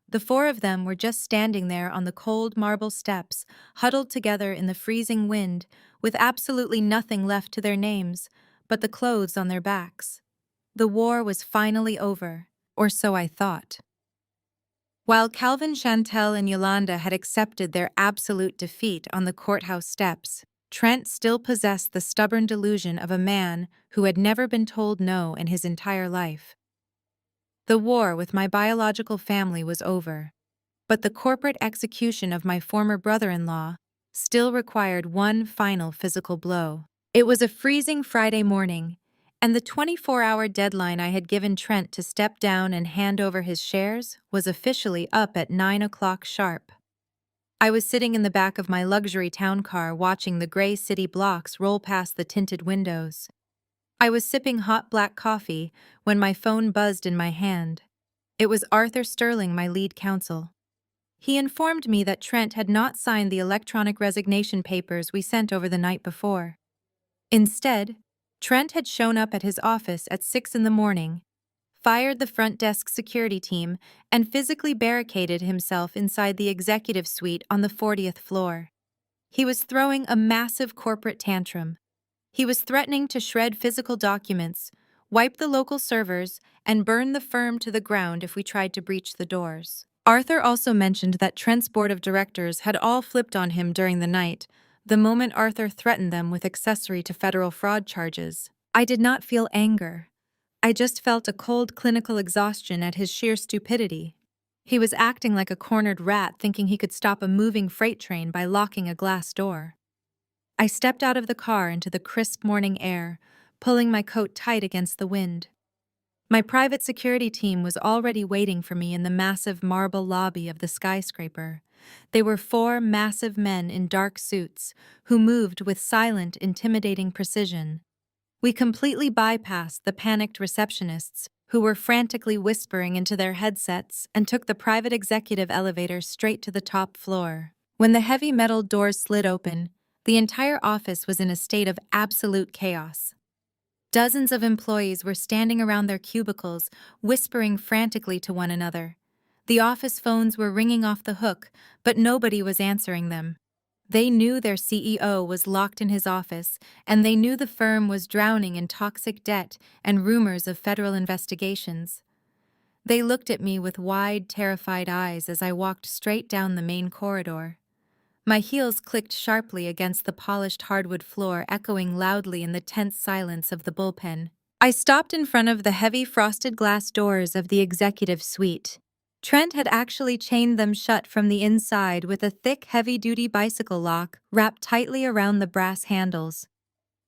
The four of them were just standing there on the cold marble steps, huddled together in the freezing wind, with absolutely nothing left to their names but the clothes on their backs. The war was finally over, or so I thought. While Calvin, Chantel, and Yolanda had accepted their absolute defeat on the courthouse steps, Trent still possessed the stubborn delusion of a man who had never been told no in his entire life. The war with my biological family was over, but the corporate execution of my former brother-in-law still required one final physical blow. It was a freezing Friday morning, and the 24-hour deadline I had given Trent to step down and hand over his shares was officially up at 9 o'clock sharp. I was sitting in the back of my luxury town car watching the gray city blocks roll past the tinted windows. I was sipping hot black coffee when my phone buzzed in my hand. It was Arthur Sterling, my lead counsel. He informed me that Trent had not signed the electronic resignation papers we sent over the night before. Instead, Trent had shown up at his office at 6 in the morning, fired the front desk security team, and physically barricaded himself inside the executive suite on the 40th floor. He was throwing a massive corporate tantrum. He was threatening to shred physical documents, wipe the local servers, and burn the firm to the ground if we tried to breach the doors. Arthur also mentioned that Trent's board of directors had all flipped on him during the night, the moment Arthur threatened them with accessory to federal fraud charges. I did not feel anger. I just felt a cold clinical exhaustion at his sheer stupidity. He was acting like a cornered rat, thinking he could stop a moving freight train by locking a glass door. I stepped out of the car into the crisp morning air, pulling my coat tight against the wind. My private security team was already waiting for me in the massive marble lobby of the skyscraper. They were 4 massive men in dark suits who moved with silent, intimidating precision. We completely bypassed the panicked receptionists who were frantically whispering into their headsets and took the private executive elevator straight to the top floor. When the heavy metal doors slid open, the entire office was in a state of absolute chaos. Dozens of employees were standing around their cubicles, whispering frantically to one another. The office phones were ringing off the hook, but nobody was answering them. They knew their CEO was locked in his office, and they knew the firm was drowning in toxic debt and rumors of federal investigations. They looked at me with wide, terrified eyes as I walked straight down the main corridor. My heels clicked sharply against the polished hardwood floor, echoing loudly in the tense silence of the bullpen. I stopped in front of the heavy frosted glass doors of the executive suite. Trent had actually chained them shut from the inside with a thick, heavy-duty bicycle lock wrapped tightly around the brass handles.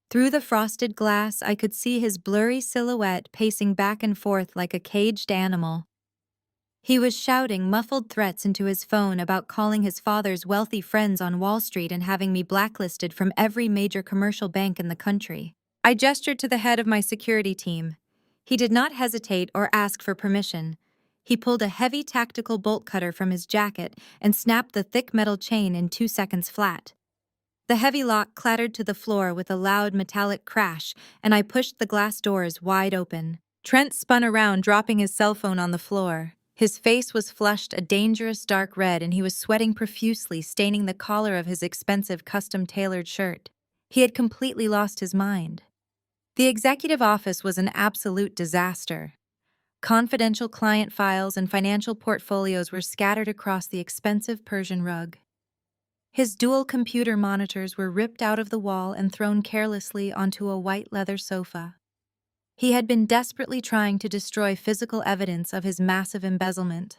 Through the frosted glass, I could see his blurry silhouette pacing back and forth like a caged animal. He was shouting muffled threats into his phone about calling his father's wealthy friends on Wall Street and having me blacklisted from every major commercial bank in the country. I gestured to the head of my security team. He did not hesitate or ask for permission. He pulled a heavy tactical bolt cutter from his jacket and snapped the thick metal chain in 2 seconds flat. The heavy lock clattered to the floor with a loud metallic crash, and I pushed the glass doors wide open. Trent spun around, dropping his cell phone on the floor. His face was flushed a dangerous dark red, and he was sweating profusely, staining the collar of his expensive custom-tailored shirt. He had completely lost his mind. The executive office was an absolute disaster. Confidential client files and financial portfolios were scattered across the expensive Persian rug. His dual computer monitors were ripped out of the wall and thrown carelessly onto a white leather sofa. He had been desperately trying to destroy physical evidence of his massive embezzlement.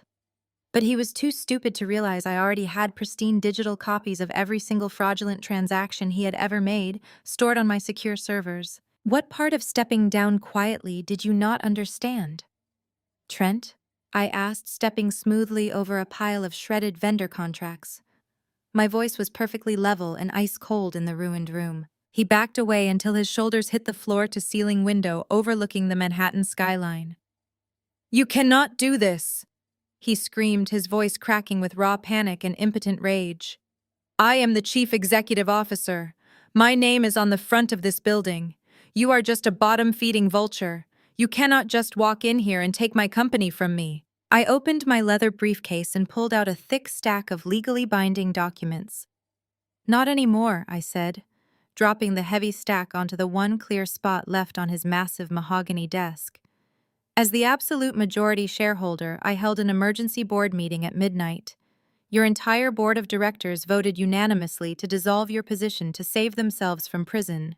But he was too stupid to realize I already had pristine digital copies of every single fraudulent transaction he had ever made, stored on my secure servers. What part of stepping down quietly did you not understand? Trent? I asked, stepping smoothly over a pile of shredded vendor contracts. My voice was perfectly level and ice-cold in the ruined room. He backed away until his shoulders hit the floor-to-ceiling window overlooking the Manhattan skyline. "You cannot do this!" he screamed, his voice cracking with raw panic and impotent rage. "I am the chief executive officer. My name is on the front of this building. You are just a bottom-feeding vulture. You cannot just walk in here and take my company from me." I opened my leather briefcase and pulled out a thick stack of legally binding documents. "Not anymore," I said, dropping the heavy stack onto the one clear spot left on his massive mahogany desk. As the absolute majority shareholder, I held an emergency board meeting at midnight. Your entire board of directors voted unanimously to dissolve your position to save themselves from prison.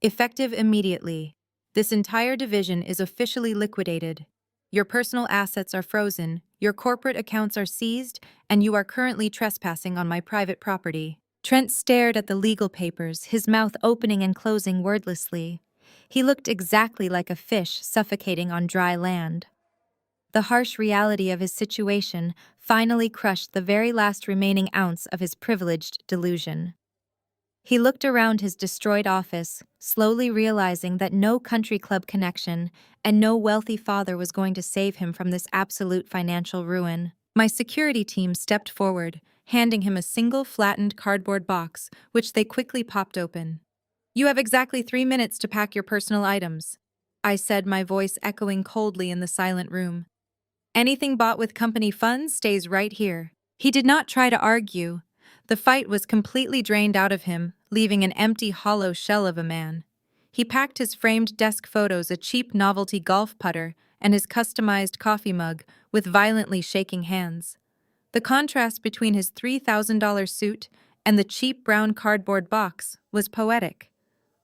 Effective immediately. This entire division is officially liquidated. Your personal assets are frozen, your corporate accounts are seized, and you are currently trespassing on my private property. Trent stared at the legal papers, his mouth opening and closing wordlessly. He looked exactly like a fish suffocating on dry land. The harsh reality of his situation finally crushed the very last remaining ounce of his privileged delusion. He looked around his destroyed office, slowly realizing that no country club connection and no wealthy father was going to save him from this absolute financial ruin. My security team stepped forward, handing him a single flattened cardboard box, which they quickly popped open. "You have exactly 3 minutes to pack your personal items," I said, my voice echoing coldly in the silent room. "Anything bought with company funds stays right here." He did not try to argue. The fight was completely drained out of him, leaving an empty, hollow shell of a man. He packed his framed desk photos, a cheap novelty golf putter, and his customized coffee mug, with violently shaking hands. The contrast between his $3,000 suit and the cheap brown cardboard box was poetic.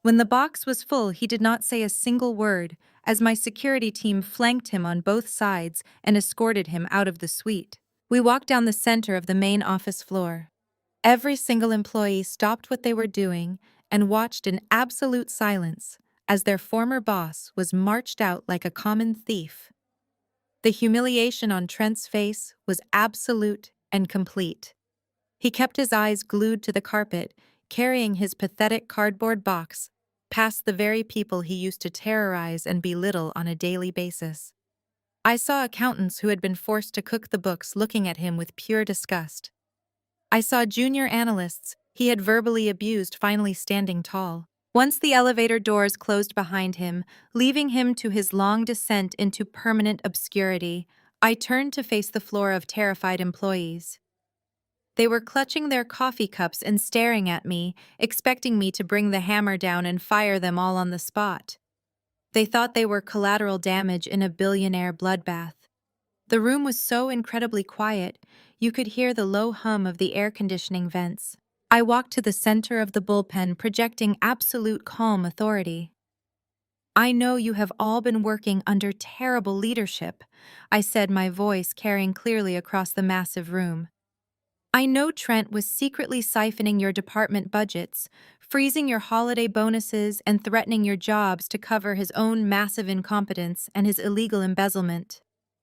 When the box was full, he did not say a single word, as my security team flanked him on both sides and escorted him out of the suite. We walked down the center of the main office floor. Every single employee stopped what they were doing and watched in absolute silence as their former boss was marched out like a common thief. The humiliation on Trent's face was absolute and complete. He kept his eyes glued to the carpet, carrying his pathetic cardboard box past the very people he used to terrorize and belittle on a daily basis. I saw accountants who had been forced to cook the books looking at him with pure disgust. I saw junior analysts he had verbally abused finally standing tall. Once the elevator doors closed behind him, leaving him to his long descent into permanent obscurity, I turned to face the floor of terrified employees. They were clutching their coffee cups and staring at me, expecting me to bring the hammer down and fire them all on the spot. They thought they were collateral damage in a billionaire bloodbath. The room was so incredibly quiet, you could hear the low hum of the air conditioning vents. I walked to the center of the bullpen, projecting absolute calm authority. "I know you have all been working under terrible leadership," I said, my voice carrying clearly across the massive room. "I know Trent was secretly siphoning your department budgets, freezing your holiday bonuses, and threatening your jobs to cover his own massive incompetence and his illegal embezzlement.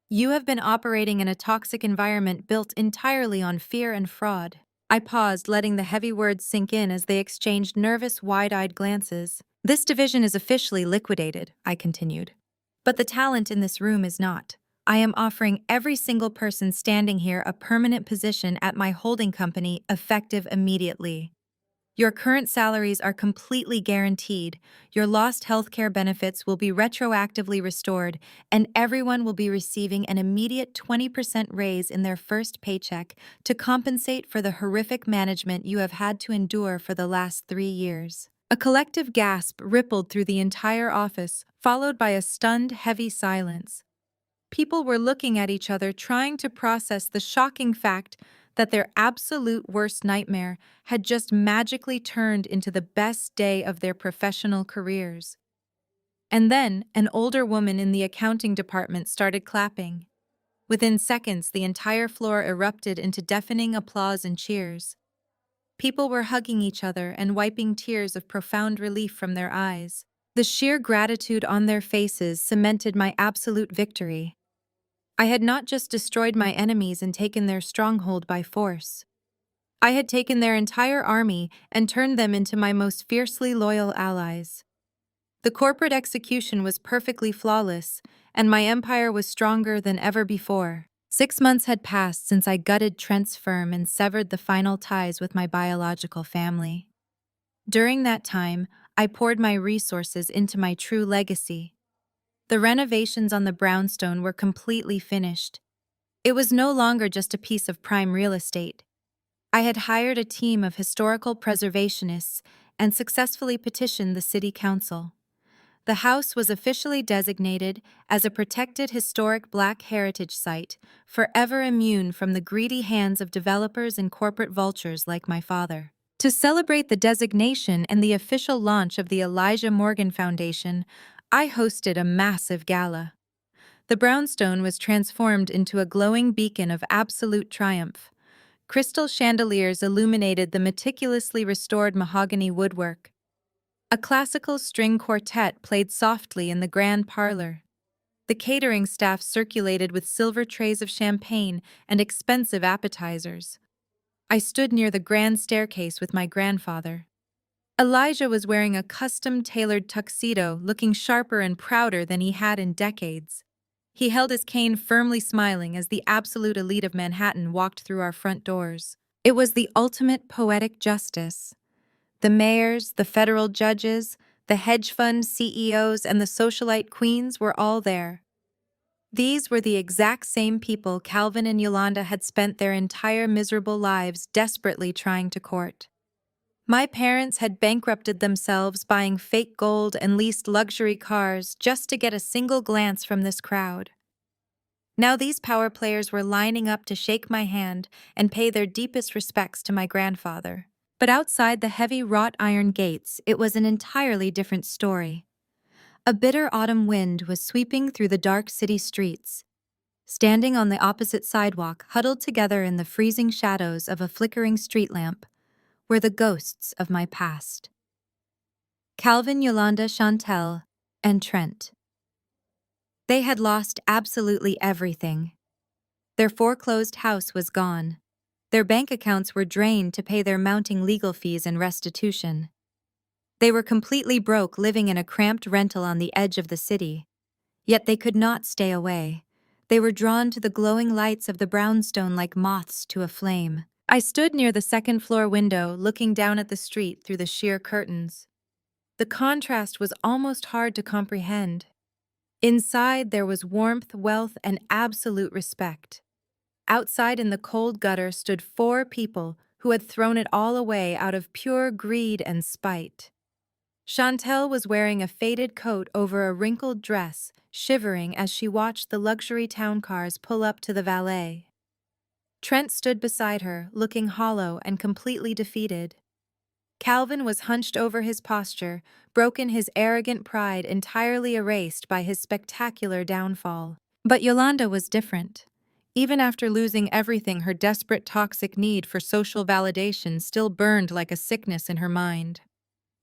You have been operating in a toxic environment built entirely on fear and fraud." I paused, letting the heavy words sink in as they exchanged nervous, wide-eyed glances. "This division is officially liquidated," I continued. "But the talent in this room is not. I am offering every single person standing here a permanent position at my holding company effective immediately. Your current salaries are completely guaranteed, your lost healthcare benefits will be retroactively restored, and everyone will be receiving an immediate 20% raise in their first paycheck to compensate for the horrific management you have had to endure for the last 3 years." A collective gasp rippled through the entire office, followed by a stunned, heavy silence. People were looking at each other, trying to process the shocking fact that their absolute worst nightmare had just magically turned into the best day of their professional careers. And then, an older woman in the accounting department started clapping. Within seconds, the entire floor erupted into deafening applause and cheers. People were hugging each other and wiping tears of profound relief from their eyes. The sheer gratitude on their faces cemented my absolute victory. I had not just destroyed my enemies and taken their stronghold by force. I had taken their entire army and turned them into my most fiercely loyal allies. The corporate execution was perfectly flawless, and my empire was stronger than ever before. 6 months had passed since I gutted Trent's firm and severed the final ties with my biological family. During that time, I poured my resources into my true legacy. The renovations on the brownstone were completely finished. It was no longer just a piece of prime real estate. I had hired a team of historical preservationists and successfully petitioned the city council. The house was officially designated as a protected historic Black heritage site, forever immune from the greedy hands of developers and corporate vultures like my father. To celebrate the designation and the official launch of the Elijah Morgan Foundation, I hosted a massive gala. The brownstone was transformed into a glowing beacon of absolute triumph. Crystal chandeliers illuminated the meticulously restored mahogany woodwork. A classical string quartet played softly in the grand parlor. The catering staff circulated with silver trays of champagne and expensive appetizers. I stood near the grand staircase with my grandfather. Elijah was wearing a custom-tailored tuxedo, looking sharper and prouder than he had in decades. He held his cane firmly, smiling as the absolute elite of Manhattan walked through our front doors. It was the ultimate poetic justice. The mayors, the federal judges, the hedge fund CEOs, and the socialite queens were all there. These were the exact same people Calvin and Yolanda had spent their entire miserable lives desperately trying to court. My parents had bankrupted themselves buying fake gold and leased luxury cars just to get a single glance from this crowd. Now these power players were lining up to shake my hand and pay their deepest respects to my grandfather. But outside the heavy wrought iron gates, it was an entirely different story. A bitter autumn wind was sweeping through the dark city streets. Standing on the opposite sidewalk, huddled together in the freezing shadows of a flickering street lamp, were the ghosts of my past. Calvin, Yolanda, Chantel, and Trent. They had lost absolutely everything. Their foreclosed house was gone. Their bank accounts were drained to pay their mounting legal fees and restitution. They were completely broke, living in a cramped rental on the edge of the city. Yet they could not stay away. They were drawn to the glowing lights of the brownstone like moths to a flame. I stood near the second-floor window, looking down at the street through the sheer curtains. The contrast was almost hard to comprehend. Inside, there was warmth, wealth, and absolute respect. Outside in the cold gutter stood 4 people who had thrown it all away out of pure greed and spite. Chantel was wearing a faded coat over a wrinkled dress, shivering as she watched the luxury town cars pull up to the valet. Trent stood beside her, looking hollow and completely defeated. Calvin was hunched over his posture, broken, his arrogant pride entirely erased by his spectacular downfall. But Yolanda was different. Even after losing everything, her desperate toxic need for social validation still burned like a sickness in her mind.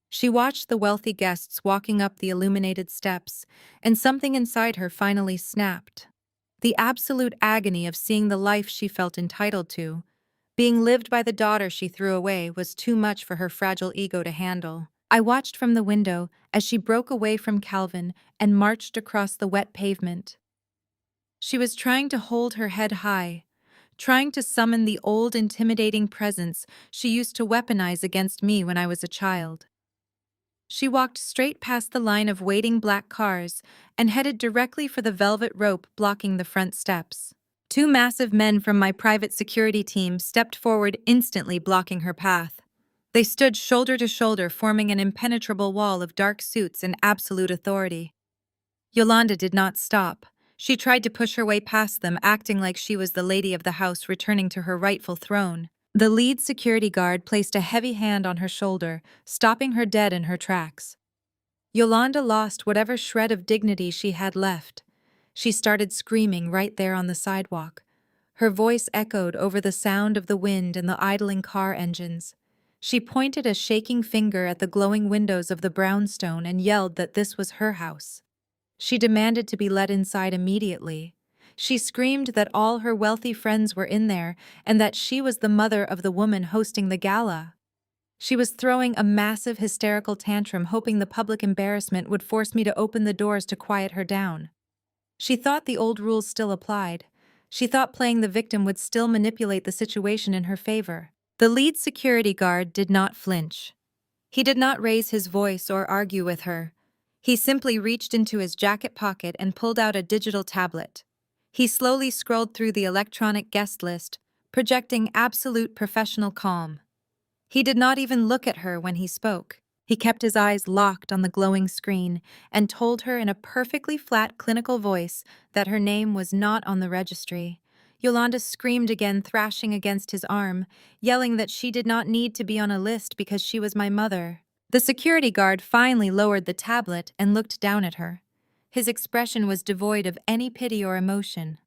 She watched the wealthy guests walking up the illuminated steps, and something inside her finally snapped. The absolute agony of seeing the life she felt entitled to, being lived by the daughter she threw away, was too much for her fragile ego to handle. I watched from the window as she broke away from Calvin and marched across the wet pavement. She was trying to hold her head high, trying to summon the old intimidating presence she used to weaponize against me when I was a child. She walked straight past the line of waiting black cars and headed directly for the velvet rope blocking the front steps. 2 massive men from my private security team stepped forward, instantly blocking her path. They stood shoulder to shoulder, forming an impenetrable wall of dark suits and absolute authority. Yolanda did not stop. She tried to push her way past them, acting like she was the lady of the house returning to her rightful throne. The lead security guard placed a heavy hand on her shoulder, stopping her dead in her tracks. Yolanda lost whatever shred of dignity she had left. She started screaming right there on the sidewalk. Her voice echoed over the sound of the wind and the idling car engines. She pointed a shaking finger at the glowing windows of the brownstone and yelled that this was her house. She demanded to be let inside immediately. She screamed that all her wealthy friends were in there and that she was the mother of the woman hosting the gala. She was throwing a massive hysterical tantrum, hoping the public embarrassment would force me to open the doors to quiet her down. She thought the old rules still applied. She thought playing the victim would still manipulate the situation in her favor. The lead security guard did not flinch. He did not raise his voice or argue with her. He simply reached into his jacket pocket and pulled out a digital tablet. He slowly scrolled through the electronic guest list, projecting absolute professional calm. He did not even look at her when he spoke. He kept his eyes locked on the glowing screen and told her in a perfectly flat clinical voice that her name was not on the registry. Yolanda screamed again, thrashing against his arm, yelling that she did not need to be on a list because she was my mother. The security guard finally lowered the tablet and looked down at her. His expression was devoid of any pity or emotion.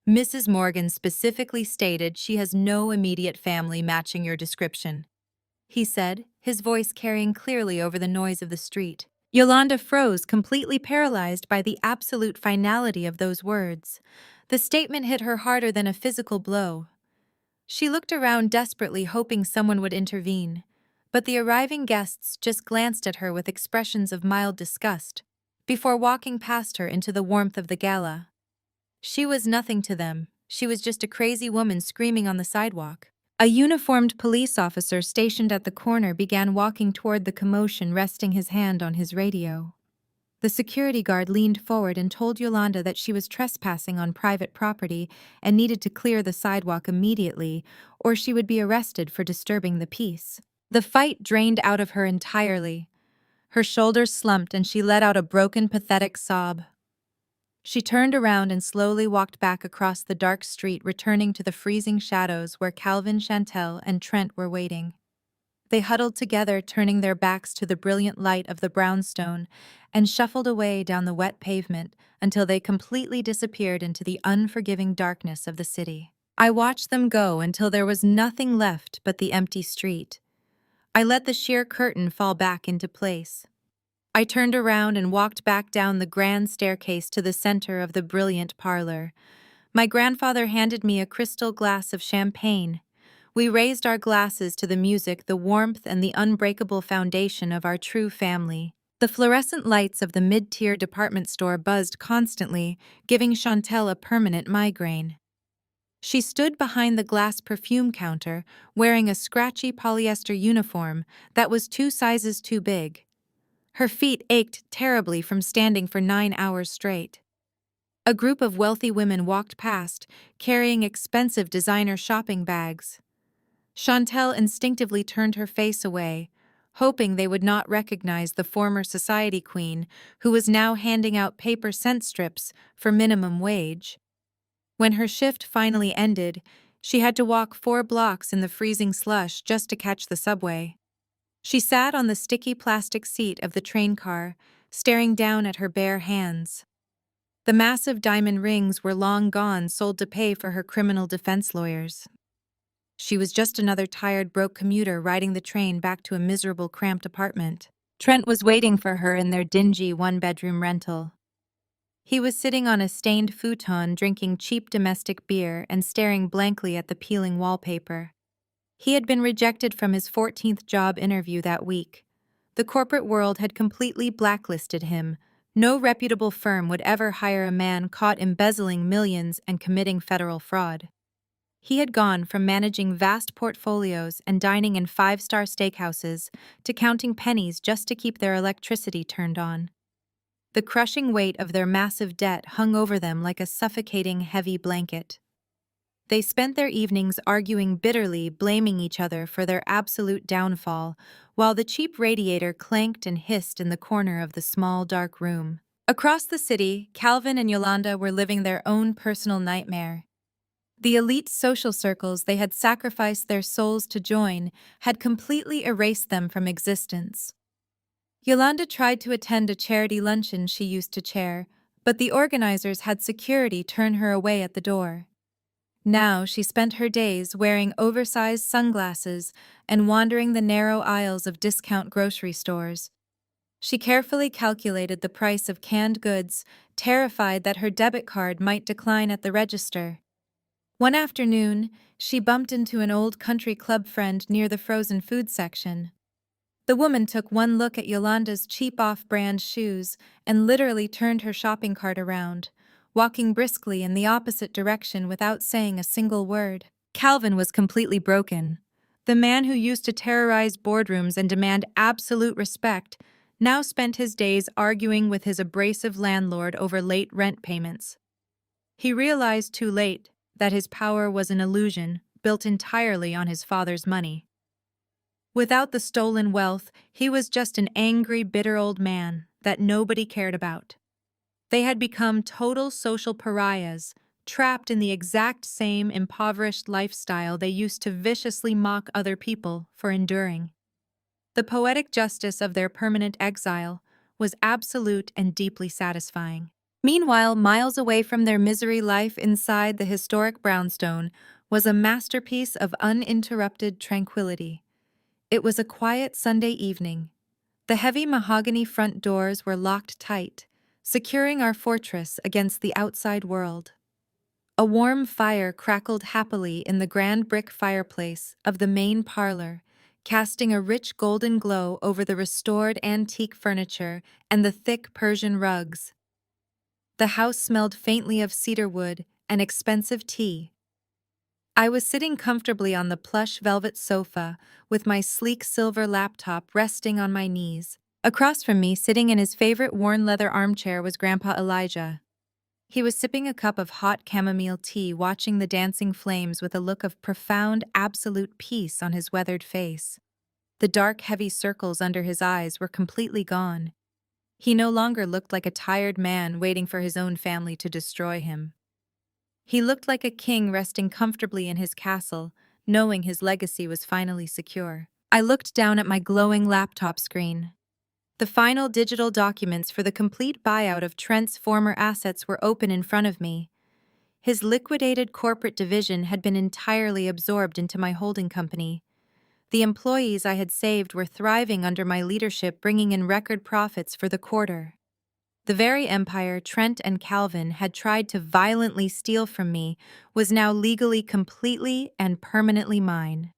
Mrs. Morgan specifically stated she has no immediate family matching your description, he said, his voice carrying clearly over the noise of the street. Yolanda froze, completely paralyzed by the absolute finality of those words. The statement hit her harder than a physical blow. She looked around desperately, hoping someone would intervene. But the arriving guests just glanced at her with expressions of mild disgust, before walking past her into the warmth of the gala. She was nothing to them. She was just a crazy woman screaming on the sidewalk. A uniformed police officer stationed at the corner began walking toward the commotion, resting his hand on his radio. The security guard leaned forward and told Yolanda that she was trespassing on private property and needed to clear the sidewalk immediately, or she would be arrested for disturbing the peace. The fight drained out of her entirely. Her shoulders slumped and she let out a broken, pathetic sob. She turned around and slowly walked back across the dark street, returning to the freezing shadows where Calvin, Chantel, and Trent were waiting. They huddled together, turning their backs to the brilliant light of the brownstone, and shuffled away down the wet pavement until they completely disappeared into the unforgiving darkness of the city. I watched them go until there was nothing left but the empty street. I let the sheer curtain fall back into place. I turned around and walked back down the grand staircase to the center of the brilliant parlor. My grandfather handed me a crystal glass of champagne. We raised our glasses to the music, the warmth, and the unbreakable foundation of our true family. The fluorescent lights of the mid-tier department store buzzed constantly, giving Chantel a permanent migraine. She stood behind the glass perfume counter, wearing a scratchy polyester uniform that was 2 sizes too big. Her feet ached terribly from standing for 9 hours straight. A group of wealthy women walked past, carrying expensive designer shopping bags. Chantel instinctively turned her face away, hoping they would not recognize the former society queen who was now handing out paper cent strips for minimum wage. When her shift finally ended, she had to walk 4 blocks in the freezing slush just to catch the subway. She sat on the sticky plastic seat of the train car, staring down at her bare hands. The massive diamond rings were long gone, sold to pay for her criminal defense lawyers. She was just another tired, broke commuter riding the train back to a miserable, cramped apartment. Trent was waiting for her in their dingy one-bedroom rental. He was sitting on a stained futon, drinking cheap domestic beer and staring blankly at the peeling wallpaper. He had been rejected from his 14th job interview that week. The corporate world had completely blacklisted him. No reputable firm would ever hire a man caught embezzling millions and committing federal fraud. He had gone from managing vast portfolios and dining in 5-star steakhouses to counting pennies just to keep their electricity turned on. The crushing weight of their massive debt hung over them like a suffocating, heavy blanket. They spent their evenings arguing bitterly, blaming each other for their absolute downfall, while the cheap radiator clanked and hissed in the corner of the small, dark room. Across the city, Calvin and Yolanda were living their own personal nightmare. The elite social circles they had sacrificed their souls to join had completely erased them from existence. Yolanda tried to attend a charity luncheon she used to chair, but the organizers had security turn her away at the door. Now she spent her days wearing oversized sunglasses and wandering the narrow aisles of discount grocery stores. She carefully calculated the price of canned goods, terrified that her debit card might decline at the register. One afternoon, she bumped into an old country club friend near the frozen food section. The woman took one look at Yolanda's cheap off-brand shoes and literally turned her shopping cart around, walking briskly in the opposite direction without saying a single word. Calvin was completely broken. The man who used to terrorize boardrooms and demand absolute respect now spent his days arguing with his abrasive landlord over late rent payments. He realized too late that his power was an illusion built entirely on his father's money. Without the stolen wealth, he was just an angry, bitter old man that nobody cared about. They had become total social pariahs, trapped in the exact same impoverished lifestyle they used to viciously mock other people for enduring. The poetic justice of their permanent exile was absolute and deeply satisfying. Meanwhile, miles away from their misery, life inside the historic brownstone was a masterpiece of uninterrupted tranquility. It was a quiet Sunday evening. The heavy mahogany front doors were locked tight, securing our fortress against the outside world. A warm fire crackled happily in the grand brick fireplace of the main parlor, casting a rich golden glow over the restored antique furniture and the thick Persian rugs. The house smelled faintly of cedarwood and expensive tea. I was sitting comfortably on the plush velvet sofa with my sleek silver laptop resting on my knees. Across from me, sitting in his favorite worn leather armchair, was Grandpa Elijah. He was sipping a cup of hot chamomile tea, watching the dancing flames with a look of profound, absolute peace on his weathered face. The dark, heavy circles under his eyes were completely gone. He no longer looked like a tired man waiting for his own family to destroy him. He looked like a king resting comfortably in his castle, knowing his legacy was finally secure. I looked down at my glowing laptop screen. The final digital documents for the complete buyout of Trent's former assets were open in front of me. His liquidated corporate division had been entirely absorbed into my holding company. The employees I had saved were thriving under my leadership, bringing in record profits for the quarter. The very empire Trent and Calvin had tried to violently steal from me was now legally completely and permanently mine.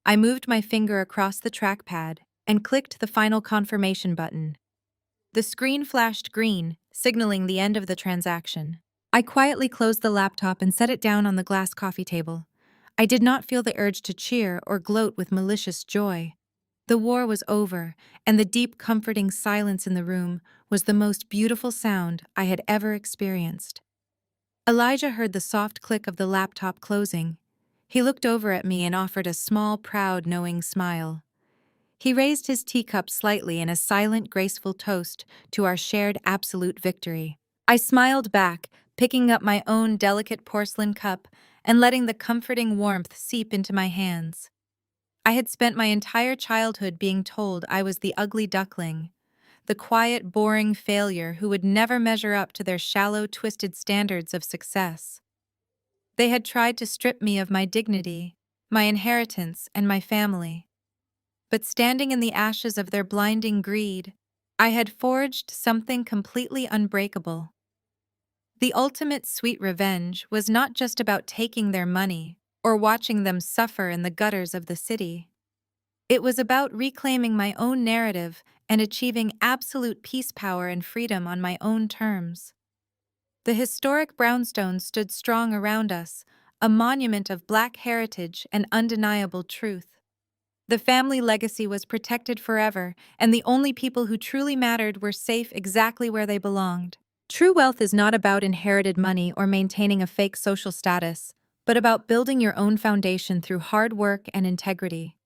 I moved my finger across the trackpad and clicked the final confirmation button. The screen flashed green, signaling the end of the transaction. I quietly closed the laptop and set it down on the glass coffee table. I did not feel the urge to cheer or gloat with malicious joy. The war was over, and the deep, comforting silence in the room was the most beautiful sound I had ever experienced. Elijah heard the soft click of the laptop closing. He looked over at me and offered a small, proud, knowing smile. He raised his teacup slightly in a silent, graceful toast to our shared absolute victory. I smiled back, picking up my own delicate porcelain cup and letting the comforting warmth seep into my hands. I had spent my entire childhood being told I was the ugly duckling, the quiet, boring failure who would never measure up to their shallow, twisted standards of success. They had tried to strip me of my dignity, my inheritance, and my family. But standing in the ashes of their blinding greed, I had forged something completely unbreakable. The ultimate sweet revenge was not just about taking their money or watching them suffer in the gutters of the city. It was about reclaiming my own narrative and achieving absolute peace, power, and freedom on my own terms. The historic brownstones stood strong around us, a monument of Black heritage and undeniable truth. The family legacy was protected forever, and the only people who truly mattered were safe exactly where they belonged. True wealth is not about inherited money or maintaining a fake social status, but about building your own foundation through hard work and integrity.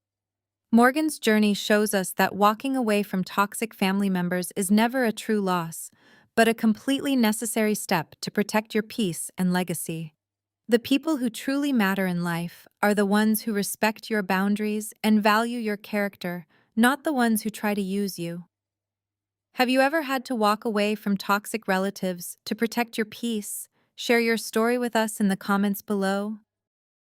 Morgan's journey shows us that walking away from toxic family members is never a true loss, but a completely necessary step to protect your peace and legacy. The people who truly matter in life are the ones who respect your boundaries and value your character, not the ones who try to use you. Have you ever had to walk away from toxic relatives to protect your peace? Share your story with us in the comments below.